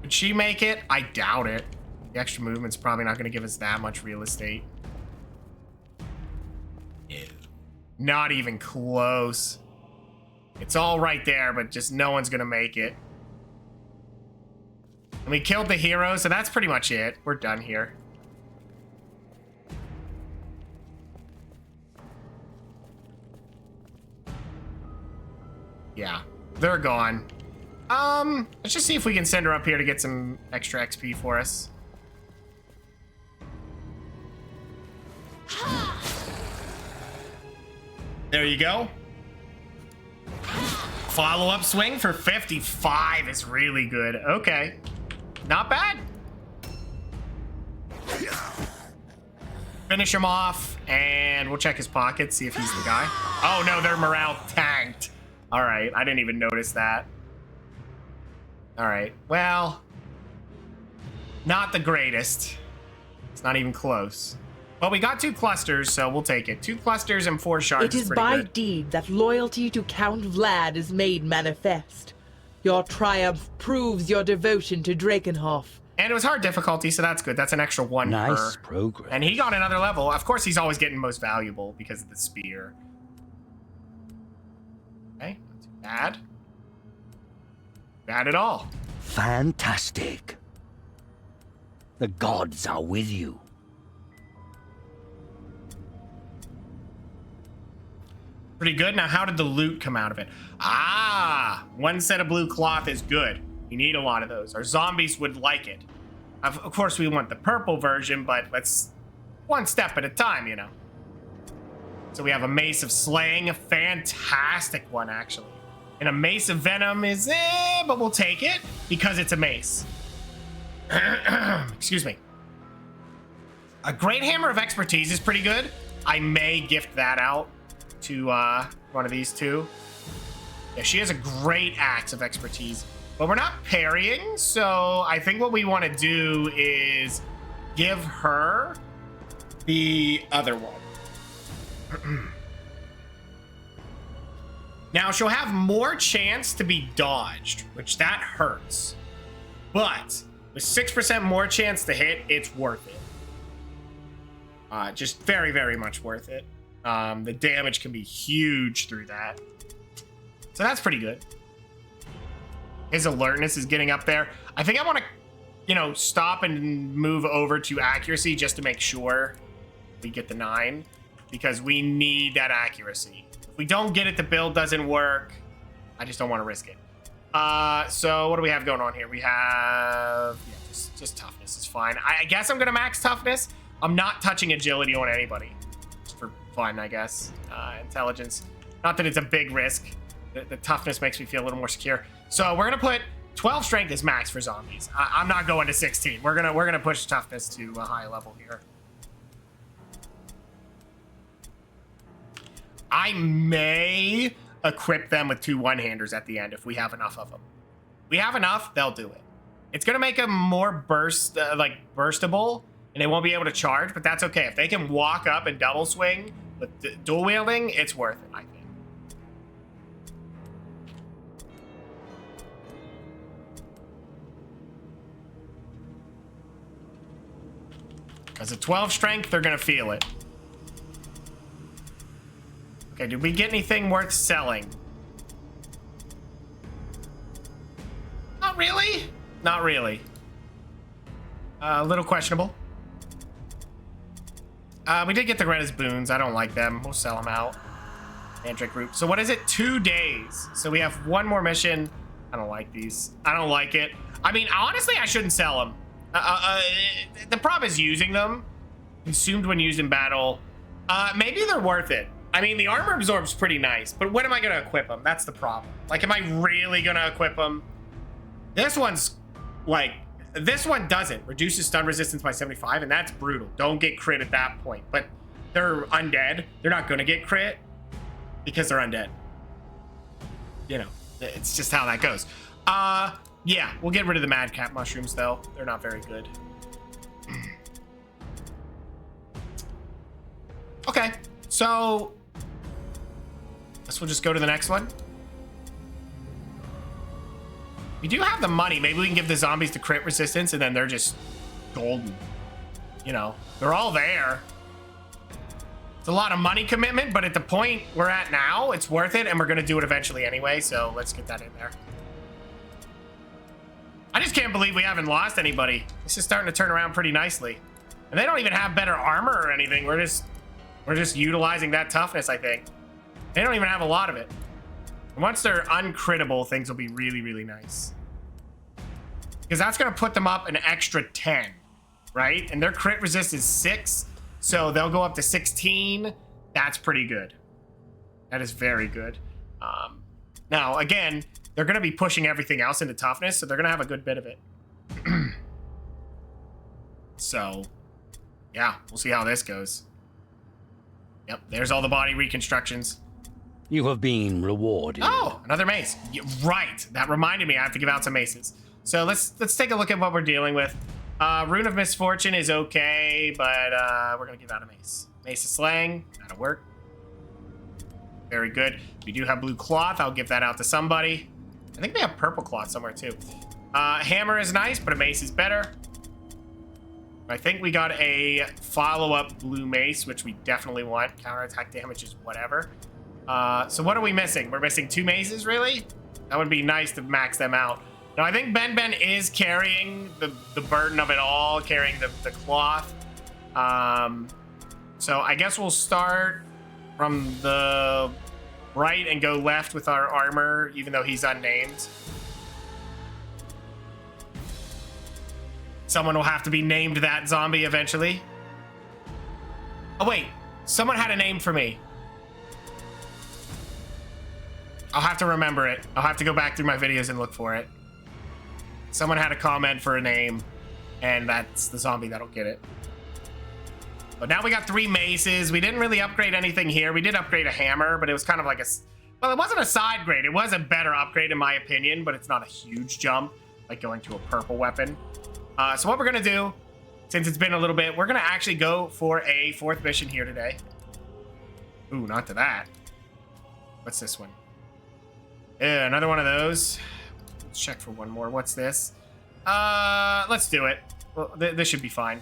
Would she make it? I doubt it. The extra movement's probably not going to give us that much real estate. Ew. Not even close. It's all right there, but just no one's going to make it. And we killed the hero, so that's pretty much it. We're done here. Yeah, they're gone. Let's just see if we can send her up here to get some extra XP for us. There you go. Follow-up swing for 55 is really good. Okay. Not bad. Finish him off, and we'll check his pockets, see if he's the guy. Oh, no, their morale tanked. All right, I didn't even notice that. All right, well, not the greatest. It's not even close. But we got 2 clusters, so we'll take it. 2 clusters and 4 shards. It is by deed that loyalty to Count Vlad is made manifest. Your triumph proves your devotion to Drakenhof. And it was hard difficulty, so that's good. That's an extra 1 Nice per. progress. And he got another level. Of course, he's always getting most valuable because of the spear. Okay, not too bad. Bad at all. Fantastic. The gods are with you. Pretty good. Now, how did the loot come out of it? Ah, 1 set of blue cloth is good. We need a lot of those. Our zombies would like it. Of course, we want the purple version, but let's 1 step at a time, you know. So we have a Mace of Slaying, a fantastic one, actually. And a Mace of Venom is but we'll take it because it's a mace. Excuse me. A Great Hammer of Expertise is pretty good. I may gift that out to one of these 2. Yeah, she has a great Axe of Expertise, but we're not parrying, so I think what we want to do is give her the other one. Now, she'll have more chance to be dodged, which that hurts. But with 6% more chance to hit, it's worth it. Just very, very much worth it. The damage can be huge through that. So that's pretty good. His alertness is getting up there. I think I want to, you know, stop and move over to accuracy just to make sure we get the 9, because we need that accuracy. If we don't get it, the build doesn't work. I just don't want to risk it. So what do we have going on here? We have, yeah, just toughness is fine. I guess I'm gonna max toughness. I'm not touching agility on anybody, just for fun, I guess. Intelligence, not that it's a big risk. The toughness makes me feel a little more secure. So we're gonna put 12 strength is max for zombies. I'm not going to 16. We're gonna push toughness to a high level here. I may equip them with 2 one-handers at the end if we have enough of them. If we have enough, they'll do it. It's gonna make them more burstable, and they won't be able to charge, but that's okay. If they can walk up and double swing with dual wielding, it's worth it, I think. Because at 12 strength, they're gonna feel it. Okay, did we get anything worth selling? Not really. Not really. A little questionable. We did get the Greta's boons. I don't like them. We'll sell them out. Mandrake group. So what is it? 2 days. So we have 1 more mission. I don't like these. I don't like it. I mean, honestly, I shouldn't sell them. The problem is using them. Consumed when used in battle. Maybe they're worth it. I mean, the armor absorb's pretty nice, but when am I gonna equip them? That's the problem. Like, am I really gonna equip them? This one's like, this one doesn't. Reduces stun resistance by 75, and that's brutal. Don't get crit at that point. But they're undead. They're not gonna get crit because they're undead. You know, it's just how that goes. Yeah, we'll get rid of the madcap mushrooms though. They're not very good. Okay, so guess we'll just go to the next one. We do have the money. Maybe we can give the zombies the crit resistance, and then they're just golden. You know, they're all there. It's a lot of money commitment, but at the point we're at now, it's worth it, and we're gonna do it eventually anyway, so let's get that in there. I just can't believe we haven't lost anybody. This is starting to turn around pretty nicely. And they don't even have better armor or anything. We're just utilizing that toughness, I think. They don't even have a lot of it. And once they're uncrittable, things will be really, really nice. Because that's going to put them up an extra 10, right? And their crit resist is 6, so they'll go up to 16. That's pretty good. That is very good. Now, again, they're going to be pushing everything else into toughness, so they're going to have a good bit of it. So, yeah, we'll see how this goes. Yep, there's all the body reconstructions. You have been rewarded. Oh, another mace. Right, that reminded me I have to give out some maces. So let's take a look at what we're dealing with. Rune of Misfortune is okay, but we're going to give out a mace. Mace of Slaying, that'll work. Very good. We do have blue cloth. I'll give that out to somebody. I think we have purple cloth somewhere too. Hammer is nice, but a mace is better. I think we got a follow-up blue mace, which we definitely want. Counterattack damage is whatever. So what are we missing? We're missing 2 maces, really? That would be nice to max them out. Now, I think Ben is carrying the burden of it all, carrying the cloth. So I guess we'll start from the right and go left with our armor, even though he's unnamed. Someone will have to be named that zombie eventually. Oh, wait. Someone had a name for me. I'll have to remember it. I'll have to go back through my videos and look for it. Someone had a comment for a name, and that's the zombie that'll get it. But now we got 3 maces. We didn't really upgrade anything here. We did upgrade a hammer, but it was kind of like well, it wasn't a side grade. It was a better upgrade in my opinion, but it's not a huge jump, like going to a purple weapon. So what we're gonna do, since it's been a little bit, we're gonna actually go for a 4th mission here today. Ooh, not to that. What's this one? Yeah, another one of those. Let's check for one more. What's this? Let's do it. Well, this should be fine.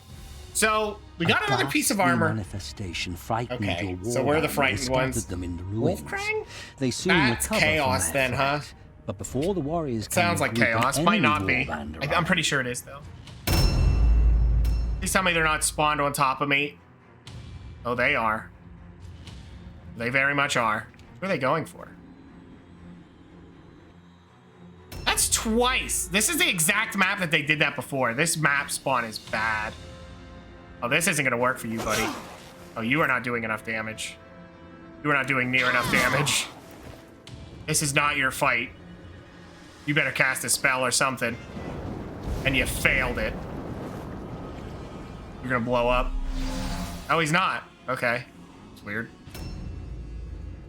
So we got A another piece of ghastly armor. manifestation frightened Okay, your war so we're the band and frightened scattered ones. them in the ruins. Wolfkrang? They soon That's recovered chaos from their then, huh? fright. But before the warriors Sounds like chaos. Might not be. I'm pretty sure it is, though. Please tell me they're not spawned on top of me. Oh, they are. They very much are. Who are they going for? That's twice. This is the exact map that they did that before. This map spawn is bad. Oh, this isn't gonna work for you, buddy. Oh, you are not doing enough damage. You are not doing near enough damage. This is not your fight. You better cast a spell or something. And you failed it. You're gonna blow up. Oh, he's not. Okay. It's weird.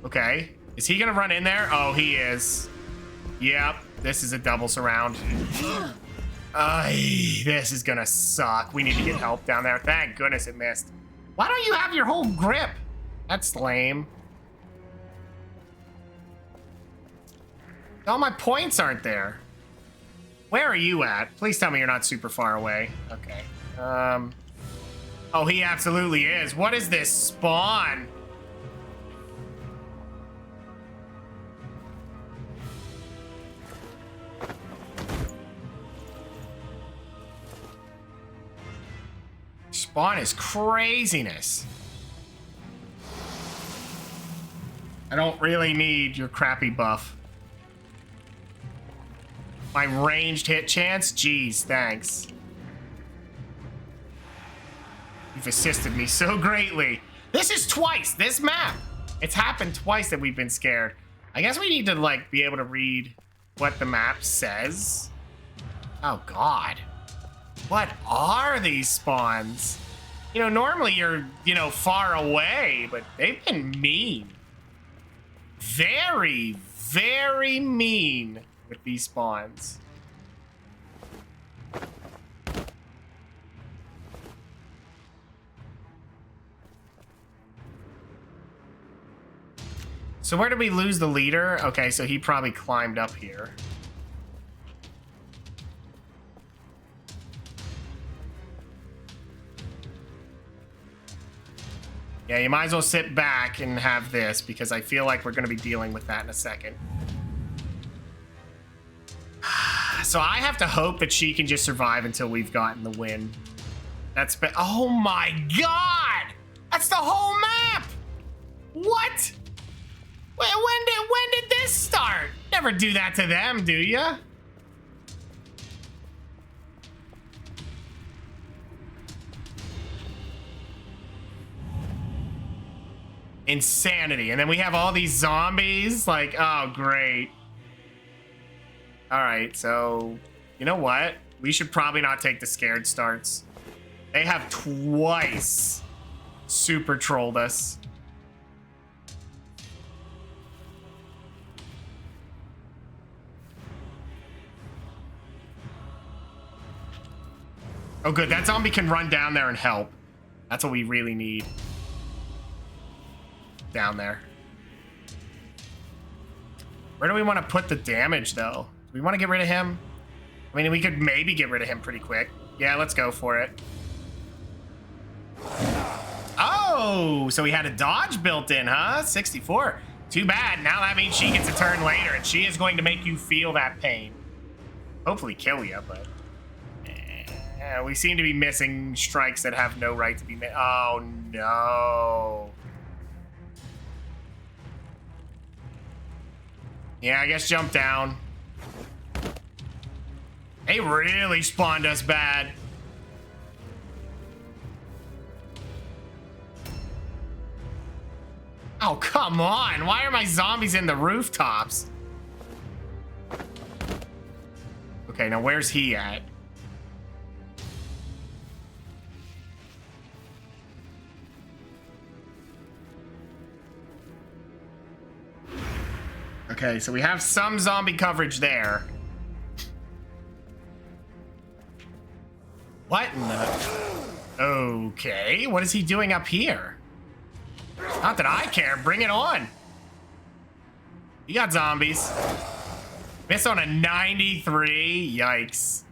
Okay. Is he gonna run in there? Oh, he is. Yep. This is a double surround. This is gonna suck. We need to get help down there. Thank goodness it missed. Why don't you have your whole grip? That's lame. All my points aren't there. Where are you at? Please tell me you're not super far away. Okay. Oh, he absolutely is. What is this spawn? Spawn is craziness. I don't really need your crappy buff. My ranged hit chance? Jeez, thanks. You've assisted me so greatly. This is twice, this map. It's happened twice that we've been scared. I guess we need to, like, be able to read what the map says. Oh, God. What are these spawns? You know, normally you're, far away, but they've been mean. Very, very mean with these spawns. So where did we lose the leader? Okay, so he probably climbed up here. Yeah, you might as well sit back and have this because I feel like we're going to be dealing with that in a second. So I have to hope that she can just survive until we've gotten the win. Oh my God! That's the whole map! What? When did this start? Never do that to them, do ya? Insanity. And then we have all these zombies. Like, oh, great. All right, so you know what? We should probably not take the scared starts. They have twice super trolled us. Oh, good. That zombie can run down there and help. That's what we really need. Down there. Where do we want to put the damage, though? Do we want to get rid of him? I mean, we could maybe get rid of him pretty quick. Yeah, let's go for it. Oh, so we had a dodge built in, huh? 64. Too bad. Now that means she gets a turn later, and she is going to make you feel that pain. Hopefully kill you, but... we seem to be missing strikes that have no right to be made. Oh, no. Yeah, I guess jump down. They really spawned us bad. Oh, come on. Why are my zombies in the rooftops? Okay, now where's he at? Okay, so we have some zombie coverage there. What in the... Okay, what is he doing up here? Not that I care, bring it on. You got zombies. Missed on a 93, yikes.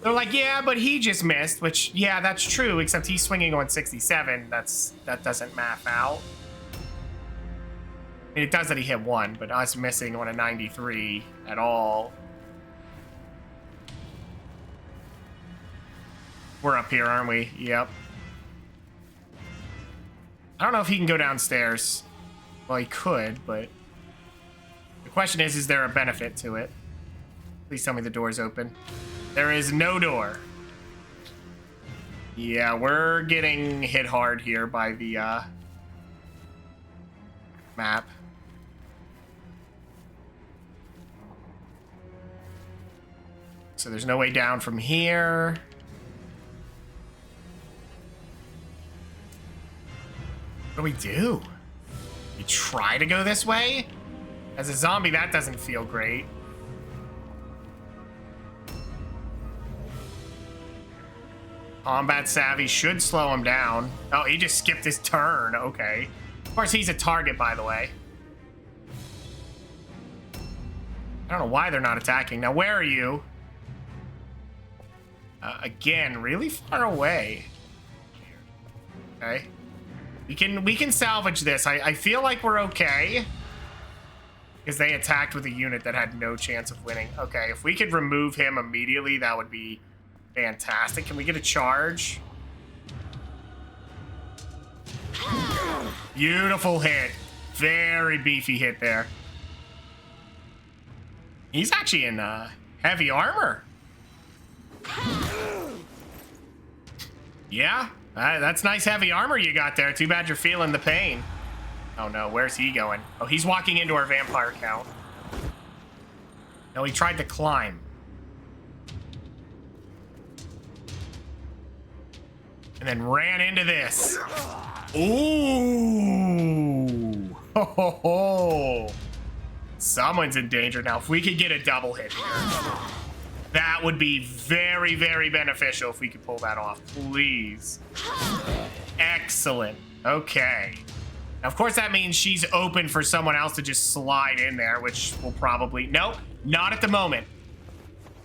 They're like, yeah, but he just missed, which, yeah, that's true, except he's swinging on 67. That doesn't math out. I mean, it does that he hit one, but us missing on a 93 at all. We're up here, aren't we? Yep. I don't know if he can go downstairs. Well, he could, but the question is there a benefit to it? Please tell me the door's open. There is no door. Yeah, we're getting hit hard here by the map. So there's no way down from here. What do we do? We try to go this way? As a zombie, that doesn't feel great. Combat savvy should slow him down. Oh, he just skipped his turn. Okay. Of course, he's a target, by the way. I don't know why they're not attacking. Now, where are you? Again, really far away. Okay. We can salvage this. I feel like we're okay. Because they attacked with a unit that had no chance of winning. Okay, if we could remove him immediately, that would be fantastic. Can we get a charge? Beautiful hit. Very beefy hit there. He's actually in heavy armor. Yeah, that's nice heavy armor you got there. Too bad you're feeling the pain. Oh no, where's he going? Oh, he's walking into our vampire count. No, he tried to climb. And then ran into this. Ooh. Ho, ho, ho. Someone's in danger now. If we could get a double hit here, that would be very, very beneficial if we could pull that off. Please. Excellent. Okay. Now, of course, that means she's open for someone else to just slide in there, which will probably... Nope, not at the moment.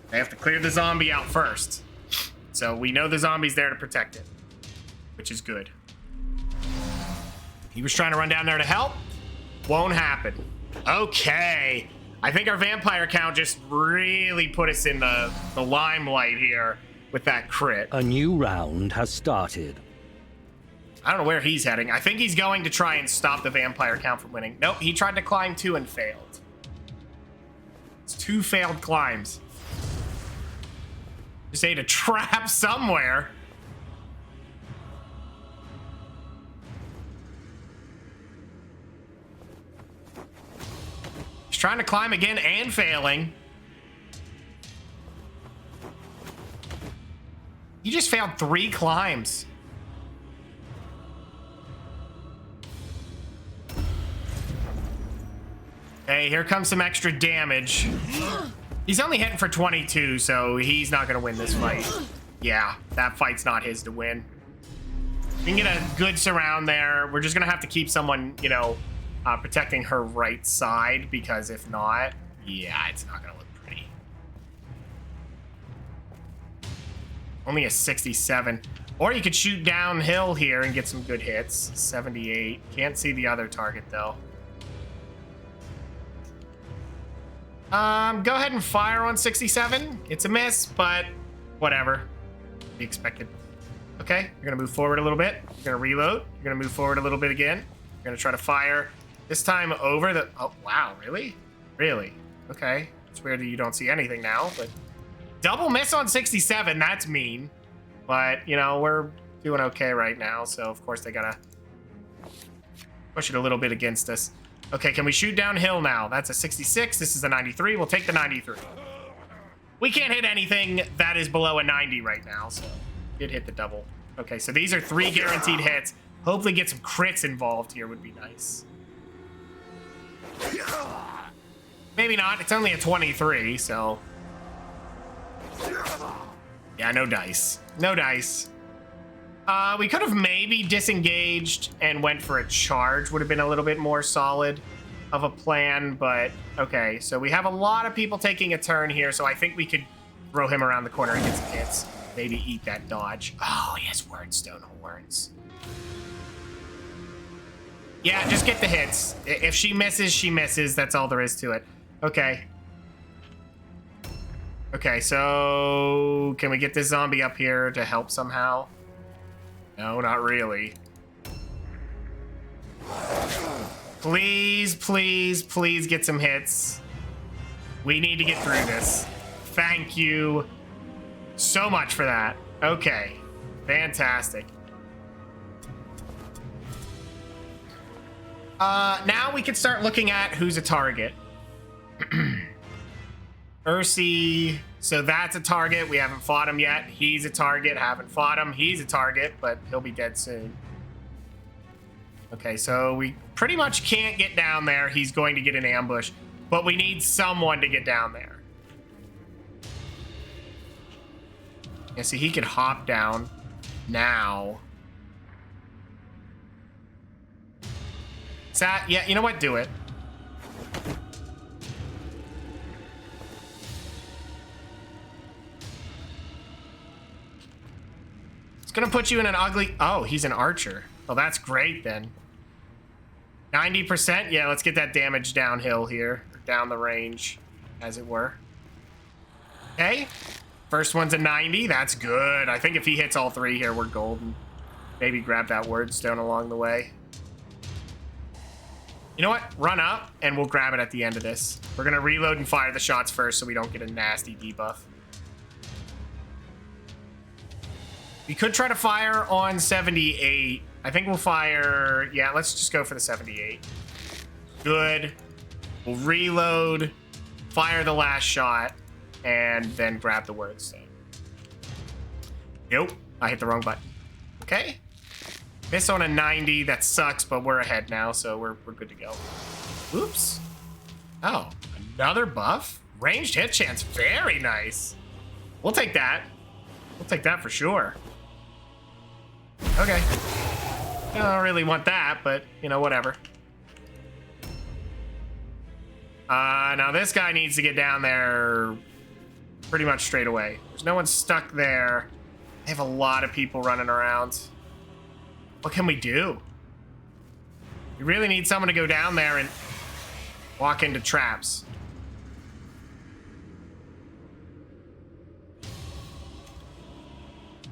They have to clear the zombie out first. So we know the zombie's there to protect it, which is good. He was trying to run down there to help. Won't happen. Okay. I think our vampire count just really put us in the limelight here with that crit. A new round has started. I don't know where he's heading. I think he's going to try and stop the vampire count from winning. Nope, he tried to climb too and failed. It's 2 failed climbs. Just ate a trap somewhere. He's trying to climb again and failing. He just failed 3 climbs. Hey, here comes some extra damage. He's only hitting for 22, so he's not going to win this fight. Yeah, that fight's not his to win. We can get a good surround there. We're just going to have to keep someone, you know, protecting her right side, because if not, yeah, it's not going to look pretty. Only a 67. Or you could shoot downhill here and get some good hits. 78. Can't see the other target, though. Go ahead and fire on 67. It's a miss, but whatever. Be expected. Okay, you're gonna move forward a little bit. You're gonna reload. You're gonna move forward a little bit again. You're gonna try to fire this time over the... Oh, wow, really? Really? Okay. It's weird that you don't see anything now, but... Double miss on 67, that's mean. But, you know, we're doing okay right now, so of course they gotta push it a little bit against us. Okay, can we shoot downhill now? That's a 66. This is a 93. We'll take the 93. We can't hit anything that is below a 90 right now, so did hit the double. Okay, so these are 3 guaranteed hits. Hopefully get some crits involved here would be nice. Maybe not. It's only a 23, so... Yeah, no dice. No dice. We could have maybe disengaged and went for a charge. Would have been a little bit more solid of a plan, but okay. So we have a lot of people taking a turn here, so I think we could throw him around the corner and get some hits. Maybe eat that dodge. Oh, he has Wordstone horns. Yeah, just get the hits. If she misses, she misses. That's all there is to it. Okay. Okay, so can we get this zombie up here to help somehow? No, not really. Please, please, please get some hits. We need to get through this. Thank you so much for that. Okay, fantastic. Now we can start looking at who's a target. Ursi, so that's a target. We haven't fought him yet. He's a target. Haven't fought him. He's a target, but he'll be dead soon. Okay, so we pretty much can't get down there. He's going to get an ambush, but we need someone to get down there. Yeah, see, he could hop down now. Yeah, you know what? Do it. It's gonna put you in an ugly... Oh, he's an archer. Well, that's great then. 90%? Yeah, let's get that damage downhill here. Or down the range, as it were. Okay. First one's a 90. That's good. I think if he hits all three here, we're golden. Maybe grab that Wordstone along the way. You know what? Run up, and we'll grab it at the end of this. We're gonna reload and fire the shots first so we don't get a nasty debuff. We could try to fire on 78. I think we'll fire... Yeah, let's just go for the 78. Good. We'll reload, fire the last shot, and then grab the Wordstone. Nope, I hit the wrong button. Okay. Miss on a 90, that sucks, but we're ahead now, so we're good to go. Oops. Oh, another buff? Ranged hit chance, very nice. We'll take that. We'll take that for sure. Okay. I don't really want that, but, you know, whatever. Now this guy needs to get down there pretty much straight away. There's no one stuck there. They have a lot of people running around. What can we do? We really need someone to go down there and walk into traps.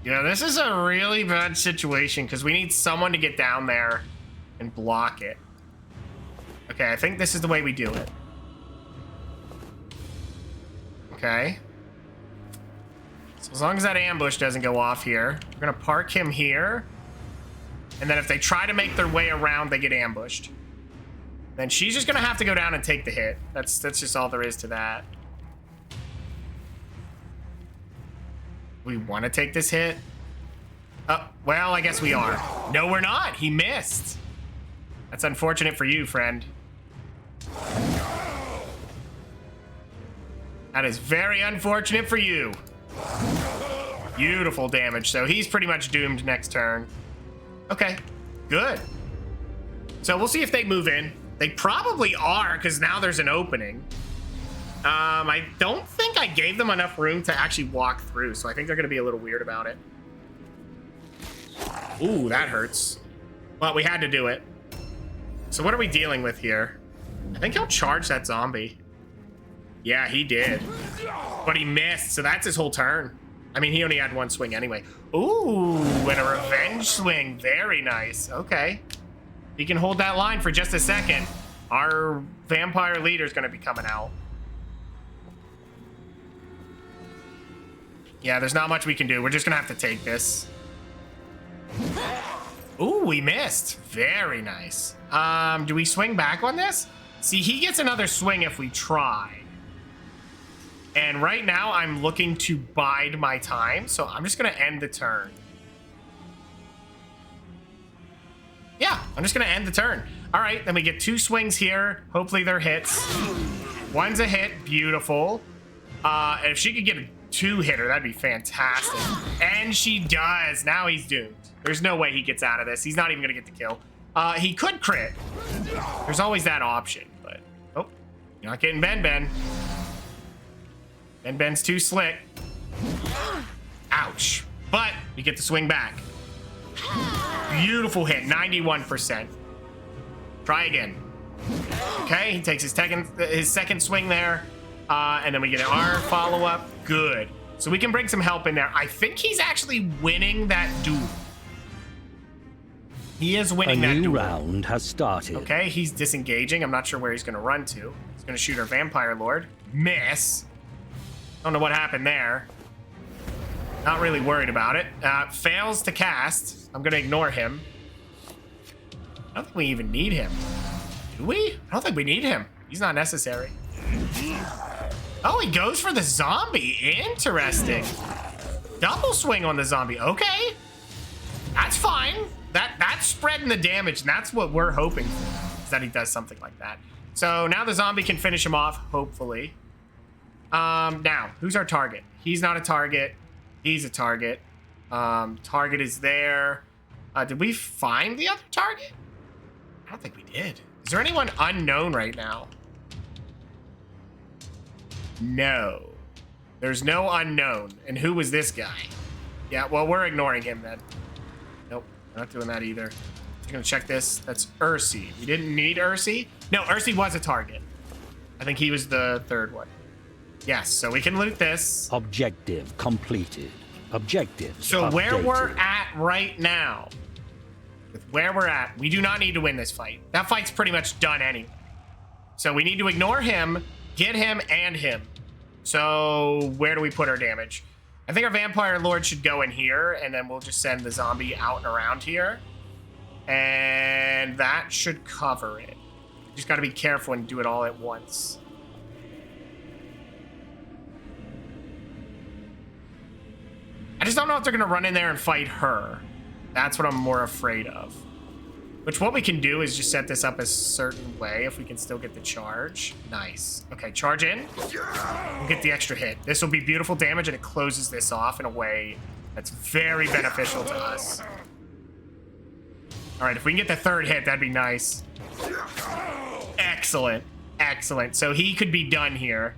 Yeah, this is a really bad situation because we need someone to get down there and block it. Okay, I think this is the way we do it. Okay. So as long as that ambush doesn't go off here, we're gonna park him here. And then if they try to make their way around, they get ambushed. Then she's just gonna have to go down and take the hit. That's just all there is to that. We want to take this hit? Well, I guess we are. No, we're not. He missed. That's unfortunate for you, friend. That is very unfortunate for you. Beautiful damage. So he's pretty much doomed next turn. Okay, good. So we'll see if they move in. They probably are, because now there's an opening. I don't think I gave them enough room to actually walk through, so I think they're going to be a little weird about it. Ooh, that hurts. Well, we had to do it. So what are we dealing with here? I think he'll charge that zombie. Yeah, he did. But he missed, so that's his whole turn. I mean, he only had one swing anyway. Ooh, and a revenge swing. Very nice. Okay. He can hold that line for just a second. Our vampire leader's going to be coming out. Yeah, there's not much we can do. We're just going to have to take this. Ooh, we missed. Very nice. Do we swing back on this? See, he gets another swing if we try. And right now, I'm looking to bide my time, so I'm just going to end the turn. Yeah, I'm just going to end the turn. All right, then we get 2 swings here. Hopefully they're hits. One's a hit. Beautiful. If she could get a 2-hitter, that'd be fantastic. And she does. Now he's doomed. There's no way he gets out of this. He's not even going to get the kill. He could crit. There's always that option, but... Oh, you're not getting Ben. Ben's too slick. Ouch. But we get the swing back. Beautiful hit, 91%. Try again. Okay, he takes his second swing there. And then we get an R follow-up. Good. So we can bring some help in there. I think he's actually winning that duel. He is winning that duel. A new round has started. Okay, he's disengaging. I'm not sure where he's going to run to. He's going to shoot our Vampire Lord. Miss. Don't know what happened there. Not really worried about it. Fails to cast. I'm going to ignore him. I don't think we even need him. Do we? I don't think we need him. He's not necessary. Oh, he goes for the zombie. Interesting. Double swing on the zombie. Okay. That's fine. That's spreading the damage, and that's what we're hoping for, is that he does something like that. So now the zombie can finish him off, hopefully. Now, who's our target? He's not a target. He's a target. Target is there. Did we find the other target? I don't think we did. Is there anyone unknown right now? No. There's no unknown. And who was this guy? Yeah, well, we're ignoring him then. Nope, not doing that either. I'm gonna check this. That's Ursi. We didn't need Ursi. No, Ursi was a target. I think he was the third one. Yes, so we can loot this. Objective completed. Objective. So where we're at right now, with where we're at, we do not need to win this fight. That fight's pretty much done anyway. So we need to ignore him, get him, and him. So where do we put our damage? I think our Vampire Lord should go in here, and then we'll just send the zombie out and around here. And that should cover it. Just got to be careful and do it all at once. I just don't know if they're going to run in there and fight her. That's what I'm more afraid of. Which what we can do is just set this up a certain way if we can still get the charge. Nice. Okay, charge in. We'll get the extra hit. This will be beautiful damage, and it closes this off in a way that's very beneficial to us. All right, if we can get the third hit, that'd be nice. Excellent. Excellent. So he could be done here.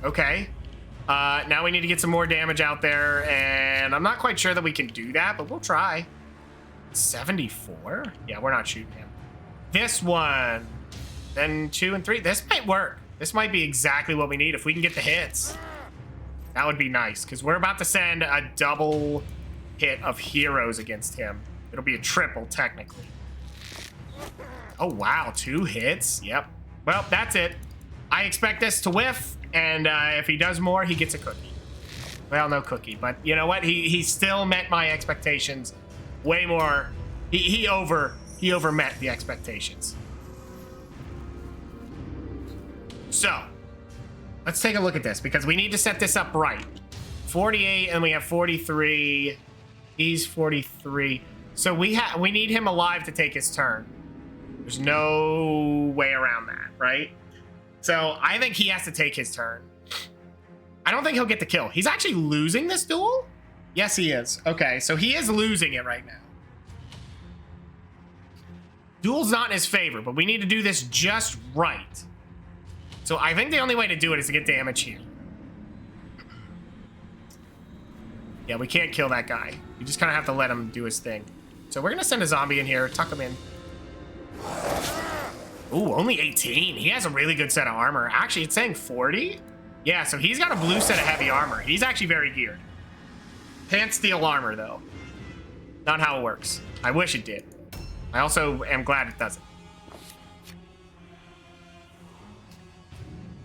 Okay. Now we need to get some more damage out there, and I'm not quite sure that we can do that, but we'll try. 74? Yeah, we're not shooting him. This one. Then 2 and 3. This might work. This might be exactly what we need if we can get the hits. That would be nice, because we're about to send a double hit of heroes against him. It'll be a triple, technically. Oh, wow. 2 hits? Yep. Well, that's it. I expect this to whiff, and if he does more, he gets a cookie. Well, no cookie, but you know what? He still met my expectations way more. He overmet the expectations. So, let's take a look at this, because we need to set this up right. 48, and we have 43. He's 43. So we need him alive to take his turn. There's no way around that, right? So I think he has to take his turn. I don't think he'll get the kill. He's actually losing this duel? Yes, he is. Okay, so he is losing it right now. Duel's not in his favor, but we need to do this just right. So I think the only way to do it is to get damage here. Yeah, we can't kill that guy. You just kind of have to let him do his thing. So we're going to send a zombie in here, tuck him in. Ooh, only 18. He has a really good set of armor. Actually, it's saying 40. Yeah, so he's got a blue set of heavy armor. He's actually very geared. Can't steal armor, though. Not how it works. I wish it did. I also am glad it doesn't.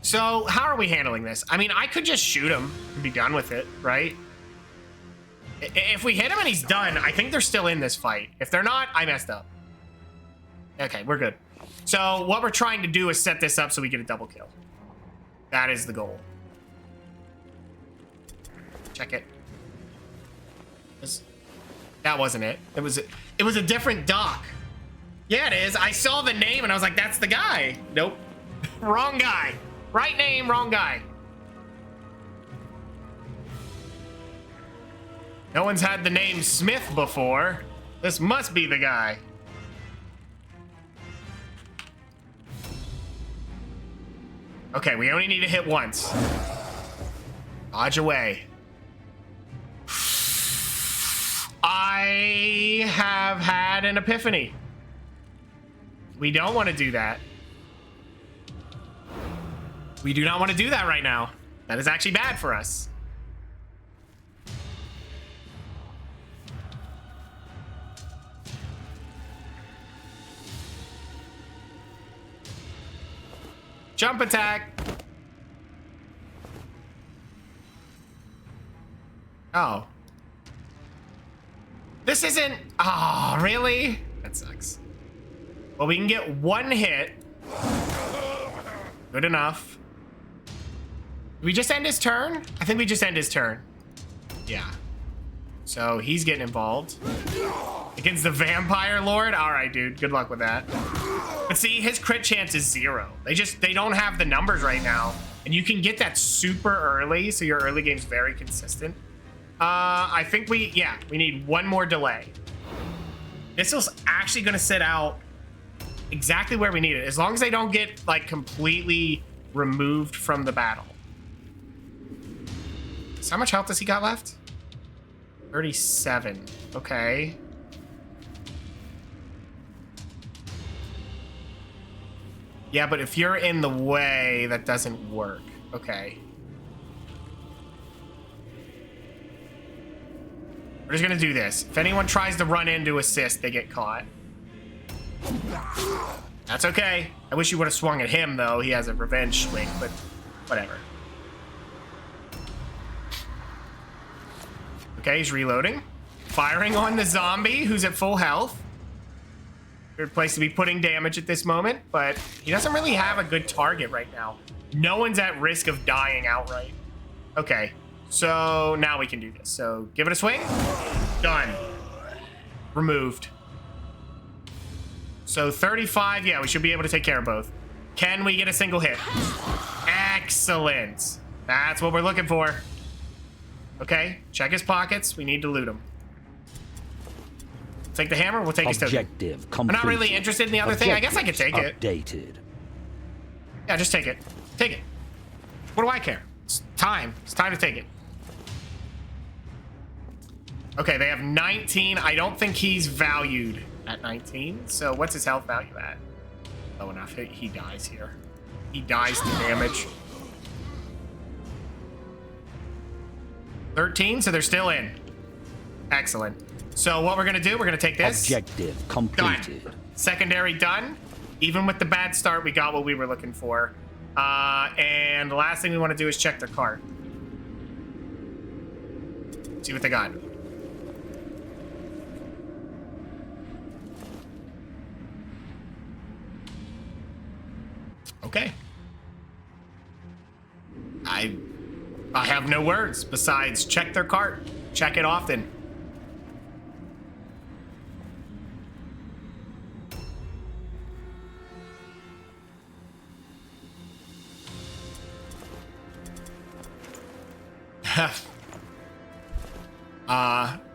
So, how are we handling this? I mean, I could just shoot him and be done with it, right? If we hit him and he's done, I think they're still in this fight. If they're not, I messed up. Okay, we're good. So what we're trying to do is set this up so we get a double kill. That is the goal. Check it. That wasn't it. It was a different doc. Yeah, it is. I saw the name and I was like, that's the guy. Nope. Wrong guy. Right name, wrong guy. No one's had the name Smith before. This must be the guy. Okay, we only need to hit once. Dodge away. I have had an epiphany. We don't want to do that. We do not want to do that right now. That is actually bad for us. Jump attack. Oh. This isn't... Oh, really? That sucks. Well, we can get one hit. Good enough. Did we just end his turn? I think we just end his turn. Yeah. So he's getting involved. Against the Vampire Lord? All right, dude. Good luck with that. But see, his crit chance is 0. They don't have the numbers right now. And you can get that super early, so your early game's very consistent. I think we need one more delay. This is actually going to sit out exactly where we need it, as long as they don't get like completely removed from the battle. So how much health does he got left? 37. Okay. Yeah, but if you're in the way, that doesn't work. Okay. We're just gonna do this. If anyone tries to run in to assist, they get caught. That's okay. I wish you would have swung at him, though. He has a revenge swing, but whatever. Okay, he's reloading. Firing on the zombie, who's at full health. Weird place to be putting damage at this moment, but he doesn't really have a good target right now. No one's at risk of dying outright. Okay, so now we can do this. So give it a swing. Done. Removed. So 35, yeah, we should be able to take care of both. Can we get a single hit? Excellent. That's what we're looking for. Okay, check his pockets. We need to loot him. Take the hammer, we'll take his token. Objective I'm not really interested in the other thing. I guess I could take it. Updated. Yeah, just take it. Take it. What do I care? It's time. It's time to take it. Okay, they have 19. I don't think he's valued at 19. So what's his health value at? Low enough. He dies here. He dies to damage. 13, so they're still in. Excellent. So what we're gonna do, we're gonna take this. Objective completed. Done. Secondary done. Even with the bad start, we got what we were looking for. And the last thing we want to do is check their cart. See what they got. Okay. I have no words besides check their cart. Check it often.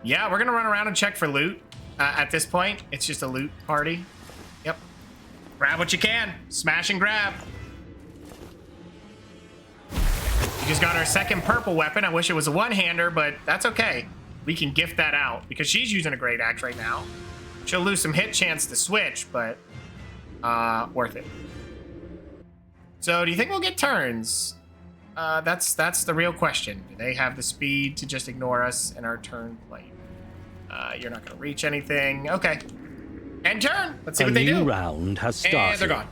Yeah, we're gonna run around and check for loot. At this point, it's just a loot party. Yep. Grab what you can. Smash and grab. We just got our second purple weapon. I wish it was a one-hander, but that's okay. We can gift that out because she's using a great axe right now. She'll lose some hit chance to switch, but worth it. So do you think we'll get turns? That's the real question. Do they have the speed to just ignore us in our turn lane? You're not going to reach anything. Okay. End turn. Let's see what they do. A new round has started. And they're gone.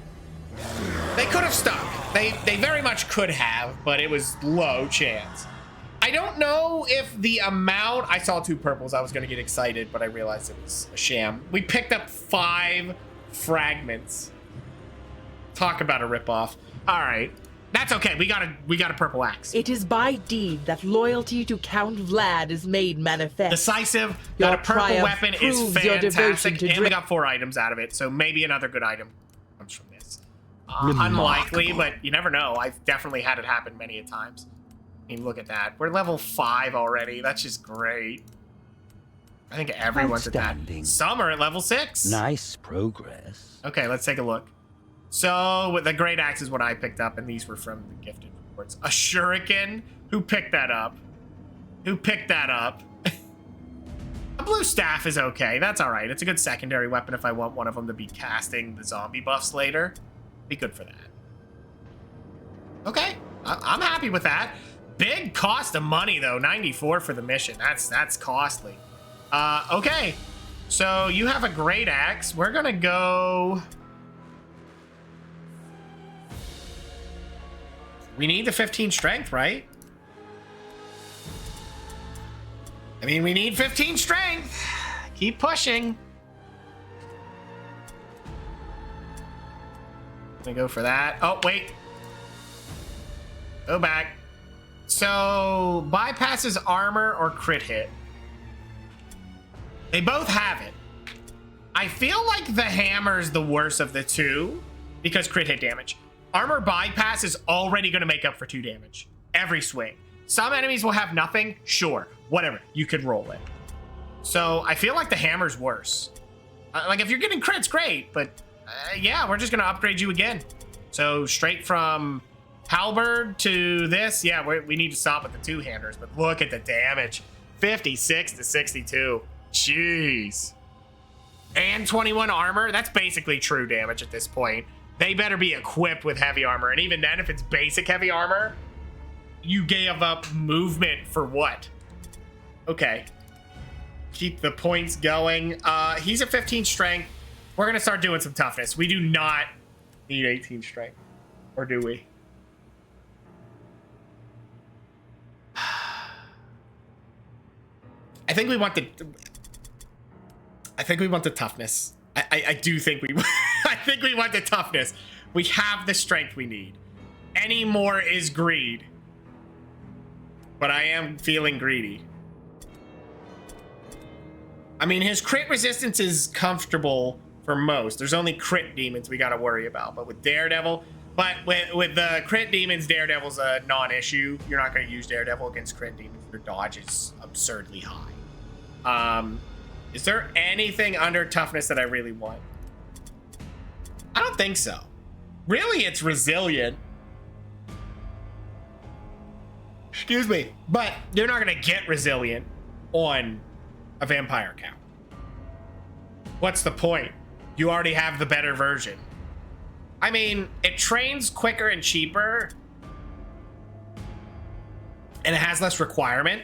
They could have stuck. They very much could have, but it was low chance. I don't know if the amount... I saw 2 purples. I was going to get excited, but I realized it was a sham. We picked up 5 fragments. Talk about a ripoff. All right. That's okay. We got a purple axe. It is by deed that loyalty to Count Vlad is made manifest. Decisive. Your That a purple triumph weapon is proves your devotion fantastic. to And we got 4 items out of it, so maybe another good item comes from this. Unlikely, but you never know. I've definitely had it happen many a times. I mean, look at that. We're level 5 already. That's just great. I think everyone's at that. Outstanding. Some are at level 6. Nice progress. Okay, let's take a look. So with the great axe is what I picked up, and these were from the gifted rewards. A shuriken? Who picked that up? Who picked that up? A blue staff is okay. That's all right. It's a good secondary weapon if I want one of them to be casting the zombie buffs later. Be good for that. Okay, I'm happy with that. Big cost of money though, 94 for the mission. That's costly. Okay, so you have a great axe. We're gonna go. We need the 15 strength, right? I mean, we need 15 strength. Keep pushing. Gonna go for that. Oh, wait. Go back. So, bypasses armor or crit hit. They both have it. I feel like the hammer's the worst of the two because crit hit damage. Armor bypass is already going to make up for 2 damage every swing. Some enemies will have nothing. Sure, whatever. You could roll it. So I feel like the hammer's worse. Like if you're getting crits, great. But yeah, we're just going to upgrade you again. So straight from halberd to this. Yeah, we need to stop with the 2-handers. But look at the damage. 56 to 62. Jeez. And 21 armor. That's basically true damage at this point. They better be equipped with heavy armor. And even then, if it's basic heavy armor, you gave up movement for what? Okay. Keep the points going. He's at 15 strength. We're going to start doing some toughness. We do not need 18 strength. Or do we? I think we want the toughness. I do think we I think we want the toughness. We have the strength we need. Any more is greed. But I am feeling greedy. I mean, his crit resistance is comfortable for most. There's only crit demons we got to worry about. But with Daredevil, with the crit demons, Daredevil's a non-issue. You're not going to use Daredevil against crit demons. Your dodge is absurdly high. Is there anything under toughness that I really want? I don't think so. Really, it's resilient. Excuse me. But you're not going to get resilient on a vampire count. What's the point? You already have the better version. I mean, it trains quicker and cheaper. And it has less requirement.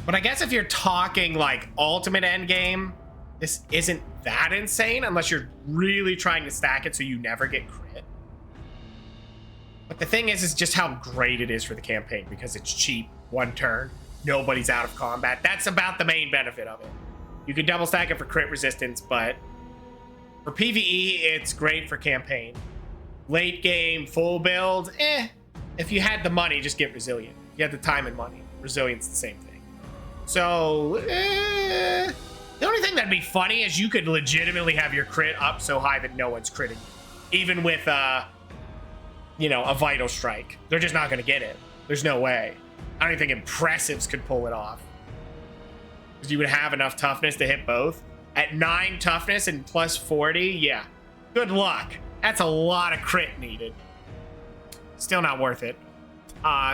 But I guess if you're talking like ultimate endgame, this isn't that insane unless you're really trying to stack it so you never get crit. But the thing is just how great it is for the campaign because it's cheap, 1 turn, nobody's out of combat. That's about the main benefit of it. You can double stack it for crit resistance, but for PvE, it's great for campaign. Late game, full build, if you had the money, just get resilient. If you had the time and money, resilient's the same thing. So, the only thing that'd be funny is you could legitimately have your crit up so high that no one's critting you. Even with, you know, a vital strike. They're just not going to get it. There's no way. I don't even think impressives could pull it off. Because you would have enough toughness to hit both. At 9 toughness and plus 40, yeah. Good luck. That's a lot of crit needed. Still not worth it.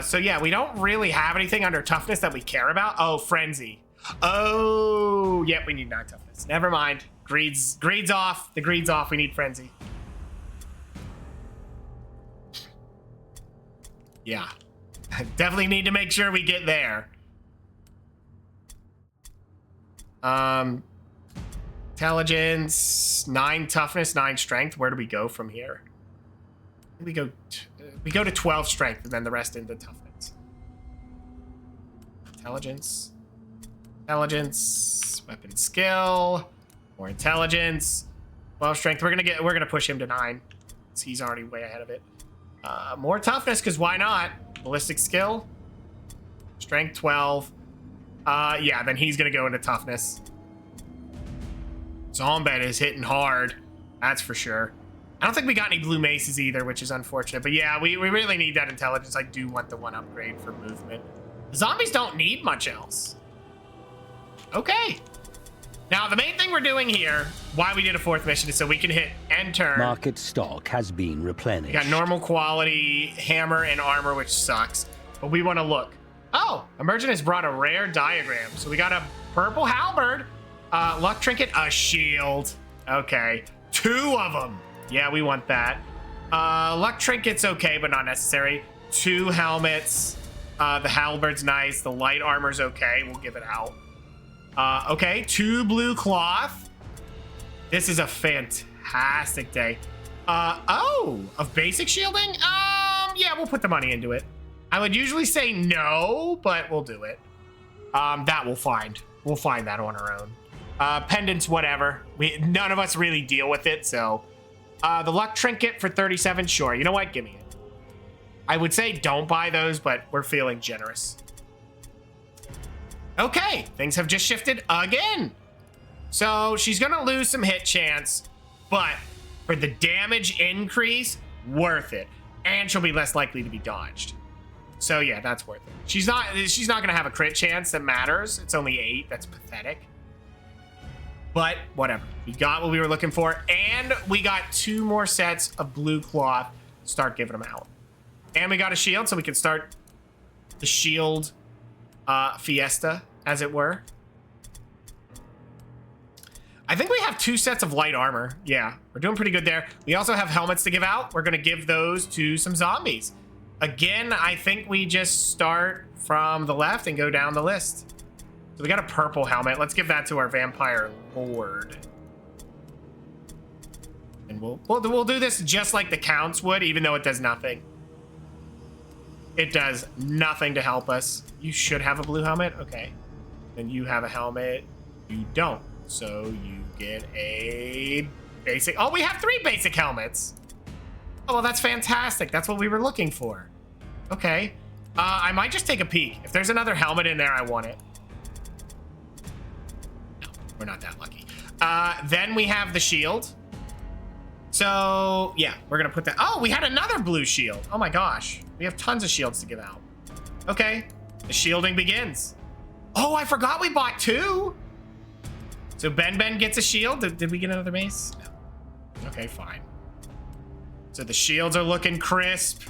So yeah, we don't really have anything under toughness that we care about. Oh, frenzy. Oh, yep, we need 9 toughness. Never mind. Greed's off. The greed's off. We need frenzy. Yeah. Definitely need to make sure we get there. Intelligence, 9 toughness, 9 strength. Where do we go from here? We go to 12 strength and then the rest into toughness. Intelligence, weapon skill, more intelligence, 12 strength. We're gonna push him to 9. He's already way ahead of it. More toughness, because why not? Ballistic skill, strength 12. Yeah, then he's gonna go into toughness. Zombet is hitting hard, that's for sure. I don't think we got any blue maces either, which is unfortunate. But yeah, we really need that intelligence. I do want the 1 upgrade for movement. The zombies don't need much else. Okay. Now, Now, the main thing we're doing here, why we did a 4th mission, is so we can hit end turn. Market stock has been replenished. We got normal quality hammer and armor, which sucks. But we want to look. Oh, Emergent has brought a rare diagram. So we got a purple halberd, luck trinket, a shield. Okay, 2 of them. Yeah, we want that. Luck trinket's okay, but not necessary. 2 helmets. The halberd's nice. The light armor's okay. We'll give it out. Okay, 2 blue cloth. This is a fantastic day. Of basic shielding? Yeah, we'll put the money into it. I would usually say no, but we'll do it. That we'll find. We'll find that on our own. Pendants, whatever. None of us really deal with it, so. The luck trinket for 37, sure. You know what? Give me it. I would say don't buy those, but we're feeling generous. Okay, things have just shifted again. So she's gonna lose some hit chance, but for the damage increase, worth it. And she'll be less likely to be dodged. So yeah, that's worth it. She's not gonna have a crit chance that matters. It's only 8, that's pathetic. But whatever, we got what we were looking for, and we got 2 more sets of blue cloth. Start giving them out. And we got a shield, so we can start the shield fiesta, as it were. I think we have 2 sets of light armor. Yeah, we're doing pretty good there. We also have helmets to give out. We're gonna give those to some zombies. Again, I think we just start from the left and go down the list. So we got a purple helmet. Let's give that to our vampire lord. And we'll do this just like the counts would, even though it does nothing. It does nothing to help us. You should have a blue helmet. Okay. Then you have a helmet. You don't. So you get a basic. Oh, we have 3 basic helmets. Oh, well, that's fantastic. That's what we were looking for. Okay. I might just take a peek. If there's another helmet in there, I want it. No, we're not that lucky. Then we have the shield. So, yeah, we're going to put that. Oh, we had another blue shield. Oh, my gosh. We have tons of shields to give out. Okay. The shielding begins. Oh, I forgot we bought 2. So Ben gets a shield. Did we get another mace? No. Okay, fine. So the shields are looking crisp.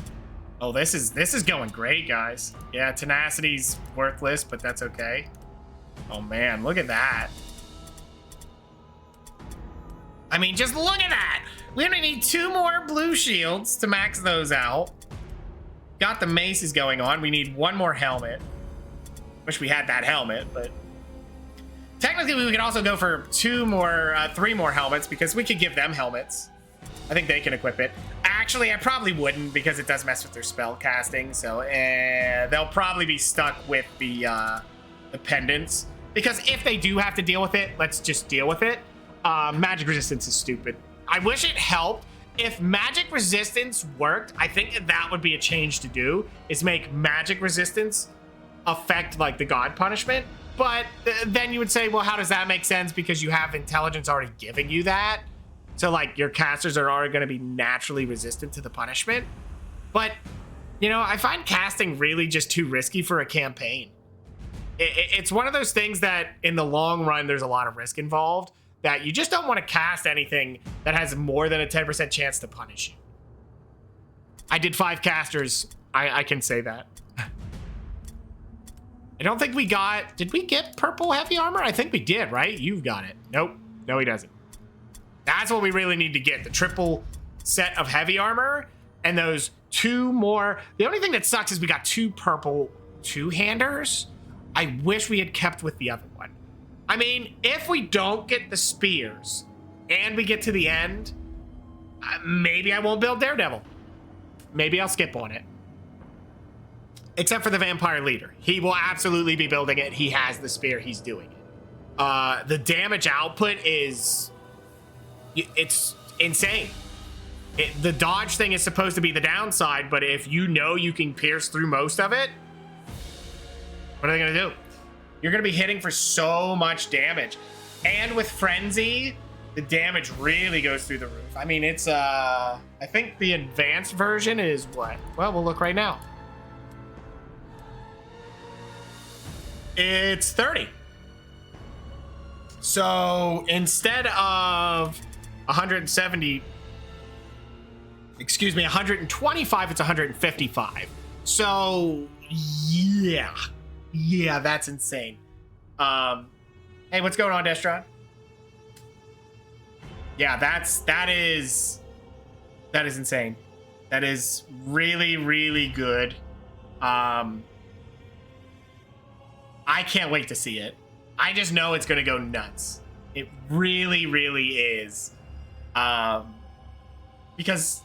Oh, this is going great, guys. Yeah, tenacity's worthless, but that's okay. Oh, man, look at that. I mean, just look at that. We only need 2 more blue shields to max those out. Got the maces going on. We need 1 more helmet. Wish we had that helmet, but technically we could also go for 3 more helmets because we could give them helmets. I think they can equip it. Actually, I probably wouldn't because it does mess with their spell casting. So they'll probably be stuck with the pendants because if they do have to deal with it, let's just deal with it. Magic resistance is stupid. I wish it helped. If magic resistance worked, I think that would be a change to do, is make magic resistance affect like the god punishment. But then you would say, well, how does that make sense? Because you have intelligence already giving you that. So like your casters are already going to be naturally resistant to the punishment. But, you know, I find casting really just too risky for a campaign. It's one of those things that in the long run, there's a lot of risk involved. That you just don't want to cast anything that has more than a 10% chance to punish you. I did 5 casters. I can say that. I don't think we got... Did we get purple heavy armor? I think we did, right? You've got it. Nope. No, he doesn't. That's what we really need to get. The triple set of heavy armor and those 2 more... The only thing that sucks is we got 2 purple 2-handers. I wish we had kept with the other one. I mean, if we don't get the spears and we get to the end, maybe I won't build Daredevil. Maybe I'll skip on it. Except for the vampire leader. He will absolutely be building it. He has the spear. He's doing it. The damage output is... It's insane. The dodge thing is supposed to be the downside, but if you know you can pierce through most of it, what are they going to do? You're going to be hitting for so much damage. And with Frenzy, the damage really goes through the roof. I mean, it's, I think the advanced version is what? Well, we'll look right now. It's 30. So instead of 170, excuse me, 125, it's 155. So yeah, that's insane. Hey, what's going on, Destron? Yeah, that is insane. That is really, really good. I can't wait to see it. I just know it's gonna go nuts. It really, really is. Because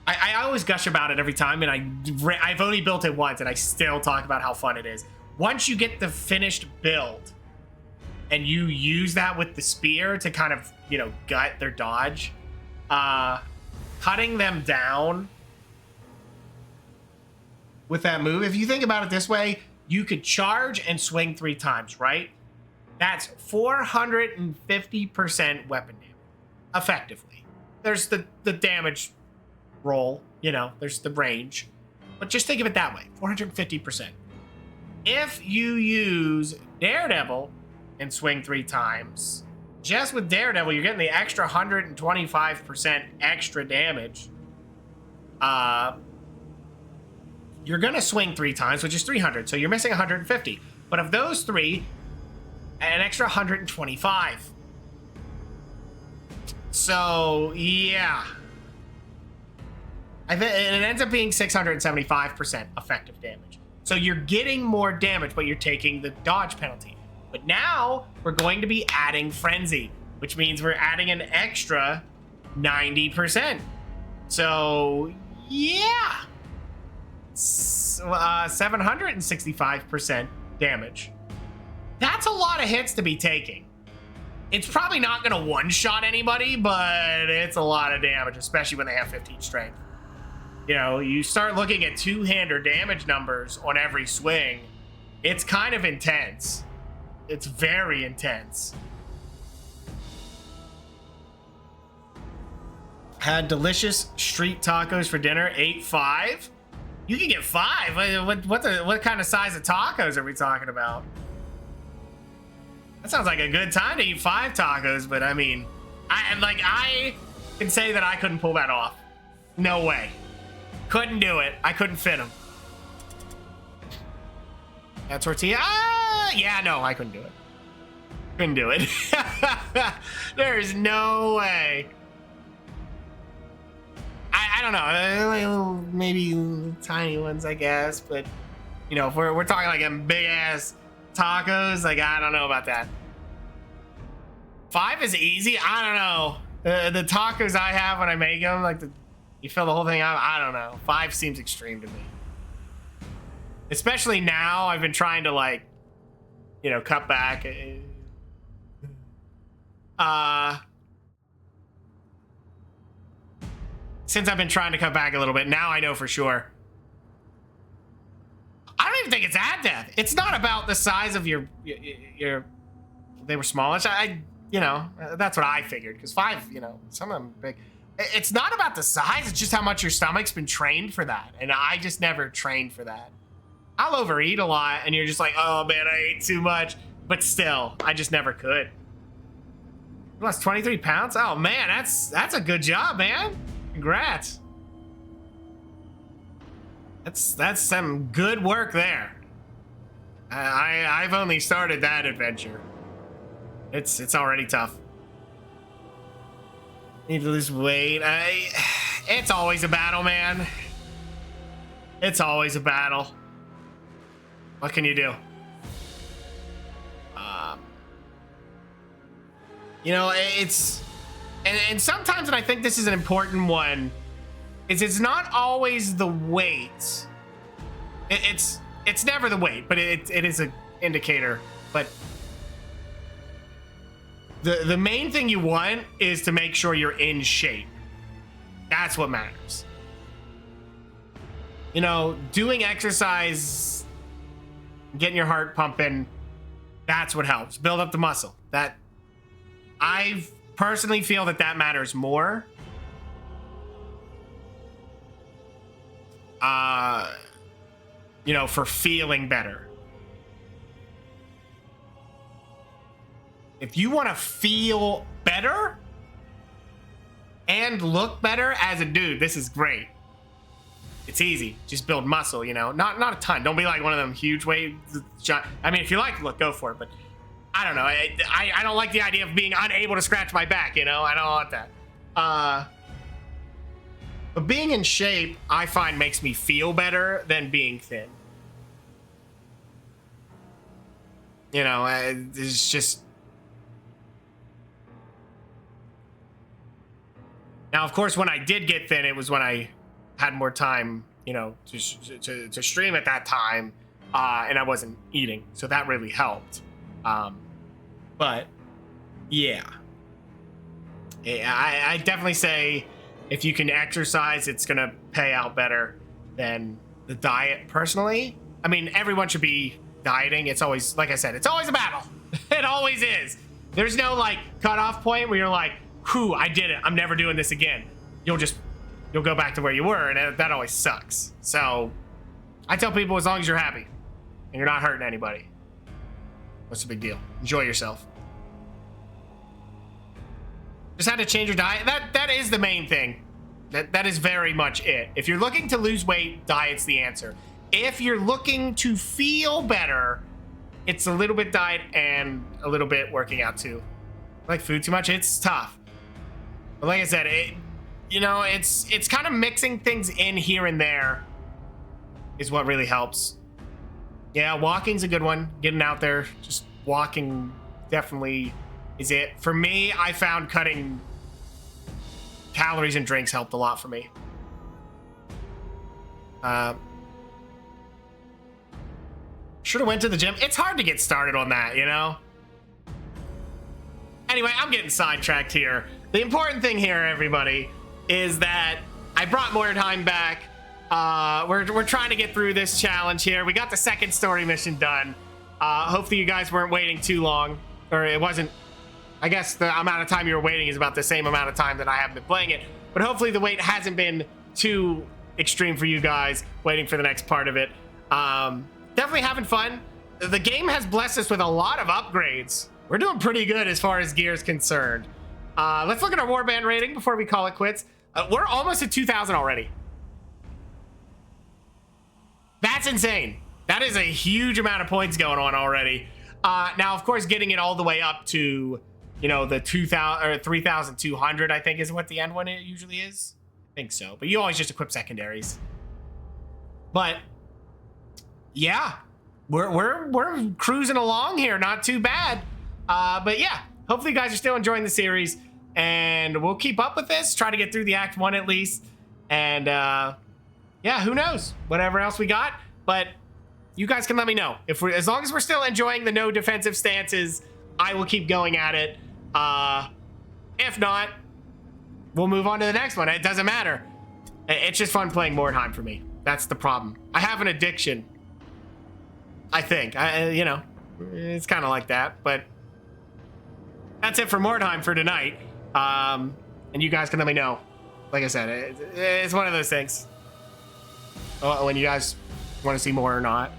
I always gush about it every time, and I've only built it once, and I still talk about how fun it is. Once you get the finished build, and you use that with the spear to kind of, you know, gut their dodge, cutting them down with that move, if you think about it this way, you could charge and swing 3 times, right? That's 450% weapon damage, effectively. There's the damage roll, you know, there's the range. But just think of it that way, 450%. If you use Daredevil and swing 3 times, just with Daredevil, you're getting the extra 125% extra damage. You're gonna swing 3 times, which is 300, so you're missing 150. But of those 3, an extra 125. So yeah, and it ends up being 675% effective damage. So you're getting more damage, but you're taking the dodge penalty. But now we're going to be adding Frenzy, which means we're adding an extra 90%. So yeah, 765% damage. That's a lot of hits to be taking. It's probably not going to one-shot anybody, but it's a lot of damage, especially when they have 15 strength. You know, you start looking at 2-hander damage numbers on every swing, it's kind of intense. It's very intense. Had delicious street tacos for dinner, ate 5. You can get 5. What kind of size of tacos are we talking about? That sounds like a good time to eat 5 tacos, but I mean, I can say that I couldn't pull that off. No way. Couldn't do it. I couldn't fit them. That tortilla? Yeah, no, I couldn't do it. Couldn't do it. There's no way. I don't know. Maybe tiny ones, I guess. But, you know, if we're talking like them big ass tacos, like, I don't know about that. 5 is easy. I don't know. The tacos I have when I make them, like, you fill the whole thing up. I don't know. 5 seems extreme to me. Especially now, I've been trying to, like, you know, cut back. Since I've been trying to cut back a little bit, now I know for sure. I don't even think it's at death. It's not about the size of your they were smallish. You know, that's what I figured. Because 5, you know, some of them big. It's not about the size. It's just how much your stomach's been trained for that. And I just never trained for that. I'll overeat a lot, and you're just like, oh man, I ate too much. But still, I just never could. You lost 23 pounds? Oh man, that's a good job, man. Congrats. That's some good work there. I've only started that adventure. It's already tough. Need to lose weight. It's always a battle, man. It's always a battle. What can you do? You know, it's and sometimes, and I think this is an important one, is it's not always the weight. It's never the weight, but it is an indicator. But the main thing you want is to make sure you're in shape. That's what matters. You know, doing exercise, getting your heart pumping, that's what helps. Build up the muscle. That I personally feel that matters more. You know, for feeling better. if you want to feel better and look better as a dude, this is great. It's easy. Just build muscle, you know? Not a ton. Don't be like one of them huge weight. I mean, if you like to look, go for it. But I don't know. I don't like the idea of being unable to scratch my back, you know? I don't want that. But being in shape, I find, makes me feel better than being thin. You know, it's just... Now, of course, when I did get thin, it was when I had more time, you know, to stream at that time, and I wasn't eating. So that really helped. But, yeah. I definitely say if you can exercise, it's going to pay out better than the diet, personally. I mean, everyone should be dieting. It's always, like I said, it's always a battle. It always is. There's no, like, cutoff point where you're like, whew, I did it. I'm never doing this again. You'll go back to where you were, and that always sucks. So I tell people, as long as you're happy and you're not hurting anybody, what's the big deal? Enjoy yourself. Just had to change your diet. That is the main thing. That is very much it. If you're looking to lose weight, diet's the answer. If you're looking to feel better, it's a little bit diet and a little bit working out too. Like food too much, it's tough. But like I said, it's kind of mixing things in here and there is what really helps. Yeah, walking's a good one. Getting out there, just walking definitely is it. For me, I found cutting calories and drinks helped a lot for me. Should have went to the gym. It's hard to get started on that, you know? Anyway, I'm getting sidetracked here. The important thing here, everybody, is that I brought Mordheim back. We're trying to get through this challenge here. We got the second story mission done. Hopefully you guys weren't waiting too long. Or it wasn't... I guess the amount of time you were waiting is about the same amount of time that I have been playing it. But hopefully the wait hasn't been too extreme for you guys waiting for the next part of it. Definitely having fun. The game has blessed us with a lot of upgrades. We're doing pretty good as far as gear is concerned. Let's look at our warband rating before we call it quits. We're almost at 2,000 already. That's insane. That is a huge amount of points going on already. Now, of course, getting it all the way up to, you know, the 2,000 or 3,200, I think, is what the end one it usually is. I think so. But you always just equip secondaries. But yeah, we're cruising along here. Not too bad. But yeah, hopefully you guys are still enjoying the series, and we'll keep up with this. Try to get through the Act 1 at least. And yeah, who knows? Whatever else we got. But you guys can let me know. As long as we're still enjoying the no defensive stances, I will keep going at it. If not, we'll move on to the next one. It doesn't matter. It's just fun playing Mordheim for me. That's the problem. I have an addiction. I think. You know, it's kind of like that. But that's it for Mordheim for tonight. And you guys can let me know. Like I said, it's one of those things. When you guys want to see more or not.